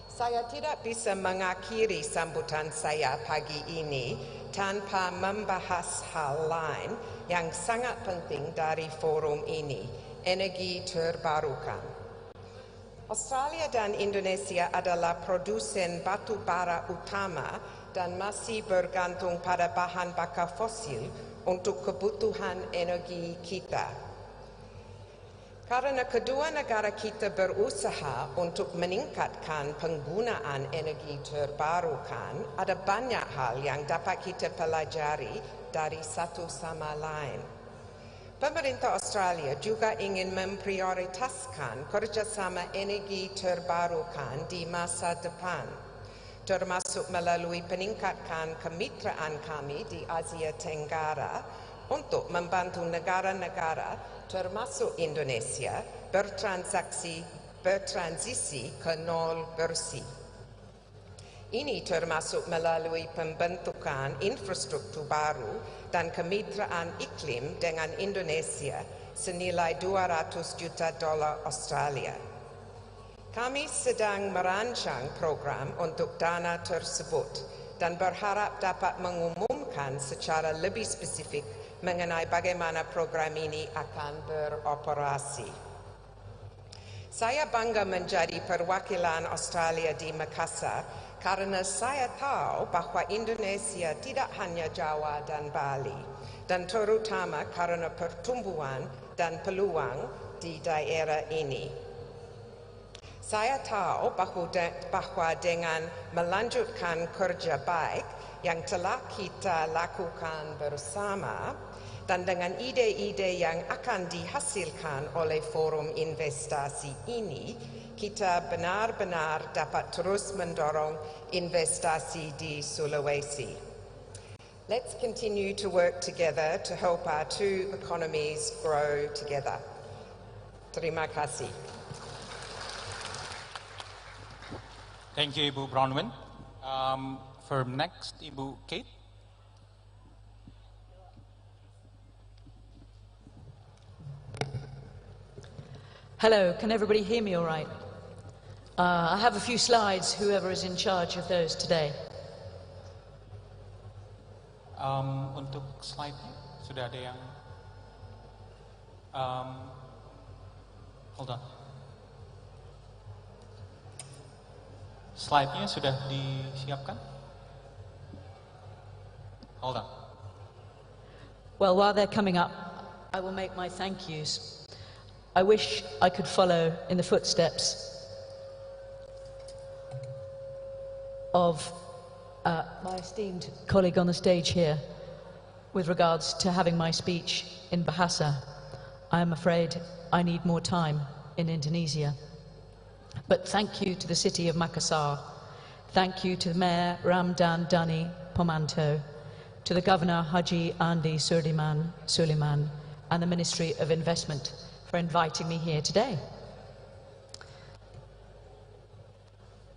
[SPEAKER 16] Saya tidak bisa mengakhiri sambutan saya pagi ini tanpa membahas hal lain yang sangat penting dari forum ini, energi terbarukan. Australia dan Indonesia adalah produsen batu bara utama dan masih bergantung pada bahan bakar fosil untuk kebutuhan energi kita. Karena kedua negara kita berusaha untuk meningkatkan penggunaan energi terbarukan, ada banyak hal yang dapat kita pelajari dari satu sama lain. Pemerintah Australia juga ingin memprioritaskan kerjasama energi terbarukan di masa depan, termasuk melalui peningkatan kemitraan kami di Asia Tenggara untuk membantu negara-negara termasuk Indonesia bertransisi ke nol bersih. Ini termasuk melalui pembentukan infrastruktur baru dan kemitraan iklim dengan Indonesia senilai $200 juta Australia. Kami sedang merancang program untuk dana tersebut dan berharap dapat mengumumkan secara lebih spesifik mengenai bagaimana program ini akan beroperasi. Saya bangga menjadi perwakilan Australia di Makassar karena saya tahu bahwa Indonesia tidak hanya Jawa dan Bali, dan terutama karena pertumbuhan dan peluang di daerah ini. Saya tahu bahwa dengan melanjutkan kerja baik yang telah kita lakukan bersama, dan dengan ide-ide yang akan dihasilkan oleh forum investasi ini, kita benar-benar dapat terus mendorong investasi di Sulawesi. Let's continue to work together to help our two economies grow together. Terima kasih.
[SPEAKER 15] Thank you, Ibu Bronwyn. For next, Ibu Kate.
[SPEAKER 17] Hello, can everybody hear me all right? I have a few slides, whoever is in charge of those today.
[SPEAKER 15] Untuk slide-nya, sudah ada yang... hold on. Slide-nya sudah disiapkan? Hold on.
[SPEAKER 17] Well, while they're coming up, I will make my thank yous. I wish I could follow in the footsteps of my esteemed colleague on the stage here with regards to having my speech in Bahasa. I am afraid I need more time in Indonesia. But thank you to the city of Makassar. Thank you to the Mayor Ramdan Dani Pomanto, to the Governor Haji Andi Suliman, and the Ministry of Investment for inviting me here today.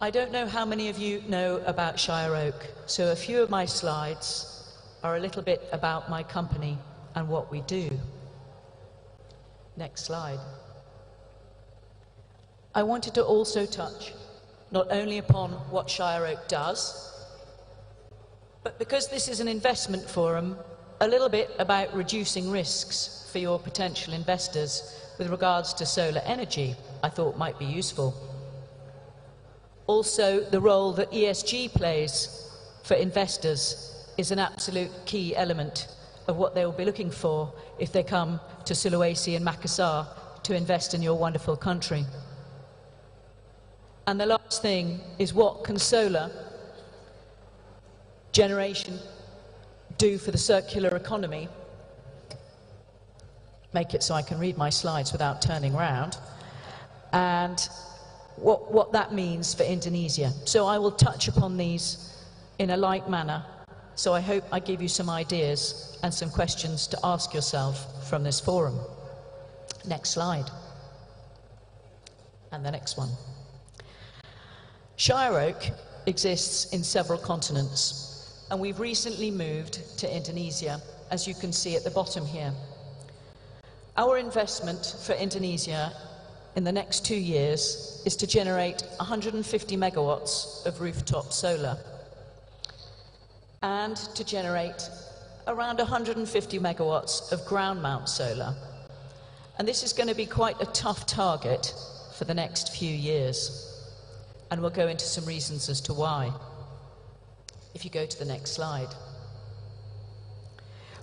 [SPEAKER 17] I don't know how many of you know about Shire Oak, so a few of my slides are a little bit about my company and what we do. Next slide. I wanted to also touch not only upon what Shire Oak does, but because this is an investment forum, a little bit about reducing risks for your potential investors with regards to solar energy, I thought might be useful. Also, the role that ESG plays for investors is an absolute key element of what they will be looking for if they come to Sulawesi and Makassar to invest in your wonderful country. And the last thing is, what can solar generation do for the circular economy? Make it so I can read my slides without turning around. And what that means for Indonesia. So I will touch upon these in a light manner. So I hope I give you some ideas and some questions to ask yourself from this forum. Next slide. And the next one. Shire Oak exists in several continents, and we've recently moved to Indonesia, as you can see at the bottom here. Our investment for Indonesia in the next 2 years is to generate 150 megawatts of rooftop solar and to generate around 150 megawatts of ground mount solar. And this is going to be quite a tough target for the next few years. And we'll go into some reasons as to why. If you go to the next slide.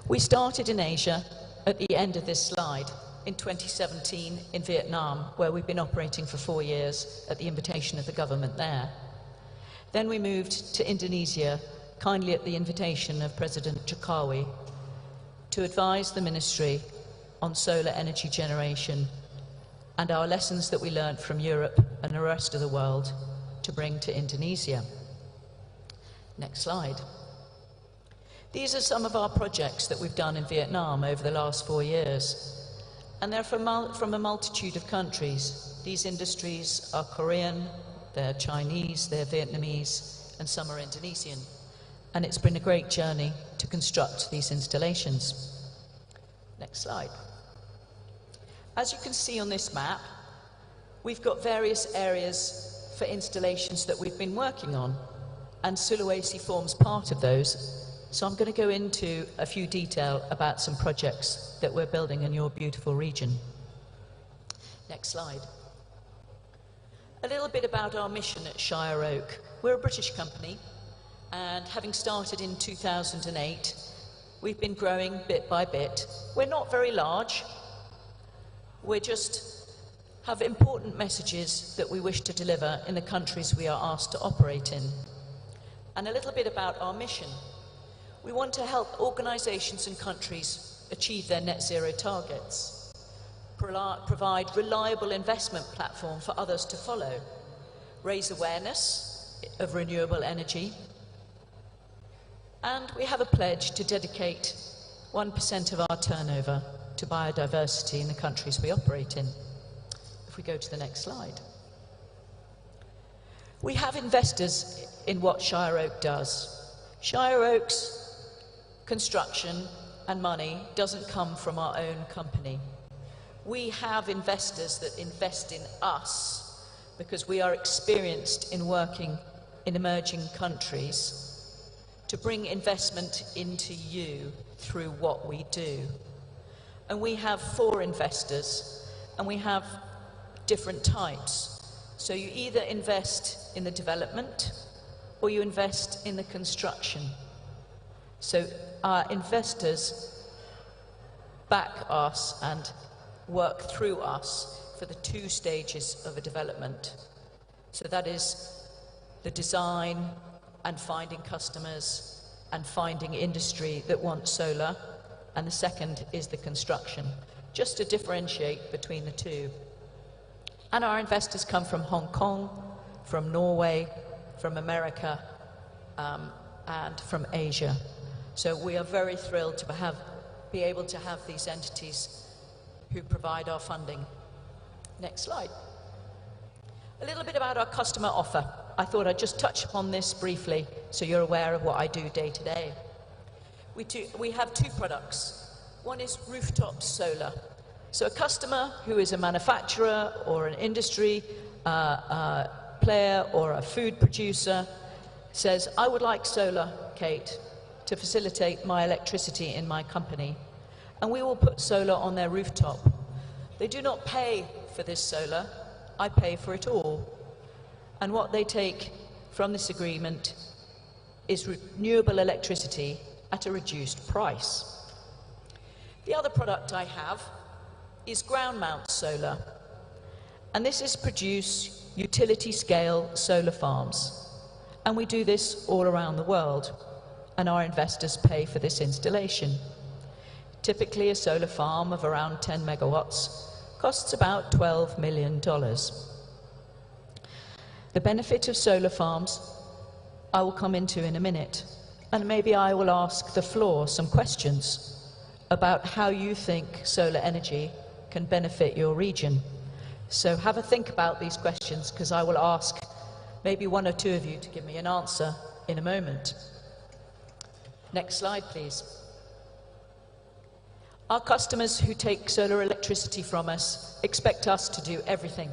[SPEAKER 17] We started in Asia at the end of this slide in 2017 in Vietnam, where we've been operating for 4 years at the invitation of the government there. Then we moved to Indonesia, kindly at the invitation of President Jokowi, to advise the ministry on solar energy generation and our lessons that we learned from Europe and the rest of the world to bring to Indonesia. Next slide. These are some of our projects that we've done in Vietnam over the last 4 years. And they're from a multitude of countries. These industries are Korean, they're Chinese, they're Vietnamese, and some are Indonesian. And it's been a great journey to construct these installations. Next slide. As you can see on this map, we've got various areas for installations that we've been working on, and Sulawesi forms part of those. So I'm going to go into a few detail about some projects that we're building in your beautiful region. Next slide. A little bit about our mission at Shire Oak. We're a British company, and having started in 2008, we've been growing bit by bit. We're not very large. We just have important messages that we wish to deliver in the countries we are asked to operate in. And a little bit about our mission. We want to help organisations and countries achieve their net zero targets, provide reliable investment platform for others to follow, raise awareness of renewable energy, and we have a pledge to dedicate 1% of our turnover to biodiversity in the countries we operate in. If we go to the next slide. We have investors in what Shire Oak does. Shire Oak's construction and money doesn't come from our own company. We have investors that invest in us because we are experienced in working in emerging countries to bring investment into you through what we do. And we have 4 investors, and we have different types. So you either invest in the development or you invest in the construction. So our investors back us and work through us for the 2 stages of a development. So that is the design and finding customers and finding industry that wants solar, and the second is the construction, just to differentiate between the 2. And our investors come from Hong Kong, from Norway, from America, and from Asia. So we are very thrilled to be able to have these entities who provide our funding. Next slide. A little bit about our customer offer. I thought I'd just touch upon this briefly so you're aware of what I do day to day. We have 2 products. One is rooftop solar. So a customer who is a manufacturer or an industry player or a food producer says, I would like solar, Kate, to facilitate my electricity in my company. And we will put solar on their rooftop. They do not pay for this solar. I pay for it all. And what they take from this agreement is renewable electricity at a reduced price. The other product I have is ground mount solar. And this is produced utility-scale solar farms. And we do this all around the world, and our investors pay for this installation. Typically, a solar farm of around 10 megawatts costs about $12 million. The benefit of solar farms I will come into in a minute, and maybe I will ask the floor some questions about how you think solar energy can benefit your region. So have a think about these questions, because I will ask maybe one or two of you to give me an answer in a moment. Next slide, please. Our customers who take solar electricity from us expect us to do everything.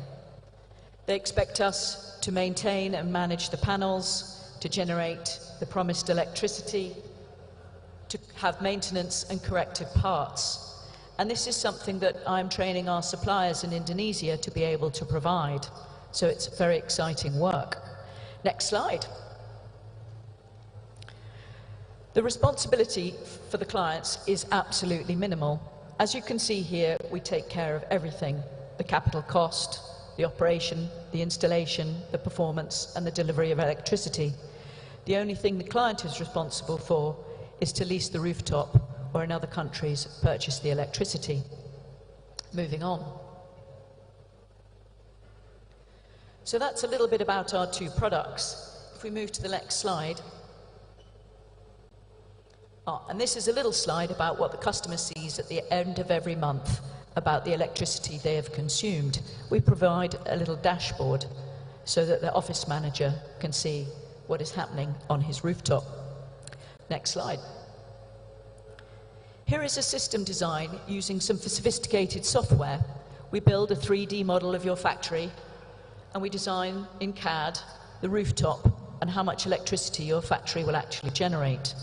[SPEAKER 17] They expect us to maintain and manage the panels, to generate the promised electricity, to have maintenance and corrective parts. And this is something that I'm training our suppliers in Indonesia to be able to provide. So it's very exciting work. Next slide. The responsibility for the clients is absolutely minimal. As you can see here, we take care of everything: the capital cost, the operation, the installation, the performance, and the delivery of electricity. The only thing the client is responsible for is to lease the rooftop, or in other countries, purchase the electricity. Moving on. So that's a little bit about our two products. If we move to the next slide. And this is a little slide about what the customer sees at the end of every month about the electricity they have consumed. We provide a little dashboard so that the office manager can see what is happening on his rooftop. Next slide. Here is a system design using some sophisticated software. We build a 3D model of your factory, and we design in CAD the rooftop and how much electricity your factory will actually generate.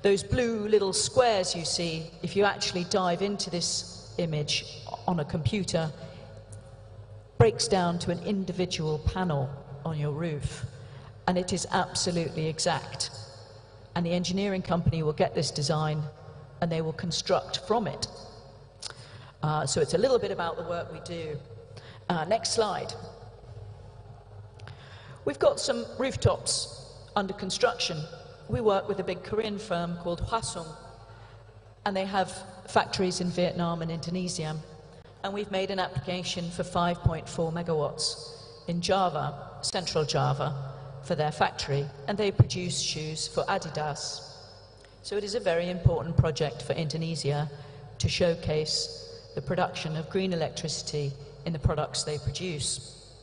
[SPEAKER 17] Those blue little squares you see, if you actually dive into this image on a computer, breaks down to an individual panel on your roof, and it is absolutely exact. And the engineering company will get this design and they will construct from it. So it's a little bit about the work we do. Next slide. We've got some rooftops under construction. We work with a big Korean firm called Hwasung, and they have factories in Vietnam and Indonesia. And we've made an application for 5.4 megawatts in Java, Central Java, for their factory, and they produce shoes for Adidas. So it is a very important project for Indonesia to showcase the production of green electricity in the products they produce.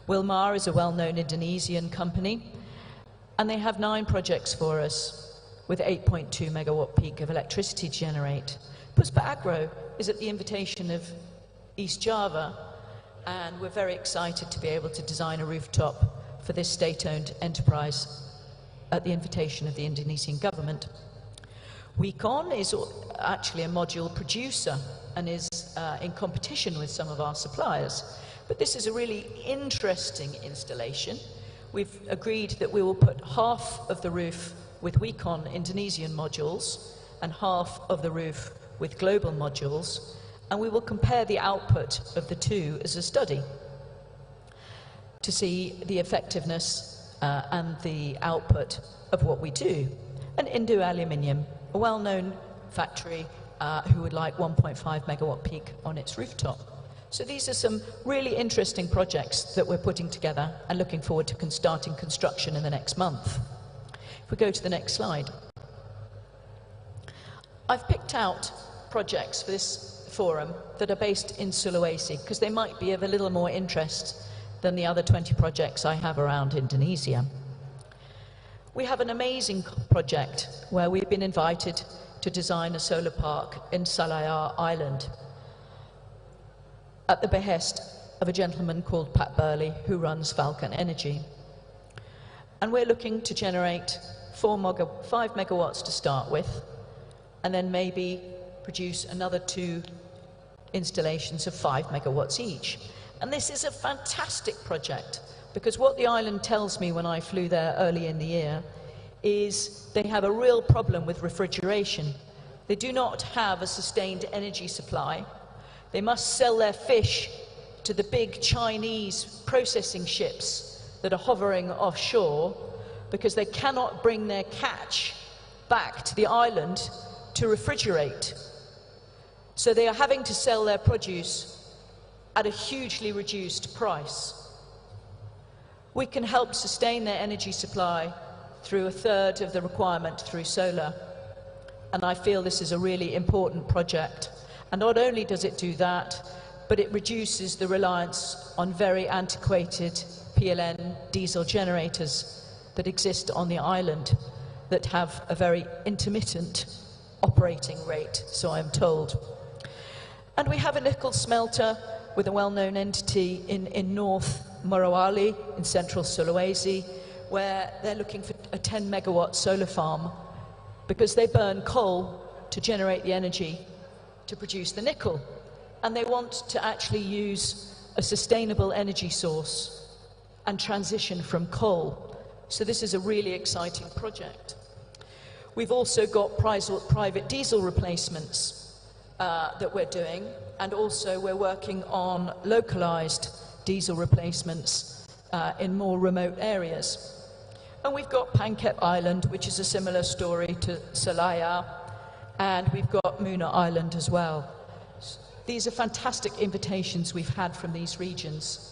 [SPEAKER 17] Wilmar is a well-known Indonesian company, and they have 9 projects for us with 8.2 megawatt peak of electricity to generate. Puspa Agro is at the invitation of East Java, and we're very excited to be able to design a rooftop for this state-owned enterprise at the invitation of the Indonesian government. Wecon is actually a module producer and is in competition with some of our suppliers. But this is a really interesting installation. We've agreed that we will put half of the roof with Wecon Indonesian modules and half of the roof with global modules, and we will compare the output of the two as a study to see the effectiveness and the output of what we do. And Indo Aluminium, a well-known factory who would like 1.5 megawatt peak on its rooftop. So these are some really interesting projects that we're putting together and looking forward to starting construction in the next month. If we go to the next slide. I've picked out projects for this forum that are based in Sulawesi because they might be of a little more interest than the other 20 projects I have around Indonesia. We have an amazing project where we've been invited to design a solar park in Salayar Island at the behest of a gentleman called Pat Burley who runs Falcon Energy. And we're looking to generate 5 megawatts to start with, and then maybe produce another 2 installations of 5 megawatts each. And this is a fantastic project, because what the island tells me when I flew there early in the year is they have a real problem with refrigeration. They do not have a sustained energy supply. They must sell their fish to the big Chinese processing ships that are hovering offshore because they cannot bring their catch back to the island to refrigerate. So they are having to sell their produce at a hugely reduced price. We can help sustain their energy supply through 1/3 of the requirement through solar. And I feel this is a really important project. And not only does it do that, but it reduces the reliance on very antiquated PLN diesel generators that exist on the island that have a very intermittent operating rate, so I'm told. And we have a nickel smelter with a well-known entity in North Morowali in central Sulawesi, where they're looking for a 10 megawatt solar farm because they burn coal to generate the energy to produce the nickel. And they want to actually use a sustainable energy source and transition from coal. So this is a really exciting project. We've also got private diesel replacements that we're doing, and also we're working on localized diesel replacements in more remote areas. And we've got Pankep Island, which is a similar story to Salaya, and we've got Muna Island as well. These are fantastic invitations we've had from these regions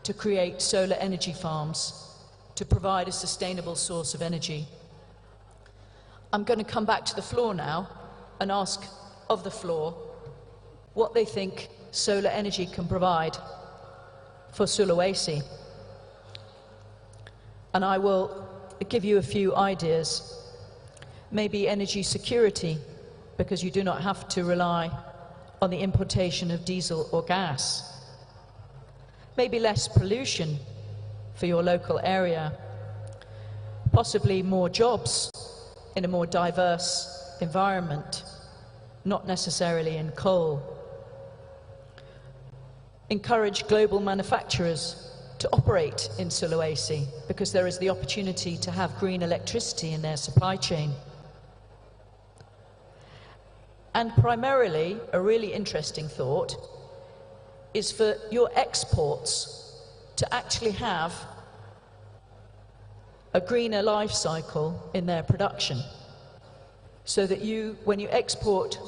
[SPEAKER 17] to create solar energy farms, to provide a sustainable source of energy. I'm going to come back to the floor now and ask of the floor what they think solar energy can provide for Sulawesi. And I will give you a few ideas. Maybe energy security, because you do not have to rely on the importation of diesel or gas. Maybe less pollution for your local area. Possibly more jobs in a more diverse environment, not necessarily in coal. Encourage global manufacturers to operate in Sulawesi because there is the opportunity to have green electricity in their supply chain. And primarily, a really interesting thought is for your exports to actually have a greener life cycle in their production, so that you, when you export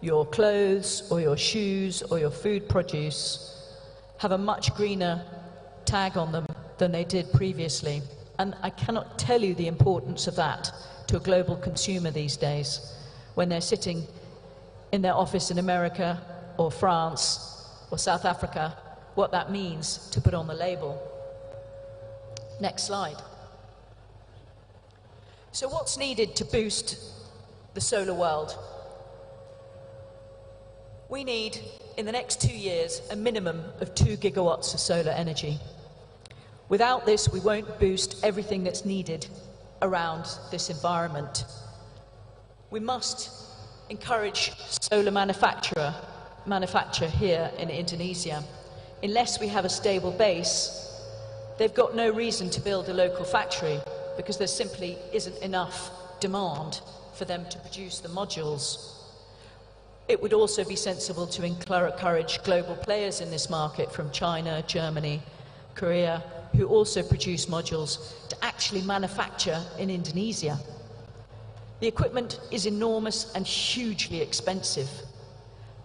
[SPEAKER 17] your clothes or your shoes or your food produce, have a much greener tag on them than they did previously. And I cannot tell you the importance of that to a global consumer these days, when they're sitting in their office in America or France or South Africa, what that means to put on the label. Next slide. So what's needed to boost the solar world? We need, in the next 2 years, a minimum of 2 gigawatts of solar energy. Without this, we won't boost everything that's needed around this environment. We must encourage solar manufacture here in Indonesia. Unless we have a stable base, they've got no reason to build a local factory because there simply isn't enough demand for them to produce the modules. It would also be sensible to encourage global players in this market from China, Germany, Korea, who also produce modules, to actually manufacture in Indonesia. The equipment is enormous and hugely expensive.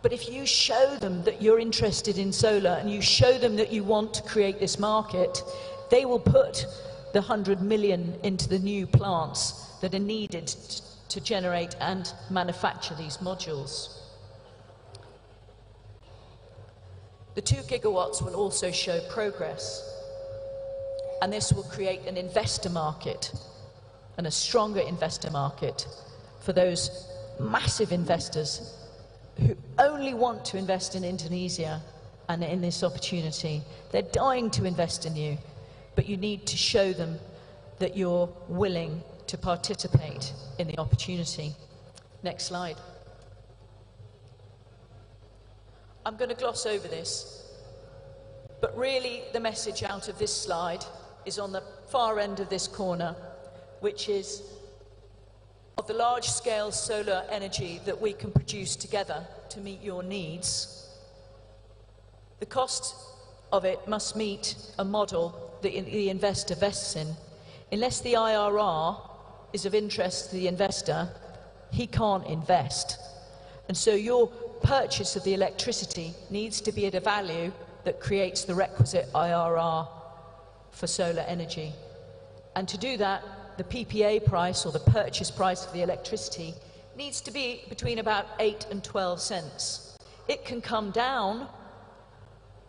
[SPEAKER 17] But if you show them that you're interested in solar and you show them that you want to create this market, they will put the 100 million into the new plants that are needed to generate and manufacture these modules. The 2 gigawatts will also show progress, and this will create an investor market and a stronger investor market for those massive investors who only want to invest in Indonesia and in this opportunity. They're dying to invest in you, but you need to show them that you're willing to participate in the opportunity. Next slide. I'm going to gloss over this, but really the message out of this slide is on the far end of this corner, which is of the large-scale solar energy that we can produce together to meet your needs. The cost of it must meet a model that the investor vests in. Unless the IRR is of interest to the investor, he can't invest. And so your purchase of the electricity needs to be at a value that creates the requisite IRR for solar energy. And to do that, the PPA price, or the purchase price of the electricity, needs to be between about 8 and 12 cents. It can come down.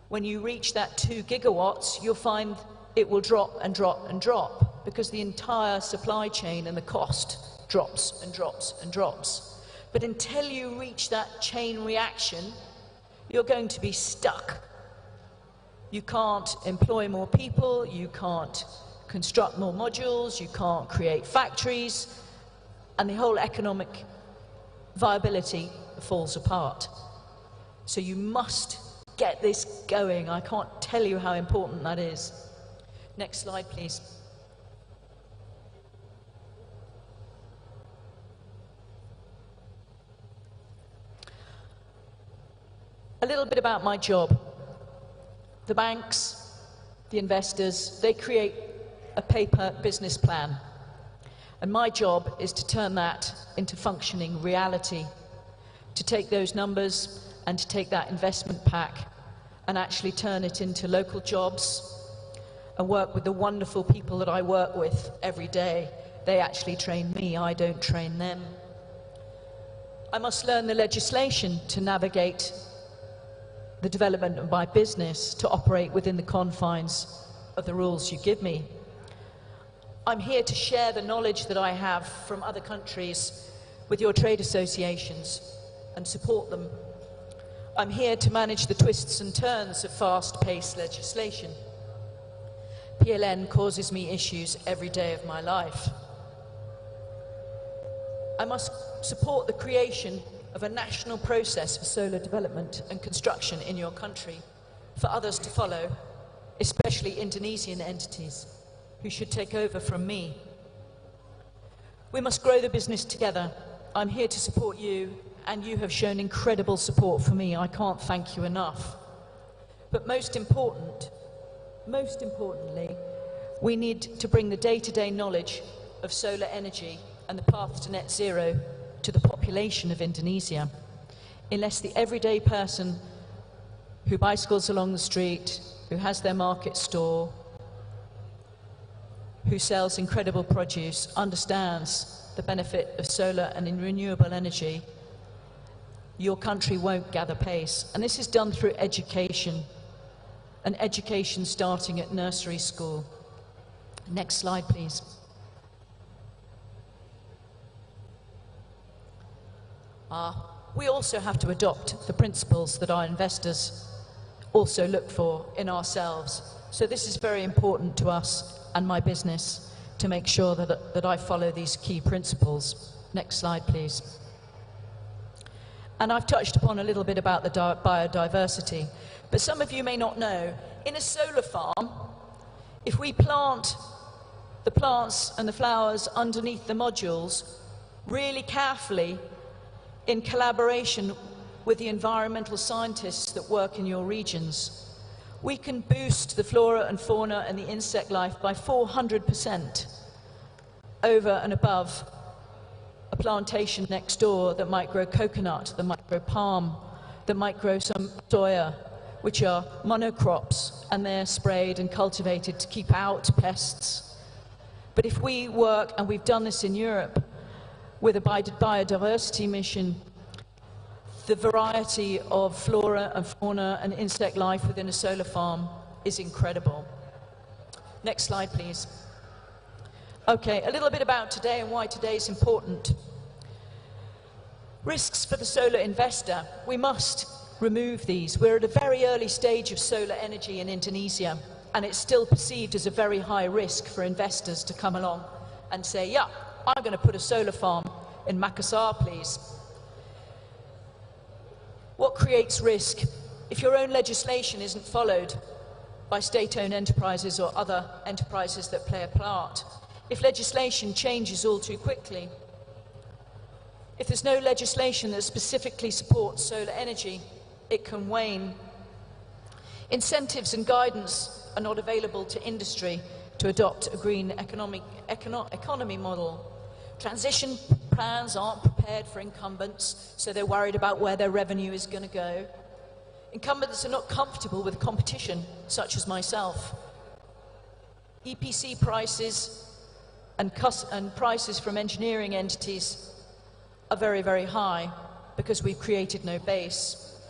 [SPEAKER 17] When you reach that 2 gigawatts, you'll find it will drop and drop and drop, because the entire supply chain and the cost drops and drops and drops. But until you reach that chain reaction, you're going to be stuck. You can't employ more people, you can't construct more modules, you can't create factories, and the whole economic viability falls apart. So you must get this going. I can't tell you how important that is. Next slide, please. A little bit about my job. The banks, the investors, they create a paper business plan. And my job is to turn that into functioning reality, to take those numbers and to take that investment pack and actually turn it into local jobs and work with the wonderful people that I work with every day. They actually train me, I don't train them. I must learn the legislation to navigate the development of my business, to operate within the confines of the rules you give me. I'm here to share the knowledge that I have from other countries with your trade associations and support them. I'm here to manage the twists and turns of fast-paced legislation. PLN causes me issues every day of my life. I must support the creation of a national process for solar development and construction in your country for others to follow, especially Indonesian entities who should take over from me. We must grow the business together. I'm here to support you, and you have shown incredible support for me. I can't thank you enough. But most importantly, we need to bring the day-to-day knowledge of solar energy and the path to net zero to the population of Indonesia. Unless the everyday person who bicycles along the street, who has their market store, who sells incredible produce, understands the benefit of solar and in renewable energy, your country won't gather pace. And this is done through education, and education starting at nursery school. Next slide, please. We also have to adopt the principles that our investors also look for in ourselves. So this is very important to us and my business to make sure that I follow these key principles. Next slide, please. And I've touched upon a little bit about the biodiversity, but some of you may not know, in a solar farm, if we plant the plants and the flowers underneath the modules really carefully in collaboration with the environmental scientists that work in your regions, we can boost the flora and fauna and the insect life by 400% over and above a plantation next door that might grow coconut, that might grow palm, that might grow some soya, which are monocrops, and they're sprayed and cultivated to keep out pests. But if we work, and we've done this in Europe, with a biodiversity mission, the variety of flora and fauna and insect life within a solar farm is incredible. Next slide, please. Okay, a little bit about today and why today is important. Risks for the solar investor. We must remove these. We're at a very early stage of solar energy in Indonesia, and it's still perceived as a very high risk for investors to come along and say, yeah, I'm going to put a solar farm in Makassar, please. What creates risk? If your own legislation isn't followed by state-owned enterprises or other enterprises that play a part, if legislation changes all too quickly, if there's no legislation that specifically supports solar energy, it can wane. Incentives and guidance are not available to industry to adopt a green economy model. Transition plans aren't prepared for incumbents, so they're worried about where their revenue is going to go. Incumbents are not comfortable with competition, such as myself. EPC prices and prices from engineering entities are very, very high because we've created no base.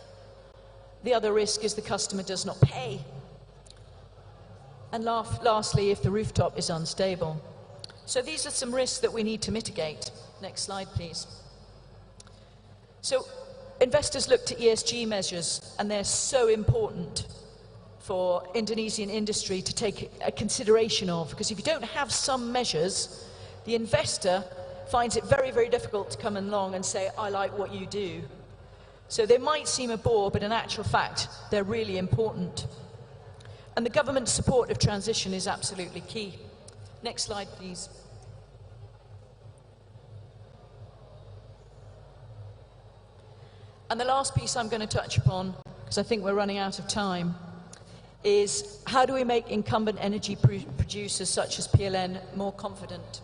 [SPEAKER 17] The other risk is the customer does not pay. And lastly, if the rooftop is unstable. So these are some risks that we need to mitigate. Next slide, please. So investors look to ESG measures, and they're so important for Indonesian industry to take a consideration of, because if you don't have some measures, the investor finds it very, very difficult to come along and say, I like what you do. So they might seem a bore, but in actual fact, they're really important. And the government support of transition is absolutely key. Next slide, please. And the last piece I'm going to touch upon, because I think we're running out of time, is how do we make incumbent energy producers such as PLN more confident?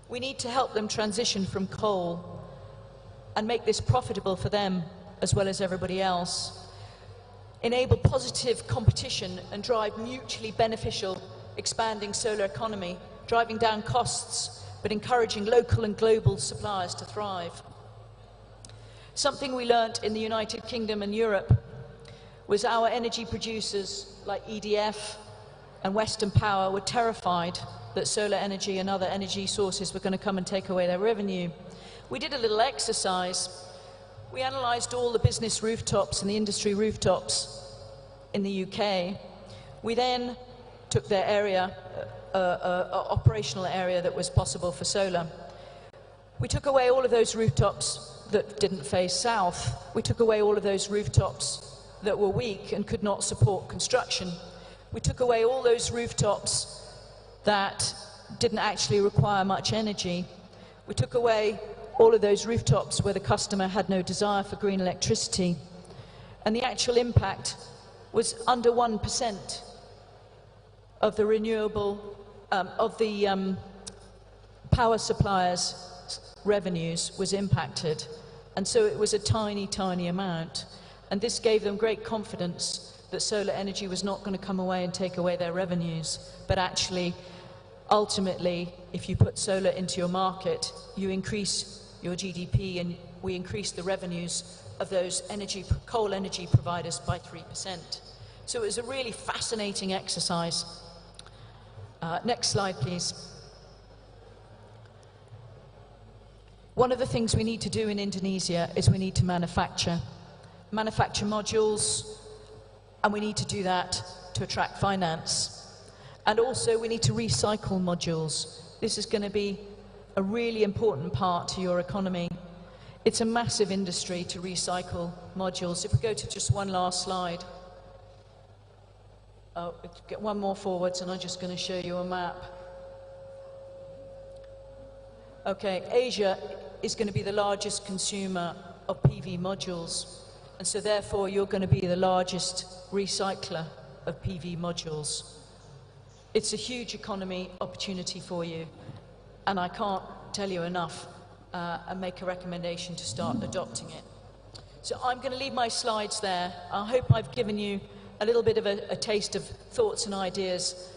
[SPEAKER 17] We need to help them transition from coal and make this profitable for them as well as everybody else. Enable positive competition and drive mutually beneficial expanding solar economy, driving down costs but encouraging local and global suppliers to thrive. Something we learnt in the United Kingdom and Europe was our energy producers like EDF and Western Power were terrified that solar energy and other energy sources were going to come and take away their revenue. We did a little exercise. We analysed all the business rooftops and the industry rooftops in the UK. We then took their area, operational area that was possible for solar. We took away all of those rooftops that didn't face south. We took away all of those rooftops that were weak and could not support construction. We took away all those rooftops that didn't actually require much energy. We took away all of those rooftops where the customer had no desire for green electricity. And the actual impact was under 1% of the renewable, power suppliers' revenues was impacted. And so it was a tiny, tiny amount. And this gave them great confidence that solar energy was not going to come away and take away their revenues, but actually, ultimately, if you put solar into your market, you increase your GDP, and we increase the revenues of those coal energy providers by 3%. So it was a really fascinating exercise. Next slide, please. One of the things we need to do in Indonesia is we need to manufacture modules, and we need to do that to attract finance. And also we need to recycle modules. This is going to be a really important part to your economy. It's a massive industry to recycle modules. If we go to just one last slide. Oh, get one more forwards, and I'm just going to show you a map. Okay, Asia is going to be the largest consumer of PV modules, and so therefore you're going to be the largest recycler of PV modules. It's a huge economy opportunity for you, and I can't tell you enough and make a recommendation to start adopting it. So I'm going to leave my slides there. I hope I've given you a little bit of a taste of thoughts and ideas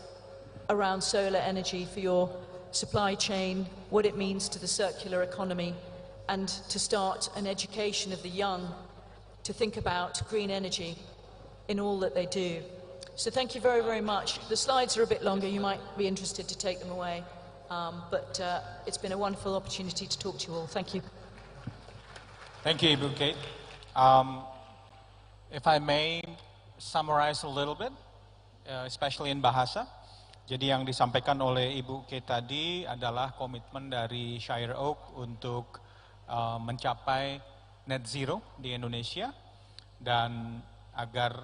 [SPEAKER 17] around solar energy for your supply chain, what it means to the circular economy, and to start an education of the young to think about green energy in all that they do. So thank you very, very much. The slides are a bit longer. You might be interested to take them away. But it's been a wonderful opportunity to talk to you all. Thank you.
[SPEAKER 15] Thank you, Ibu Kate. If I may summarize a little bit, especially in Bahasa. Jadi yang disampaikan oleh Ibu Kate tadi adalah komitmen dari Shire Oak untuk mencapai net zero di Indonesia, dan agar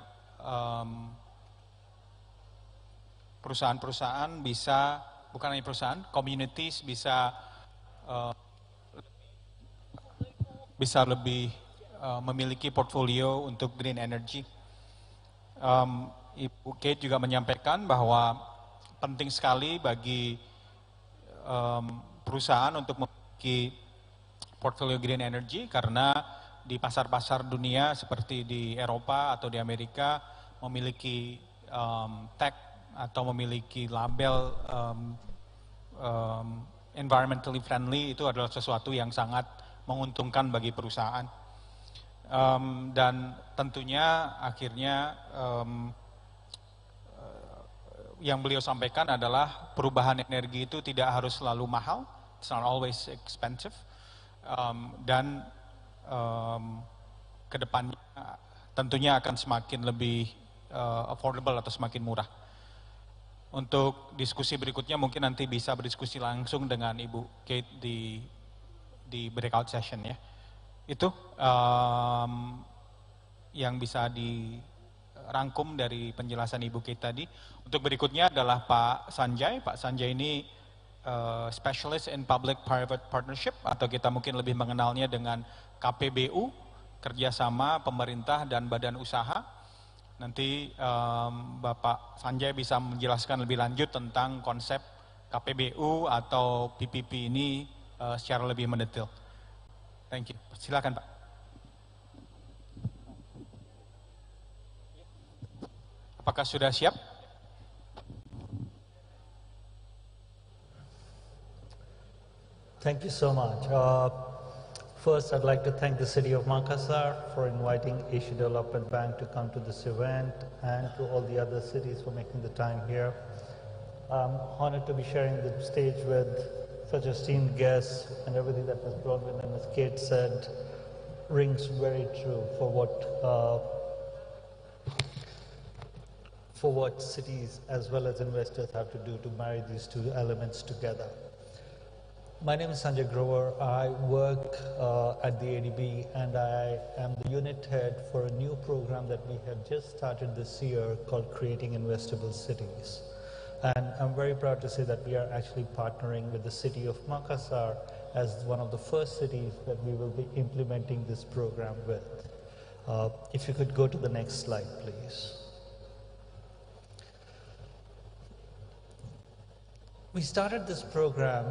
[SPEAKER 15] perusahaan-perusahaan bisa, bukan hanya perusahaan, communities bisa lebih memiliki portfolio untuk green energy. Ibu Kate juga menyampaikan bahwa penting sekali bagi perusahaan untuk memiliki portfolio green energy karena di pasar-pasar dunia seperti di Eropa atau di Amerika memiliki tag atau memiliki label environmentally friendly itu adalah sesuatu yang sangat menguntungkan bagi perusahaan. Dan tentunya akhirnya yang beliau sampaikan adalah perubahan energi itu tidak harus selalu mahal, it's not always expensive, dan kedepannya tentunya akan semakin lebih affordable atau semakin murah. Untuk diskusi berikutnya mungkin nanti bisa berdiskusi langsung dengan Ibu Kate di breakout session ya. Itu yang bisa dirangkum dari penjelasan Ibu Kate tadi. Untuk berikutnya adalah Pak Sanjay. Pak Sanjay ini specialist in public-private partnership atau kita mungkin lebih mengenalnya dengan KPBU, kerjasama pemerintah dan badan usaha. Nanti Bapak Sanjay bisa menjelaskan lebih lanjut tentang konsep KPBU atau PPP ini secara lebih mendetail. Thank you. Silakan Pak. Apakah sudah siap?
[SPEAKER 18] Thank you so much. First, I'd like to thank the City of Makassar for inviting Asia Development Bank to come to this event and to all the other cities for making the time here. I'm honored to be sharing the stage with such esteemed guests, and everything that Ms. Bronwyn and Ms. Kate said rings very true for what cities as well as investors have to do to marry these two elements together. My name is Sanjay Grover. I work at the ADB and I am the unit head for a new program that we have just started this year called Creating Investable Cities. And I'm very proud to say that we are actually partnering with the City of Makassar as one of the first cities that we will be implementing this program with. If you could go to the next slide, please. We started this program,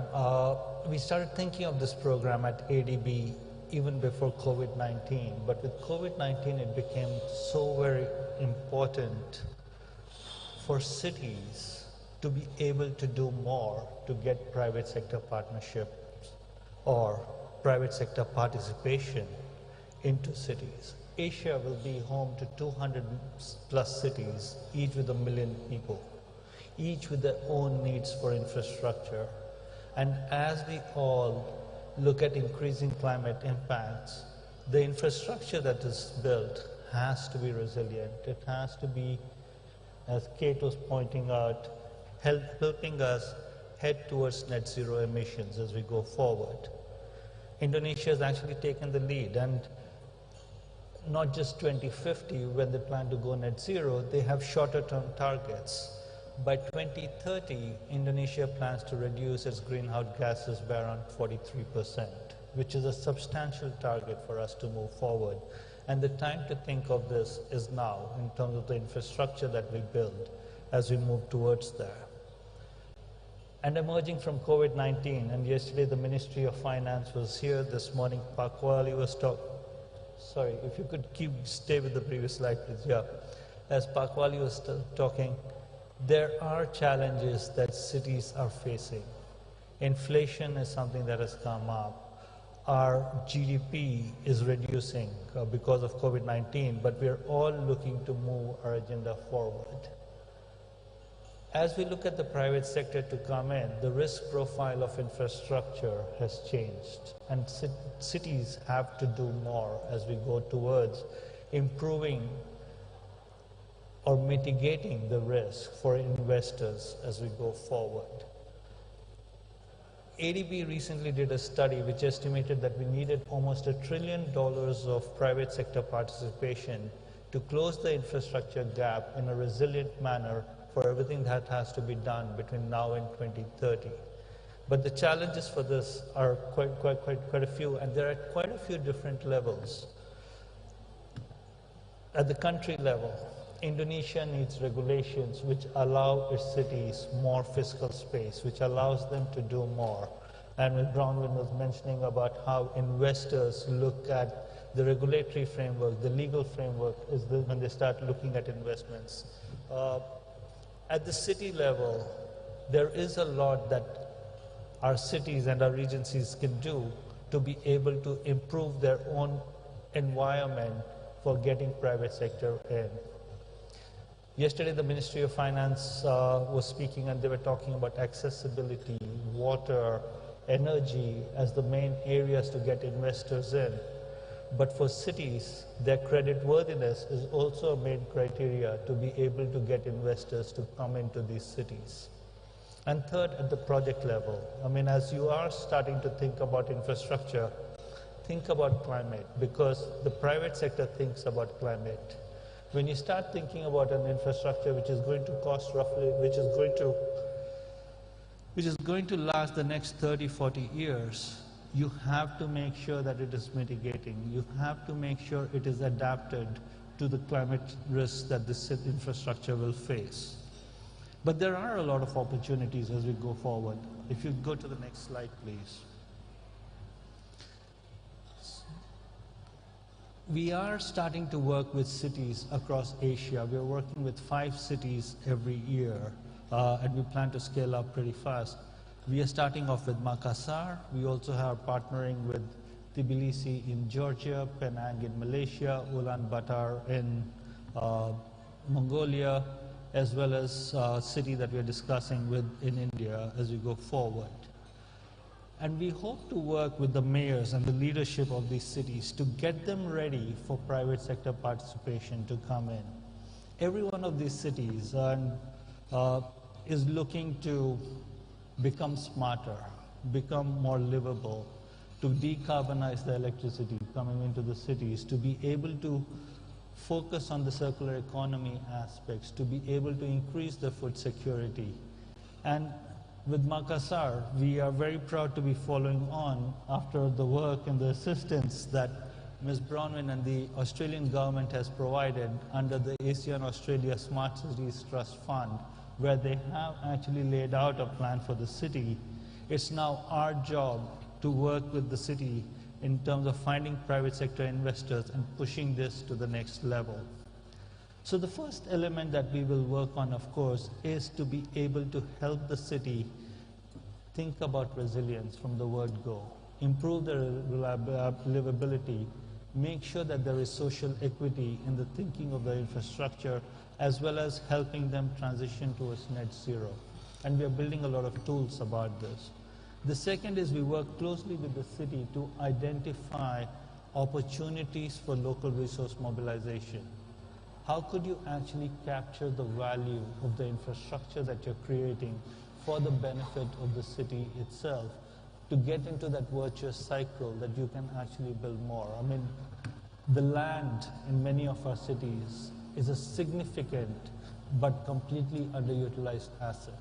[SPEAKER 18] we started thinking of this program at ADB even before COVID-19, but with COVID-19 it became so very important for cities to be able to do more to get private sector partnerships or private sector participation into cities. Asia will be home to 200 plus cities, each with 1 million people, each with their own needs for infrastructure. And as we all look at increasing climate impacts, the infrastructure that is built has to be resilient. It has to be, as Kate was pointing out, helping us head towards net zero emissions as we go forward. Indonesia has actually taken the lead, and not just 2050 when they plan to go net zero, they have shorter term targets. By 2030, Indonesia plans to reduce its greenhouse gases by around 43%, which is a substantial target for us to move forward. And the time to think of this is now in terms of the infrastructure that we build as we move towards there. And emerging from COVID-19, and yesterday the Ministry of Finance was here, this morning Pakwali was sorry, if you could stay with the previous slide, please. Yeah. As Pakwali was talking, there are challenges that cities are facing. Inflation is something that has come up. Our GDP is reducing because of COVID-19, but we are all looking to move our agenda forward. As we look at the private sector to come in, the risk profile of infrastructure has changed, and cities have to do more as we go towards improving or mitigating the risk for investors as we go forward. ADB recently did a study which estimated that we needed almost $1 trillion of private sector participation to close the infrastructure gap in a resilient manner for everything that has to be done between now and 2030. But the challenges for this are quite a few, and there are quite a few different levels. At the country level, Indonesia needs regulations which allow its cities more fiscal space, which allows them to do more. And Ms. Brownwin was mentioning about how investors look at the regulatory framework, the legal framework, when they start looking at investments. At the city level, there is a lot that our cities and our regencies can do to be able to improve their own environment for getting private sector in. Yesterday, the Ministry of Finance was speaking, and they were talking about accessibility, water, energy as the main areas to get investors in. But for cities, their credit worthiness is also a main criteria to be able to get investors to come into these cities. And third, at the project level, I mean, as you are starting to think about infrastructure, think about climate, because the private sector thinks about climate. When you start thinking about an infrastructure which is going to cost roughly, which is going to last the next 30, 40 years, you have to make sure that it is mitigating. You have to make sure it is adapted to the climate risks that this infrastructure will face. But there are a lot of opportunities as we go forward. If you go to the next slide, please. We are starting to work with cities across Asia. We are working with 5 cities every year, and we plan to scale up pretty fast. We are starting off with Makassar. We also are partnering with Tbilisi in Georgia, Penang in Malaysia, Ulaanbaatar in Mongolia, as well as a city that we are discussing with in India as we go forward. And we hope to work with the mayors and the leadership of these cities to get them ready for private sector participation to come in. Every one of these cities is looking to become smarter, become more livable, to decarbonize the electricity coming into the cities, to be able to focus on the circular economy aspects, to be able to increase the food security. And with Makassar, we are very proud to be following on after the work and the assistance that Ms. Brownwin and the Australian government has provided under the ASEAN Australia Smart Cities Trust Fund, where they have actually laid out a plan for the city. It's now our job to work with the city in terms of finding private sector investors and pushing this to the next level. So the first element that we will work on, of course, is to be able to help the city think about resilience from the word go, improve their livability, make sure that there is social equity in the thinking of the infrastructure, as well as helping them transition towards net zero. And we are building a lot of tools about this. The second is we work closely with the city to identify opportunities for local resource mobilization. How could you actually capture the value of the infrastructure that you're creating for the benefit of the city itself to get into that virtuous cycle that you can actually build more? I mean, the land in many of our cities is a significant but completely underutilized asset.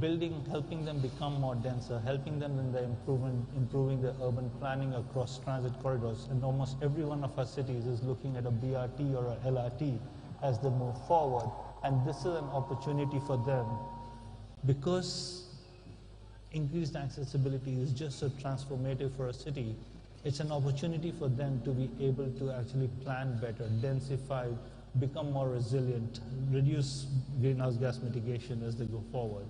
[SPEAKER 18] Helping them become more denser, helping them in the improving the urban planning across transit corridors. And almost every one of our cities is looking at a BRT or a LRT as they move forward. And this is an opportunity for them, because increased accessibility is just so transformative for a city. It's an opportunity for them to be able to actually plan better, densify, become more resilient, reduce greenhouse gas mitigation as they go forward.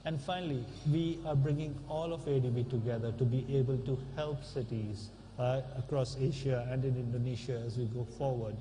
[SPEAKER 18] And finally, we are bringing all of ADB together to be able to help cities across Asia and in Indonesia as we go forward.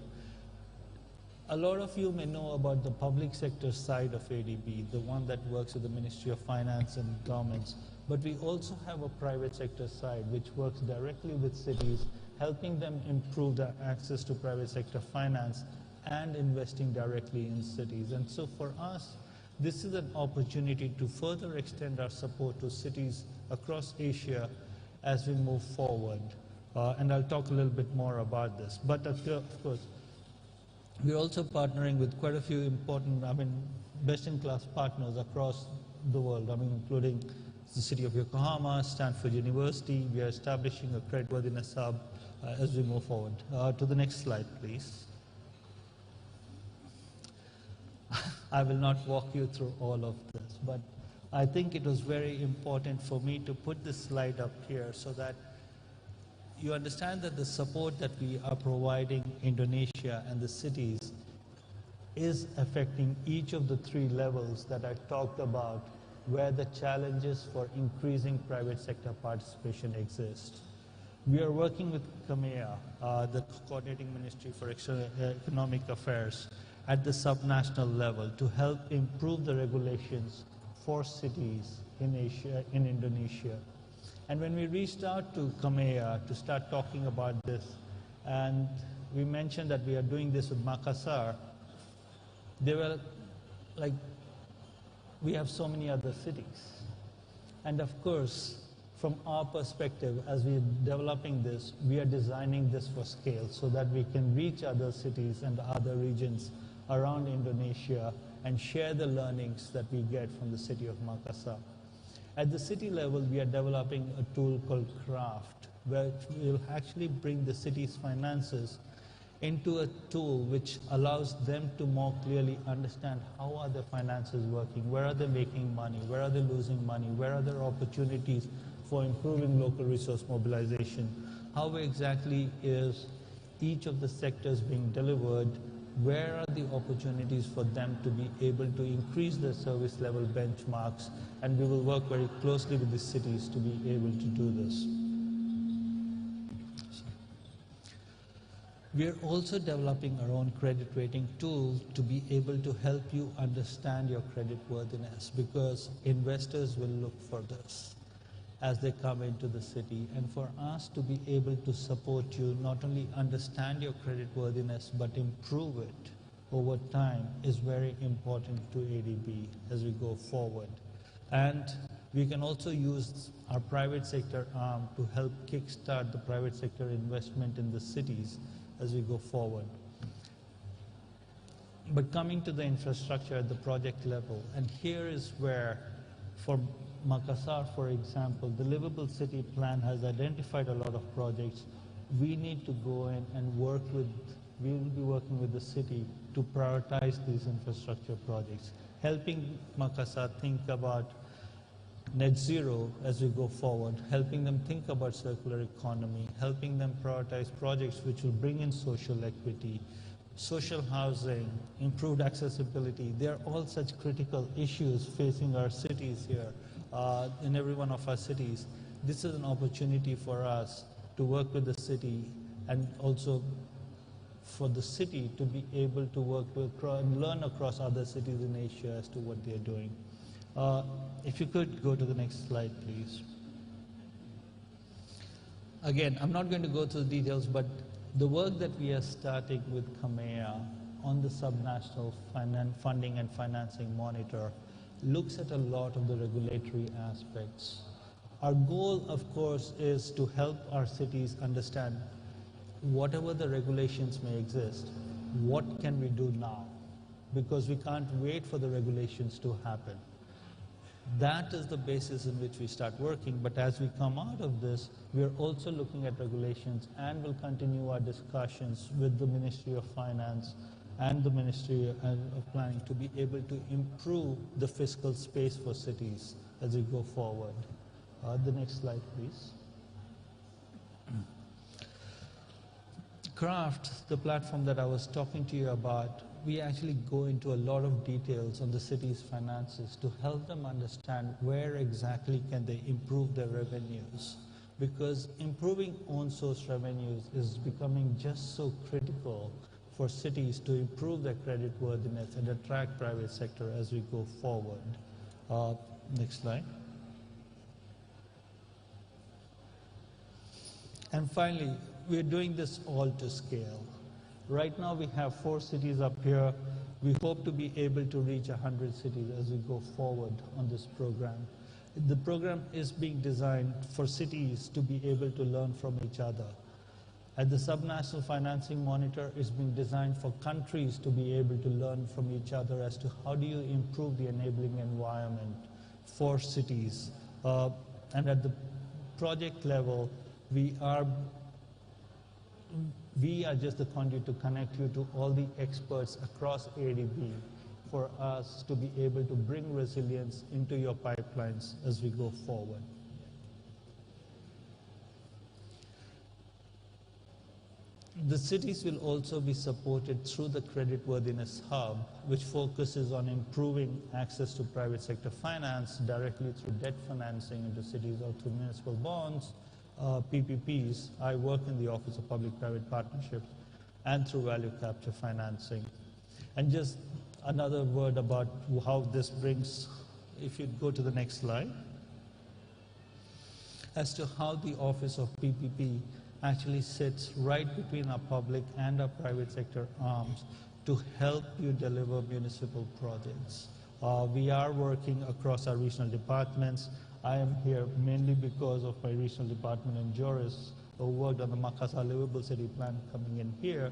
[SPEAKER 18] A lot of you may know about the public sector side of ADB, the one that works with the Ministry of Finance and governments. But we also have a private sector side which works directly with cities, helping them improve their access to private sector finance and investing directly in cities. And so for us, this is an opportunity to further extend our support to cities across Asia as we move forward. And I'll talk a little bit more about this. But of course, we're also partnering with quite a few important, best-in-class partners across the world, including the city of Yokohama, Stanford University. We are establishing a creditworthiness hub as we move forward. To the next slide, please. I will not walk you through all of this, but I think it was very important for me to put this slide up here so that you understand that the support that we are providing Indonesia and the cities is affecting each of the 3 levels that I talked about, where the challenges for increasing private sector participation exist. We are working with CAMEA, the Coordinating Ministry for Economic Affairs, at the subnational level to help improve the regulations for cities in Indonesia. And when we reached out to CAMEA to start talking about this, and we mentioned that we are doing this with Makassar, they were like, we have so many other cities. And of course, from our perspective, as we're developing this, we are designing this for scale so that we can reach other cities and other regions around Indonesia and share the learnings that we get from the city of Makassar. At the city level, we are developing a tool called Craft, which will actually bring the city's finances into a tool which allows them to more clearly understand how are their finances working, where are they making money, where are they losing money, where are there opportunities for improving local resource mobilization, how exactly is each of the sectors being delivered, where are the opportunities for them to be able to increase their service level benchmarks, and we will work very closely with the cities to be able to do this. We are also developing our own credit rating tool to be able to help you understand your credit worthiness, because investors will look for this as they come into the city. And for us to be able to support you, not only understand your credit worthiness, but improve it over time is very important to ADB as we go forward. And we can also use our private sector arm to help kickstart the private sector investment in the cities as we go forward. But coming to the infrastructure at the project level, and here is where, for Makassar, for example, the Livable City Plan has identified a lot of projects. We need to go in and work with, we will be working with the city to prioritize these infrastructure projects, helping Makassar think about net zero as we go forward, helping them think about circular economy, helping them prioritize projects which will bring in social equity, social housing, improved accessibility. They are all such critical issues facing our cities here, in every one of our cities. This is an opportunity for us to work with the city, and also for the city to be able to work with and learn across other cities in Asia as to what they are doing. If you could go to the next slide, please. Again, I'm not going to go through the details, but the work that we are starting with CAMEA on the subnational funding and financing monitor looks at a lot of the regulatory aspects. Our goal, of course, is to help our cities understand whatever the regulations may exist, what can we do now? Because we can't wait for the regulations to happen. That is the basis in which we start working, but as we come out of this, we are also looking at regulations and will continue our discussions with the Ministry of Finance and the Ministry of Planning to be able to improve the fiscal space for cities as we go forward. The next slide, please. Craft, the platform that I was talking to you about, we actually go into a lot of details on the city's finances to help them understand where exactly can they improve their revenues. Because improving own source revenues is becoming just so critical for cities to improve their credit worthiness and attract private sector as we go forward. Next slide. And finally, we're doing this all to scale. Right now we have 4 cities up here. We hope to be able to reach 100 cities as we go forward on this program. The program is being designed for cities to be able to learn from each other. At the subnational financing monitor, it's being designed for countries to be able to learn from each other as to how do you improve the enabling environment for cities. And at the project level, we are just the conduit to connect you to all the experts across ADB for us to be able to bring resilience into your pipelines as we go forward. The cities will also be supported through the Creditworthiness Hub, which focuses on improving access to private sector finance directly through debt financing into cities or through municipal bonds, PPPs. I work in the Office of Public-Private Partnerships, and through value capture financing. And just another word about how this brings, if you go to the next slide, as to how the Office of PPP actually sits right between our public and our private sector arms to help you deliver municipal projects. We are working across our regional departments. I am here mainly because of my regional department in Joris, who worked on the Makassar Livable City Plan coming in here.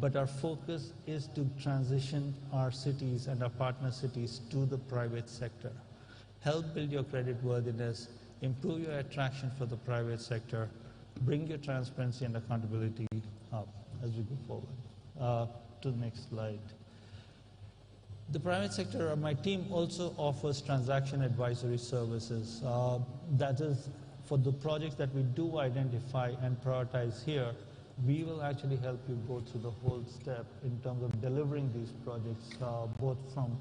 [SPEAKER 18] But our focus is to transition our cities and our partner cities to the private sector. Help build your creditworthiness, improve your attraction for the private sector, bring your transparency and accountability up as we go forward. To the next slide. The private sector, my team also offers transaction advisory services. That is, for the projects that we do identify and prioritize here, we will actually help you go through the whole step in terms of delivering these projects, both from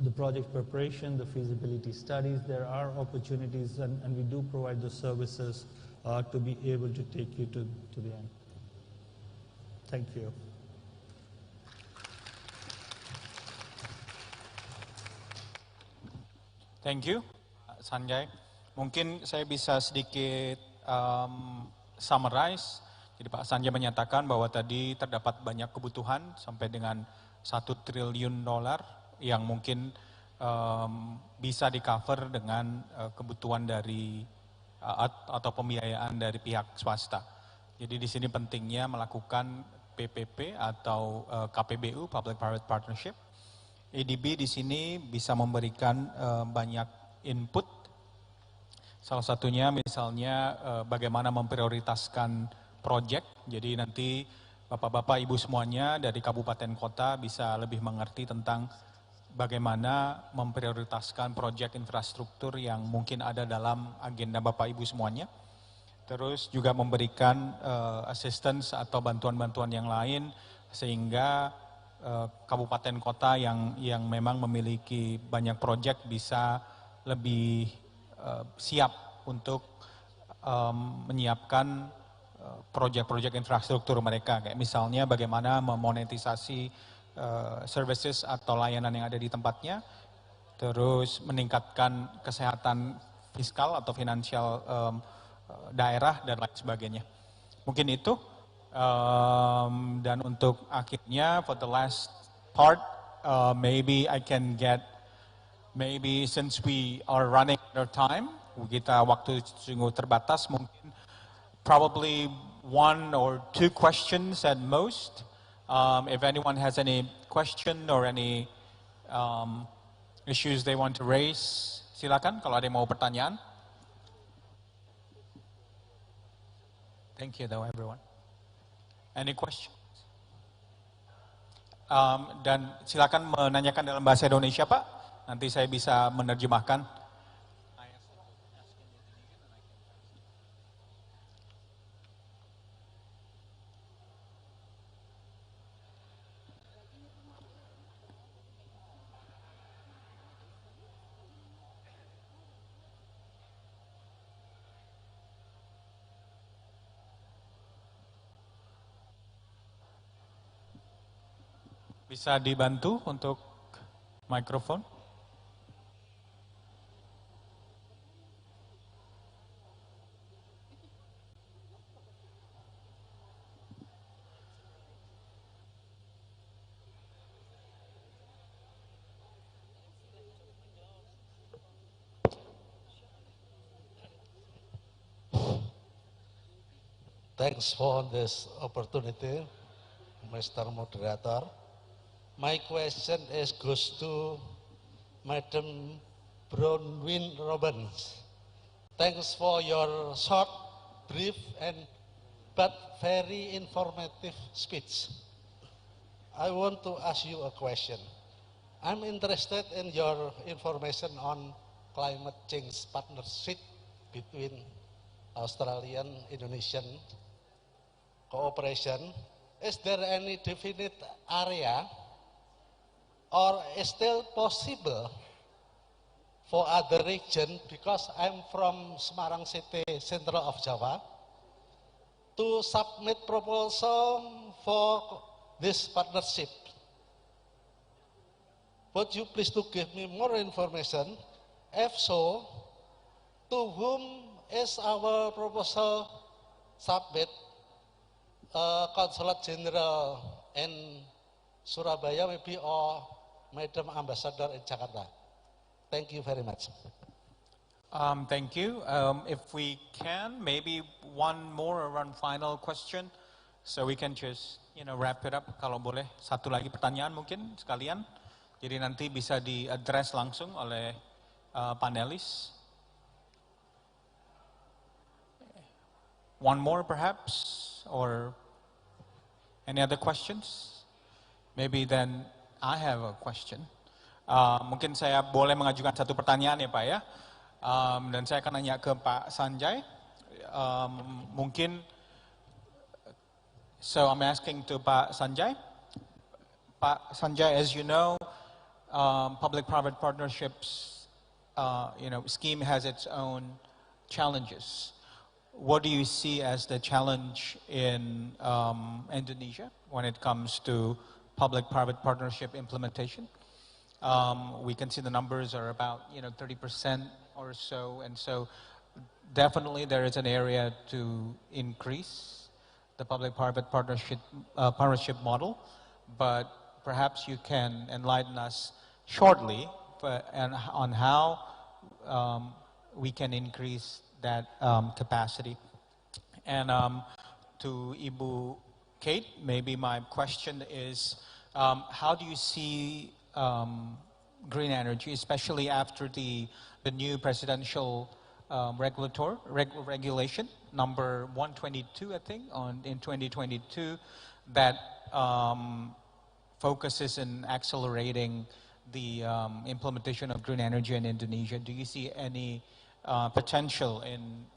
[SPEAKER 18] the project preparation, the feasibility studies. There are opportunities, and we do provide the services to be able to take you to the end. Thank you.
[SPEAKER 15] Thank you, Sanjay. Mungkin saya bisa sedikit summarize. Jadi Pak Sanjay menyatakan bahwa tadi terdapat banyak kebutuhan sampai dengan $1 triliun yang mungkin bisa di-cover dengan kebutuhan dari atau pembiayaan dari pihak swasta. Jadi di sini pentingnya melakukan PPP atau KPBU, Public Private Partnership. ADB di sini bisa memberikan banyak input. Salah satunya misalnya bagaimana memprioritaskan proyek. Jadi nanti Bapak-bapak, Ibu semuanya dari kabupaten kota bisa lebih mengerti tentang bagaimana memprioritaskan proyek infrastruktur yang mungkin ada dalam agenda Bapak Ibu semuanya. Terus juga memberikan assistance atau bantuan-bantuan yang lain sehingga kabupaten kota yang memang memiliki banyak proyek bisa lebih siap untuk menyiapkan proyek-proyek infrastruktur mereka. Kayak misalnya bagaimana memonetisasi services atau layanan yang ada di tempatnya, terus meningkatkan kesehatan fiskal atau finansial daerah dan lain sebagainya. Mungkin itu. Dan untuk akhirnya, for the last part, maybe I can get, maybe since we are running out of time, kita waktu sungguh terbatas, mungkin probably 1 or 2 questions at most. If anyone has any question or any issues they want to raise, silakan kalau ada yang mau pertanyaan. Thank you though everyone. Any questions? Dan silakan menanyakan dalam bahasa Indonesia, Pak. Nanti saya bisa menerjemahkan. Bisa dibantu untuk mikrofon?
[SPEAKER 19] Thanks for this opportunity, Mr. Moderator. My question goes to Madam Bronwyn Robbins. Thanks for your short, brief, but very informative speech. I want to ask you a question. I'm interested in your information on climate change partnership between Australian Indonesian cooperation. Is there any definite area or is still possible for other region, because I'm from Semarang City, central of Java, to submit proposal for this partnership? Would you please to give me more information? If so, to whom is our proposal submit? Consulate General in Surabaya maybe, or Madam Ambassador in Jakarta? Thank you very much.
[SPEAKER 15] Thank you. If we can, maybe one more or one final question, so we can just wrap it up. Kalau boleh, satu lagi pertanyaan mungkin sekalian. Jadi nanti bisa di-address langsung oleh panelis. One more perhaps, or any other questions? Maybe then I have a question. Mungkin saya boleh mengajukan satu pertanyaan ya Pak ya. Dan saya akan nanya ke Pak Sanjay. Mungkin, so I'm asking to Pak Sanjay. Pak Sanjay, as you know, public-private partnerships, scheme has its own challenges. What do you see as the challenge in Indonesia when it comes to public-private partnership implementation? We can see the numbers are about 30% or so, and so definitely there is an area to increase the public-private partnership model, but perhaps you can enlighten us shortly on how we can increase that capacity. And to Ibu Kate, maybe my question is, how do you see green energy, especially after the new presidential regulation, number 122, I think, in 2022, that focuses in accelerating the implementation of green energy in Indonesia? Do you see any potential in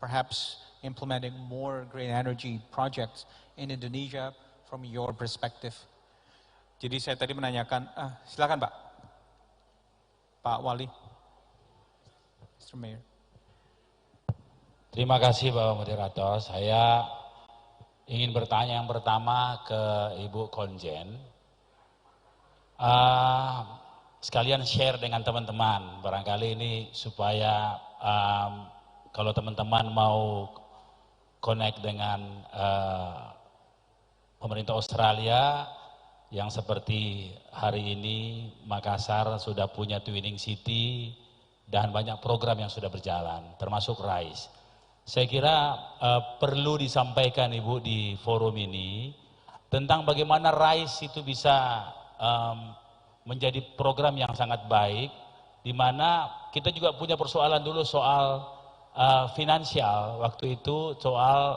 [SPEAKER 15] perhaps implementing more green energy projects in Indonesia from your perspective? Jadi saya tadi menanyakan, silakan Pak. Pak Wali. Mr. Mayor.
[SPEAKER 20] Terima kasih Bapak Moderator. Saya ingin bertanya yang pertama ke Ibu Konjen. Sekalian share dengan teman-teman, barangkali ini supaya kalau teman-teman mau connect dengan pemerintah Australia, yang seperti hari ini Makassar sudah punya Twinning City dan banyak program yang sudah berjalan, termasuk RISE. Saya kira perlu disampaikan Ibu di forum ini tentang bagaimana RISE itu bisa menjadi program yang sangat baik, di mana kita juga punya persoalan dulu soal finansial, waktu itu soal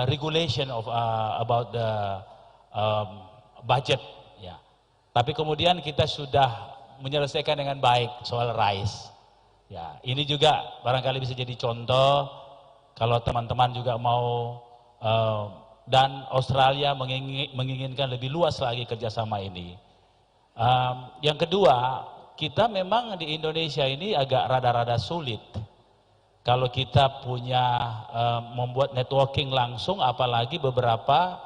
[SPEAKER 20] regulation of about the budget, ya. Tapi kemudian kita sudah menyelesaikan dengan baik soal RISE. Ya, ini juga barangkali bisa jadi contoh kalau teman-teman juga mau dan Australia menginginkan lebih luas lagi kerjasama ini. Yang kedua, kita memang di Indonesia ini agak rada-rada sulit kalau kita punya membuat networking langsung, apalagi beberapa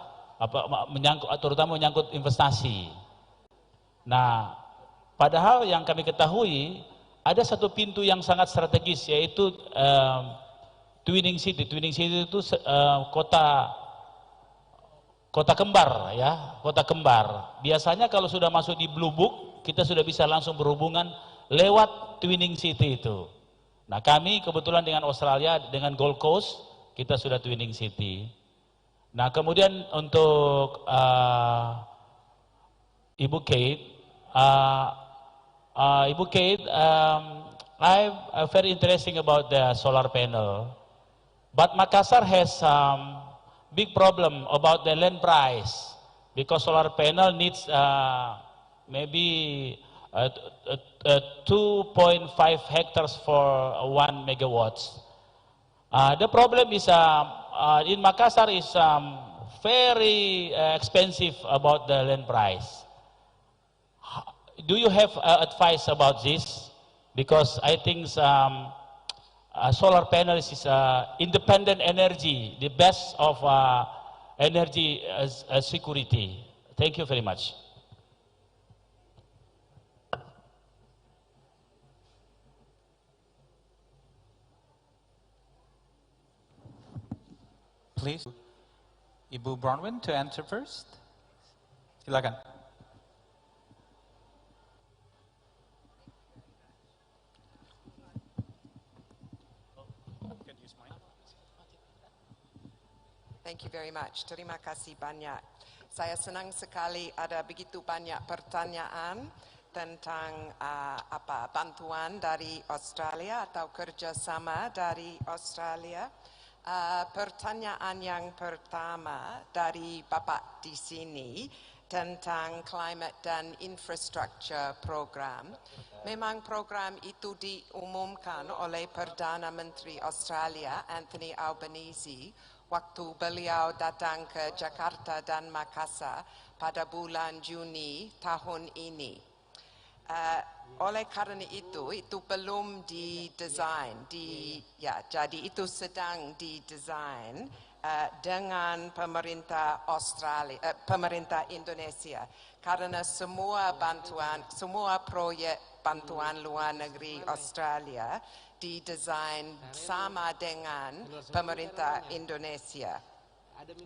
[SPEAKER 20] terutama menyangkut investasi. Nah, padahal yang kami ketahui ada satu pintu yang sangat strategis, yaitu Twinning City. Twinning City itu kota kembar, ya, kota kembar. Biasanya kalau sudah masuk di Blue Book, kita sudah bisa langsung berhubungan lewat Twinning City itu. Nah, kami kebetulan dengan Australia, dengan Gold Coast, kita sudah Twinning City. Nah, kemudian untuk Ibu Kate, I'm very interesting about the solar panel, but Makassar has some big problem about the land price. because solar panel needs maybe 2.5 hectares for 1 megawatts. The problem is in Makassar is very expensive about the land price. Do you have advice about this? Because I think solar panels is independent energy, the best of energy security. Thank you very much.
[SPEAKER 15] Please, Ibu Bronwyn to answer first. Silakan.
[SPEAKER 16] Thank you very much. Terima kasih banyak. Saya senang sekali ada begitu banyak pertanyaan tentang bantuan dari Australia atau kerjasama dari Australia. Pertanyaan yang pertama dari Bapak di sini tentang climate dan infrastructure program. Memang program itu diumumkan oleh Perdana Menteri Australia Anthony Albanese waktu beliau datang ke Jakarta dan Makassar pada bulan Juni tahun ini. Oleh karena itu belum didesain, jadi itu sedang didesain dengan pemerintah pemerintah Indonesia, karena semua proyek bantuan luar negeri Australia didesain sama dengan pemerintah Indonesia.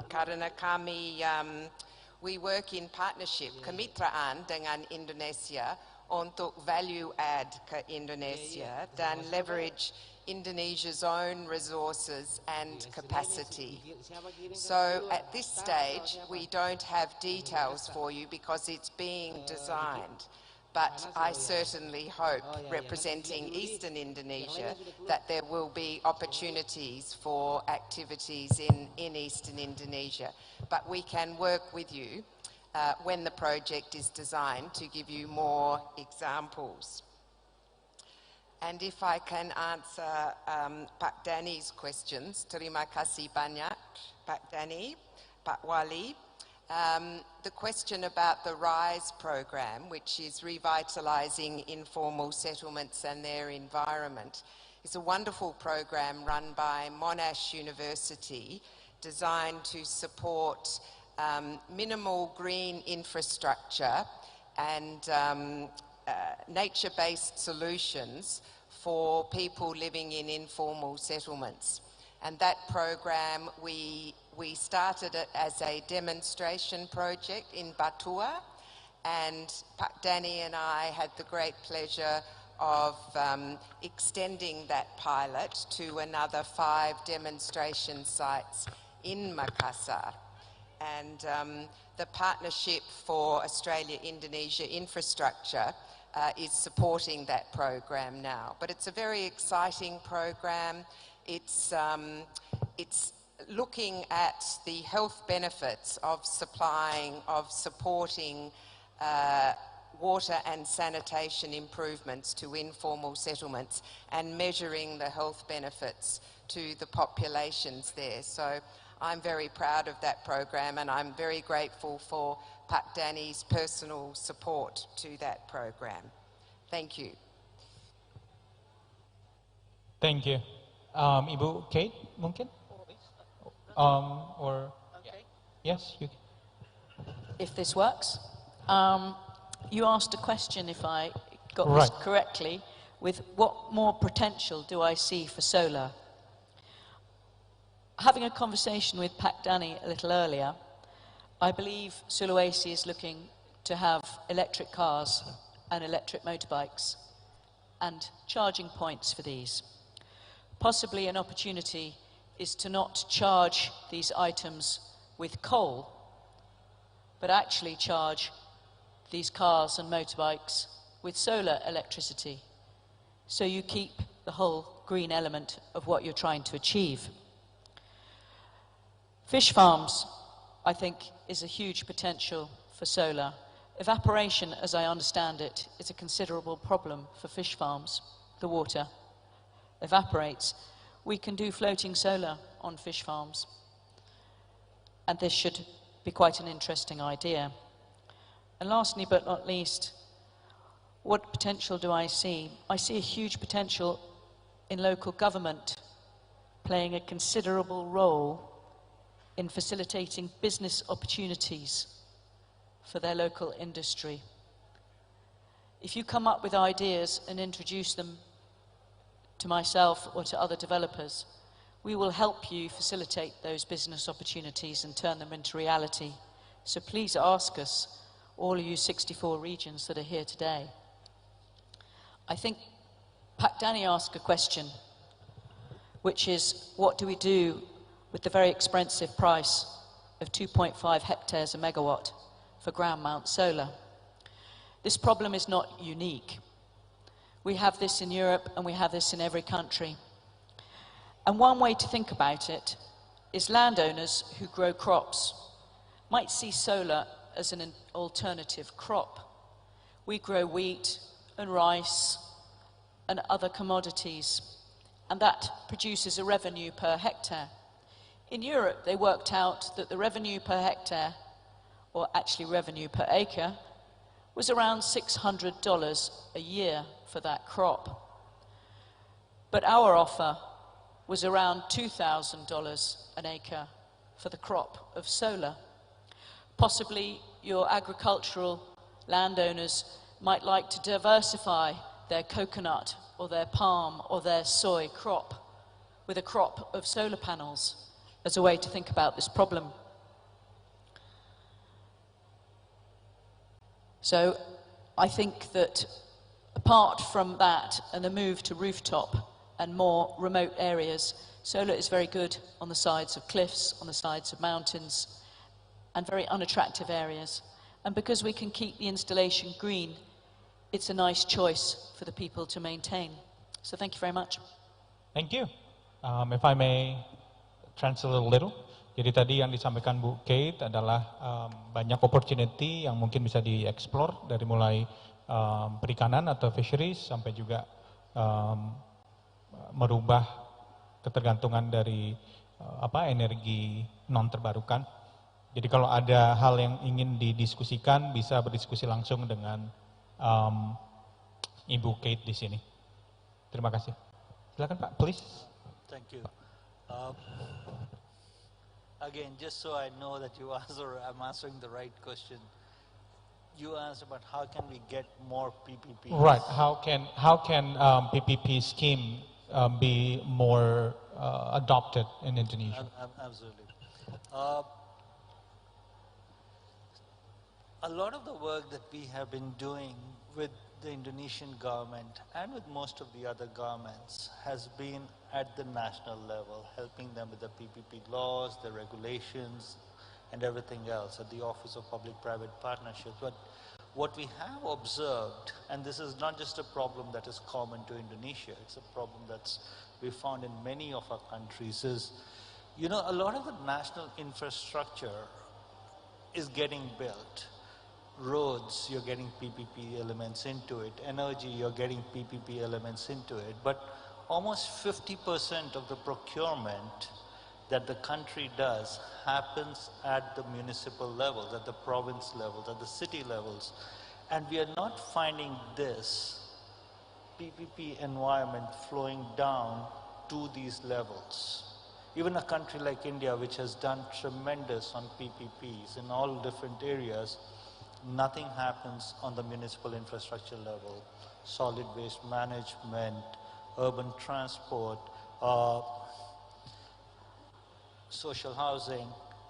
[SPEAKER 16] Karena kami we work in partnership, kemitraan dengan Indonesia untuk value add ke Indonesia dan leverage Indonesia's own resources and capacity. So at this stage we don't have details for you because it's being designed. But I certainly hope, representing Eastern Indonesia, that there will be opportunities for activities in Eastern Indonesia. But we can work with you when the project is designed to give you more examples. And if I can answer Pak Danny's questions, terima kasih banyak Pak Danny, Pak Wali. The question about the RISE program, which is revitalizing informal settlements and their environment, is a wonderful program run by Monash University, designed to support minimal green infrastructure and nature-based solutions for people living in informal settlements. And that program, we started it as a demonstration project in Batua, and Pak Danny and I had the great pleasure of extending that pilot to another 5 demonstration sites in Makassar. And the Partnership for Australia-Indonesia Infrastructure is supporting that program now. But it's a very exciting program. It's looking at the health benefits of supporting water and sanitation improvements to informal settlements and measuring the health benefits to the populations there. So I'm very proud of that program, and I'm very grateful for Pak Danny's personal support to that program. Thank you.
[SPEAKER 15] Thank you. Ibu Kate, mungkin? Or yes, you can.
[SPEAKER 17] If this works. You asked a question, if I got
[SPEAKER 15] Right.
[SPEAKER 17] this correctly, with what more potential do I see for solar? Having a conversation with Pak Danny a little earlier, I believe Sulawesi is looking to have electric cars and electric motorbikes and charging points for these. Possibly an opportunity is to not charge these items with coal, but actually charge these cars and motorbikes with solar electricity. So you keep the whole green element of what you're trying to achieve. Fish farms I think, is a huge potential for solar. Evaporation, as I understand it, is a considerable problem for fish farms. The water evaporates. We can do floating solar on fish farms. And this should be quite an interesting idea. And lastly, but not least, what potential do I see? I see a huge potential in local government playing a considerable role in facilitating business opportunities for their local industry. If you come up with ideas and introduce them to myself or to other developers, we will help you facilitate those business opportunities and turn them into reality. So please ask us, all of you 64 regions that are here today. I think Pak Danny asked a question, which is, what do we do with the very expensive price of 2.5 hectares a megawatt for ground mount solar? This problem is not unique. We have this in Europe and we have this in every country. And one way to think about it is landowners who grow crops might see solar as an alternative crop. We grow wheat and rice and other commodities, and that produces a revenue per hectare. In Europe, they worked out that the revenue per hectare, or actually revenue per acre, was around $600 a year for that crop. But our offer was around $2,000 an acre for the crop of solar. Possibly your agricultural landowners might like to diversify their coconut or their palm or their soy crop with a crop of solar panels as a way to think about this problem. So I think that apart from that and the move to rooftop and more remote areas, solar is very good on the sides of cliffs, on the sides of mountains, and very unattractive areas. And because we can keep the installation green, it's a nice choice for the people to maintain. So thank you very much.
[SPEAKER 15] Thank you. If I may translate a little. Jadi tadi yang disampaikan Bu Kate adalah banyak opportunity yang mungkin bisa dieksplor dari mulai perikanan atau fisheries sampai juga merubah ketergantungan dari energi non terbarukan. Jadi kalau ada hal yang ingin didiskusikan bisa berdiskusi langsung dengan Ibu Kate di sini. Terima kasih. Silakan Pak, please.
[SPEAKER 21] Thank you. Again, just so I know that I'm answering the right question. You asked about how can we get more PPPs.
[SPEAKER 15] Right. How can PPP scheme be more adopted in Indonesia?
[SPEAKER 21] Absolutely. A lot of the work that we have been doing with the Indonesian government and with most of the other governments has been at the national level, helping them with the PPP laws, the regulations, and everything else at the Office of Public-Private Partnerships. But what we have observed, and this is not just a problem that is common to Indonesia, it's a problem that's we found in many of our countries, is, a lot of the national infrastructure is getting built. Roads, you're getting PPP elements into it. Energy, you're getting PPP elements into it. But almost 50% of the procurement that the country does happens at the municipal levels, at the province levels, at the city levels. And we are not finding this PPP environment flowing down to these levels. Even a country like India, which has done tremendous on PPPs in all different areas, nothing happens on the municipal infrastructure level. Solid waste management, urban transport, social housing.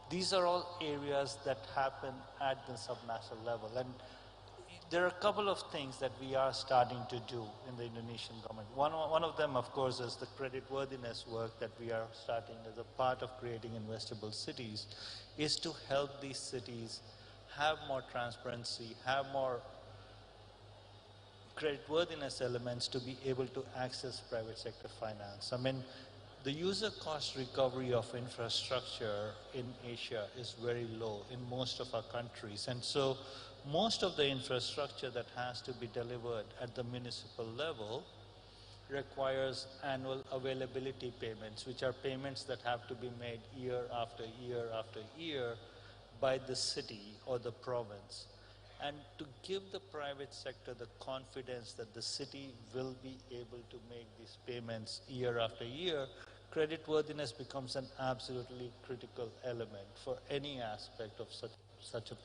[SPEAKER 21] These are all areas that happen at the subnational level. And there are a couple of things that we are starting to do in the Indonesian government. One of them, of course, is the creditworthiness work that we are starting as a part of creating investable cities, is to help these cities have more transparency, have more creditworthiness elements to be able to access private sector finance. I mean, the user cost recovery of infrastructure in Asia is very low in most of our countries. And so most of the infrastructure that has to be delivered at the municipal level requires annual availability payments, which are payments that have to be made year after year after year by the city or the province. And to give the private sector the confidence that the city will be able to make these payments year after year, creditworthiness becomes an absolutely critical element for any aspect of such a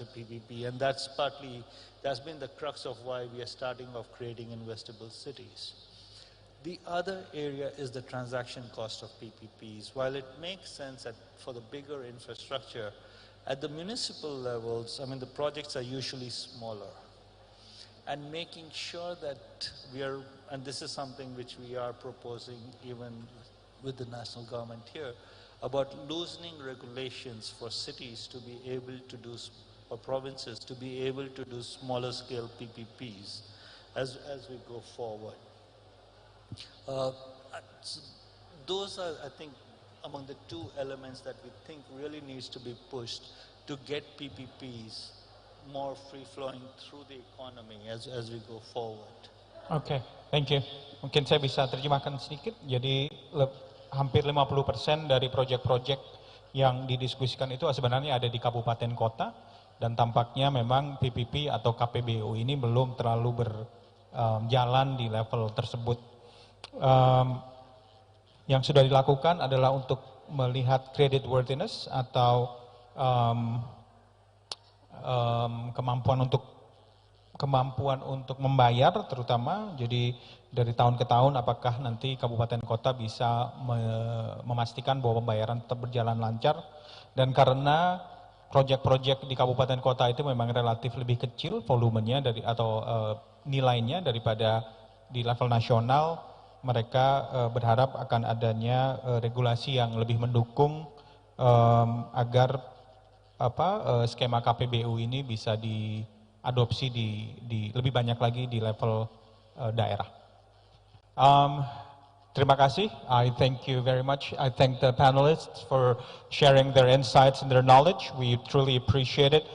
[SPEAKER 21] PPP. And that's been the crux of why we are starting off creating investable cities. The other area is the transaction cost of PPPs. While it makes sense for the bigger infrastructure, at the municipal levels, I mean, the projects are usually smaller. And making sure that and this is something which we are proposing even with the national government here, about loosening regulations for cities to be able to do, or provinces to be able to do smaller scale PPPs as we go forward. Those are, I think, among the two elements that we think really needs to be pushed to get PPPs more free-flowing through the economy as we go forward.
[SPEAKER 5] Oke, thank you. Mungkin saya bisa terjemahkan sedikit. Jadi hampir 50% dari proyek-proyek yang didiskusikan itu sebenarnya ada di kabupaten kota, dan tampaknya memang PPP atau KPBU ini belum terlalu berjalan di level tersebut. Yang sudah dilakukan adalah untuk melihat credit worthiness atau kemampuan untuk membayar terutama. Jadi dari tahun ke tahun apakah nanti kabupaten kota bisa memastikan bahwa pembayaran tetap berjalan lancar. Dan karena proyek-proyek di kabupaten kota itu memang relatif lebih kecil volumenya atau nilainya daripada di level nasional, mereka berharap akan adanya regulasi yang lebih mendukung agar skema KPBU ini bisa diadopsi di lebih banyak lagi di level daerah. Terima kasih. I thank you very much. I thank the panelists for sharing their insights and their knowledge. We truly appreciate it.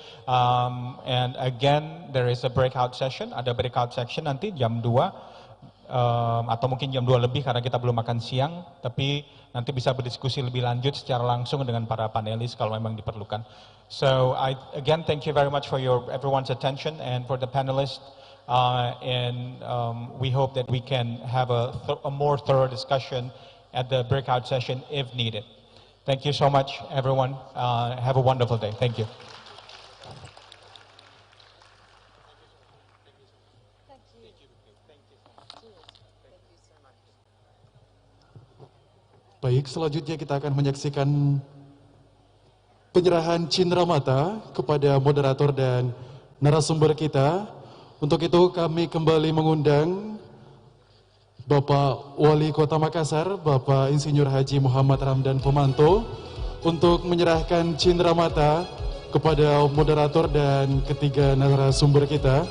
[SPEAKER 5] And again, there is a breakout session. Ada breakout session nanti jam 2. Atau mungkin jam 2 lebih karena kita belum makan siang, tapi nanti bisa berdiskusi lebih lanjut secara langsung dengan para panelis kalau memang diperlukan. So I again thank you very much for everyone's attention and for the panelists, and we hope that we can have a more thorough discussion at the breakout session if needed. Thank you so much, everyone. Have a wonderful day. Thank you.
[SPEAKER 2] Baik, selanjutnya kita akan menyaksikan penyerahan cindramata kepada moderator dan narasumber kita. Untuk itu kami kembali mengundang Bapak Wali Kota Makassar, Bapak Insinyur Haji Muhammad Ramdan Pomanto, untuk menyerahkan cindramata kepada moderator dan ketiga narasumber kita.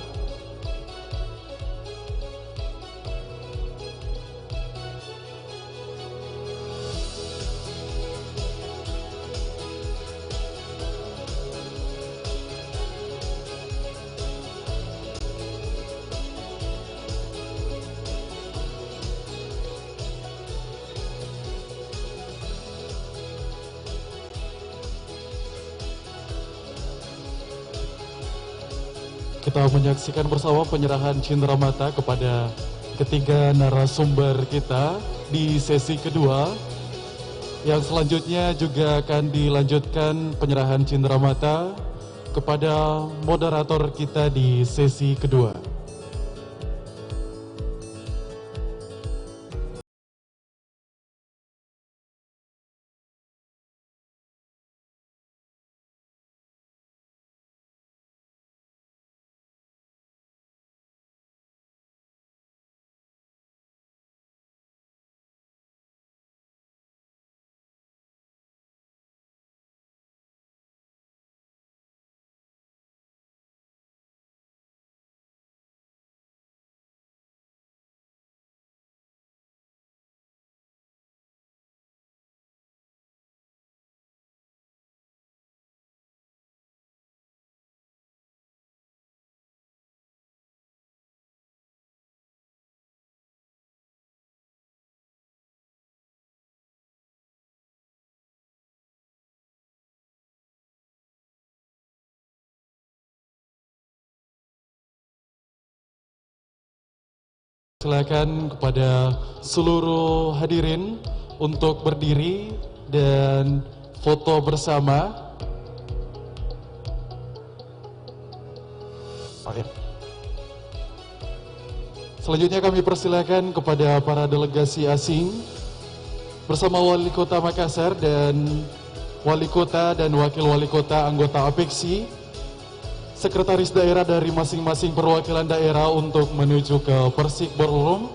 [SPEAKER 2] Kita menyaksikan bersama penyerahan cindramata kepada ketiga narasumber kita di sesi kedua. Yang selanjutnya juga akan dilanjutkan penyerahan cindramata kepada moderator kita di sesi kedua. Silakan kepada seluruh hadirin untuk berdiri dan foto bersama. Oke. Selanjutnya kami persilakan kepada para delegasi asing bersama Wali Kota Makassar dan Wali Kota dan Wakil Wali Kota anggota APEXI, Sekretaris Daerah dari masing-masing perwakilan daerah untuk menuju ke Persik Ballroom.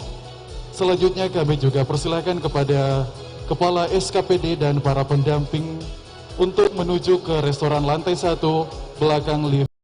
[SPEAKER 2] Selanjutnya kami juga persilakan kepada Kepala SKPD dan para pendamping untuk menuju ke restoran lantai 1 belakang lift.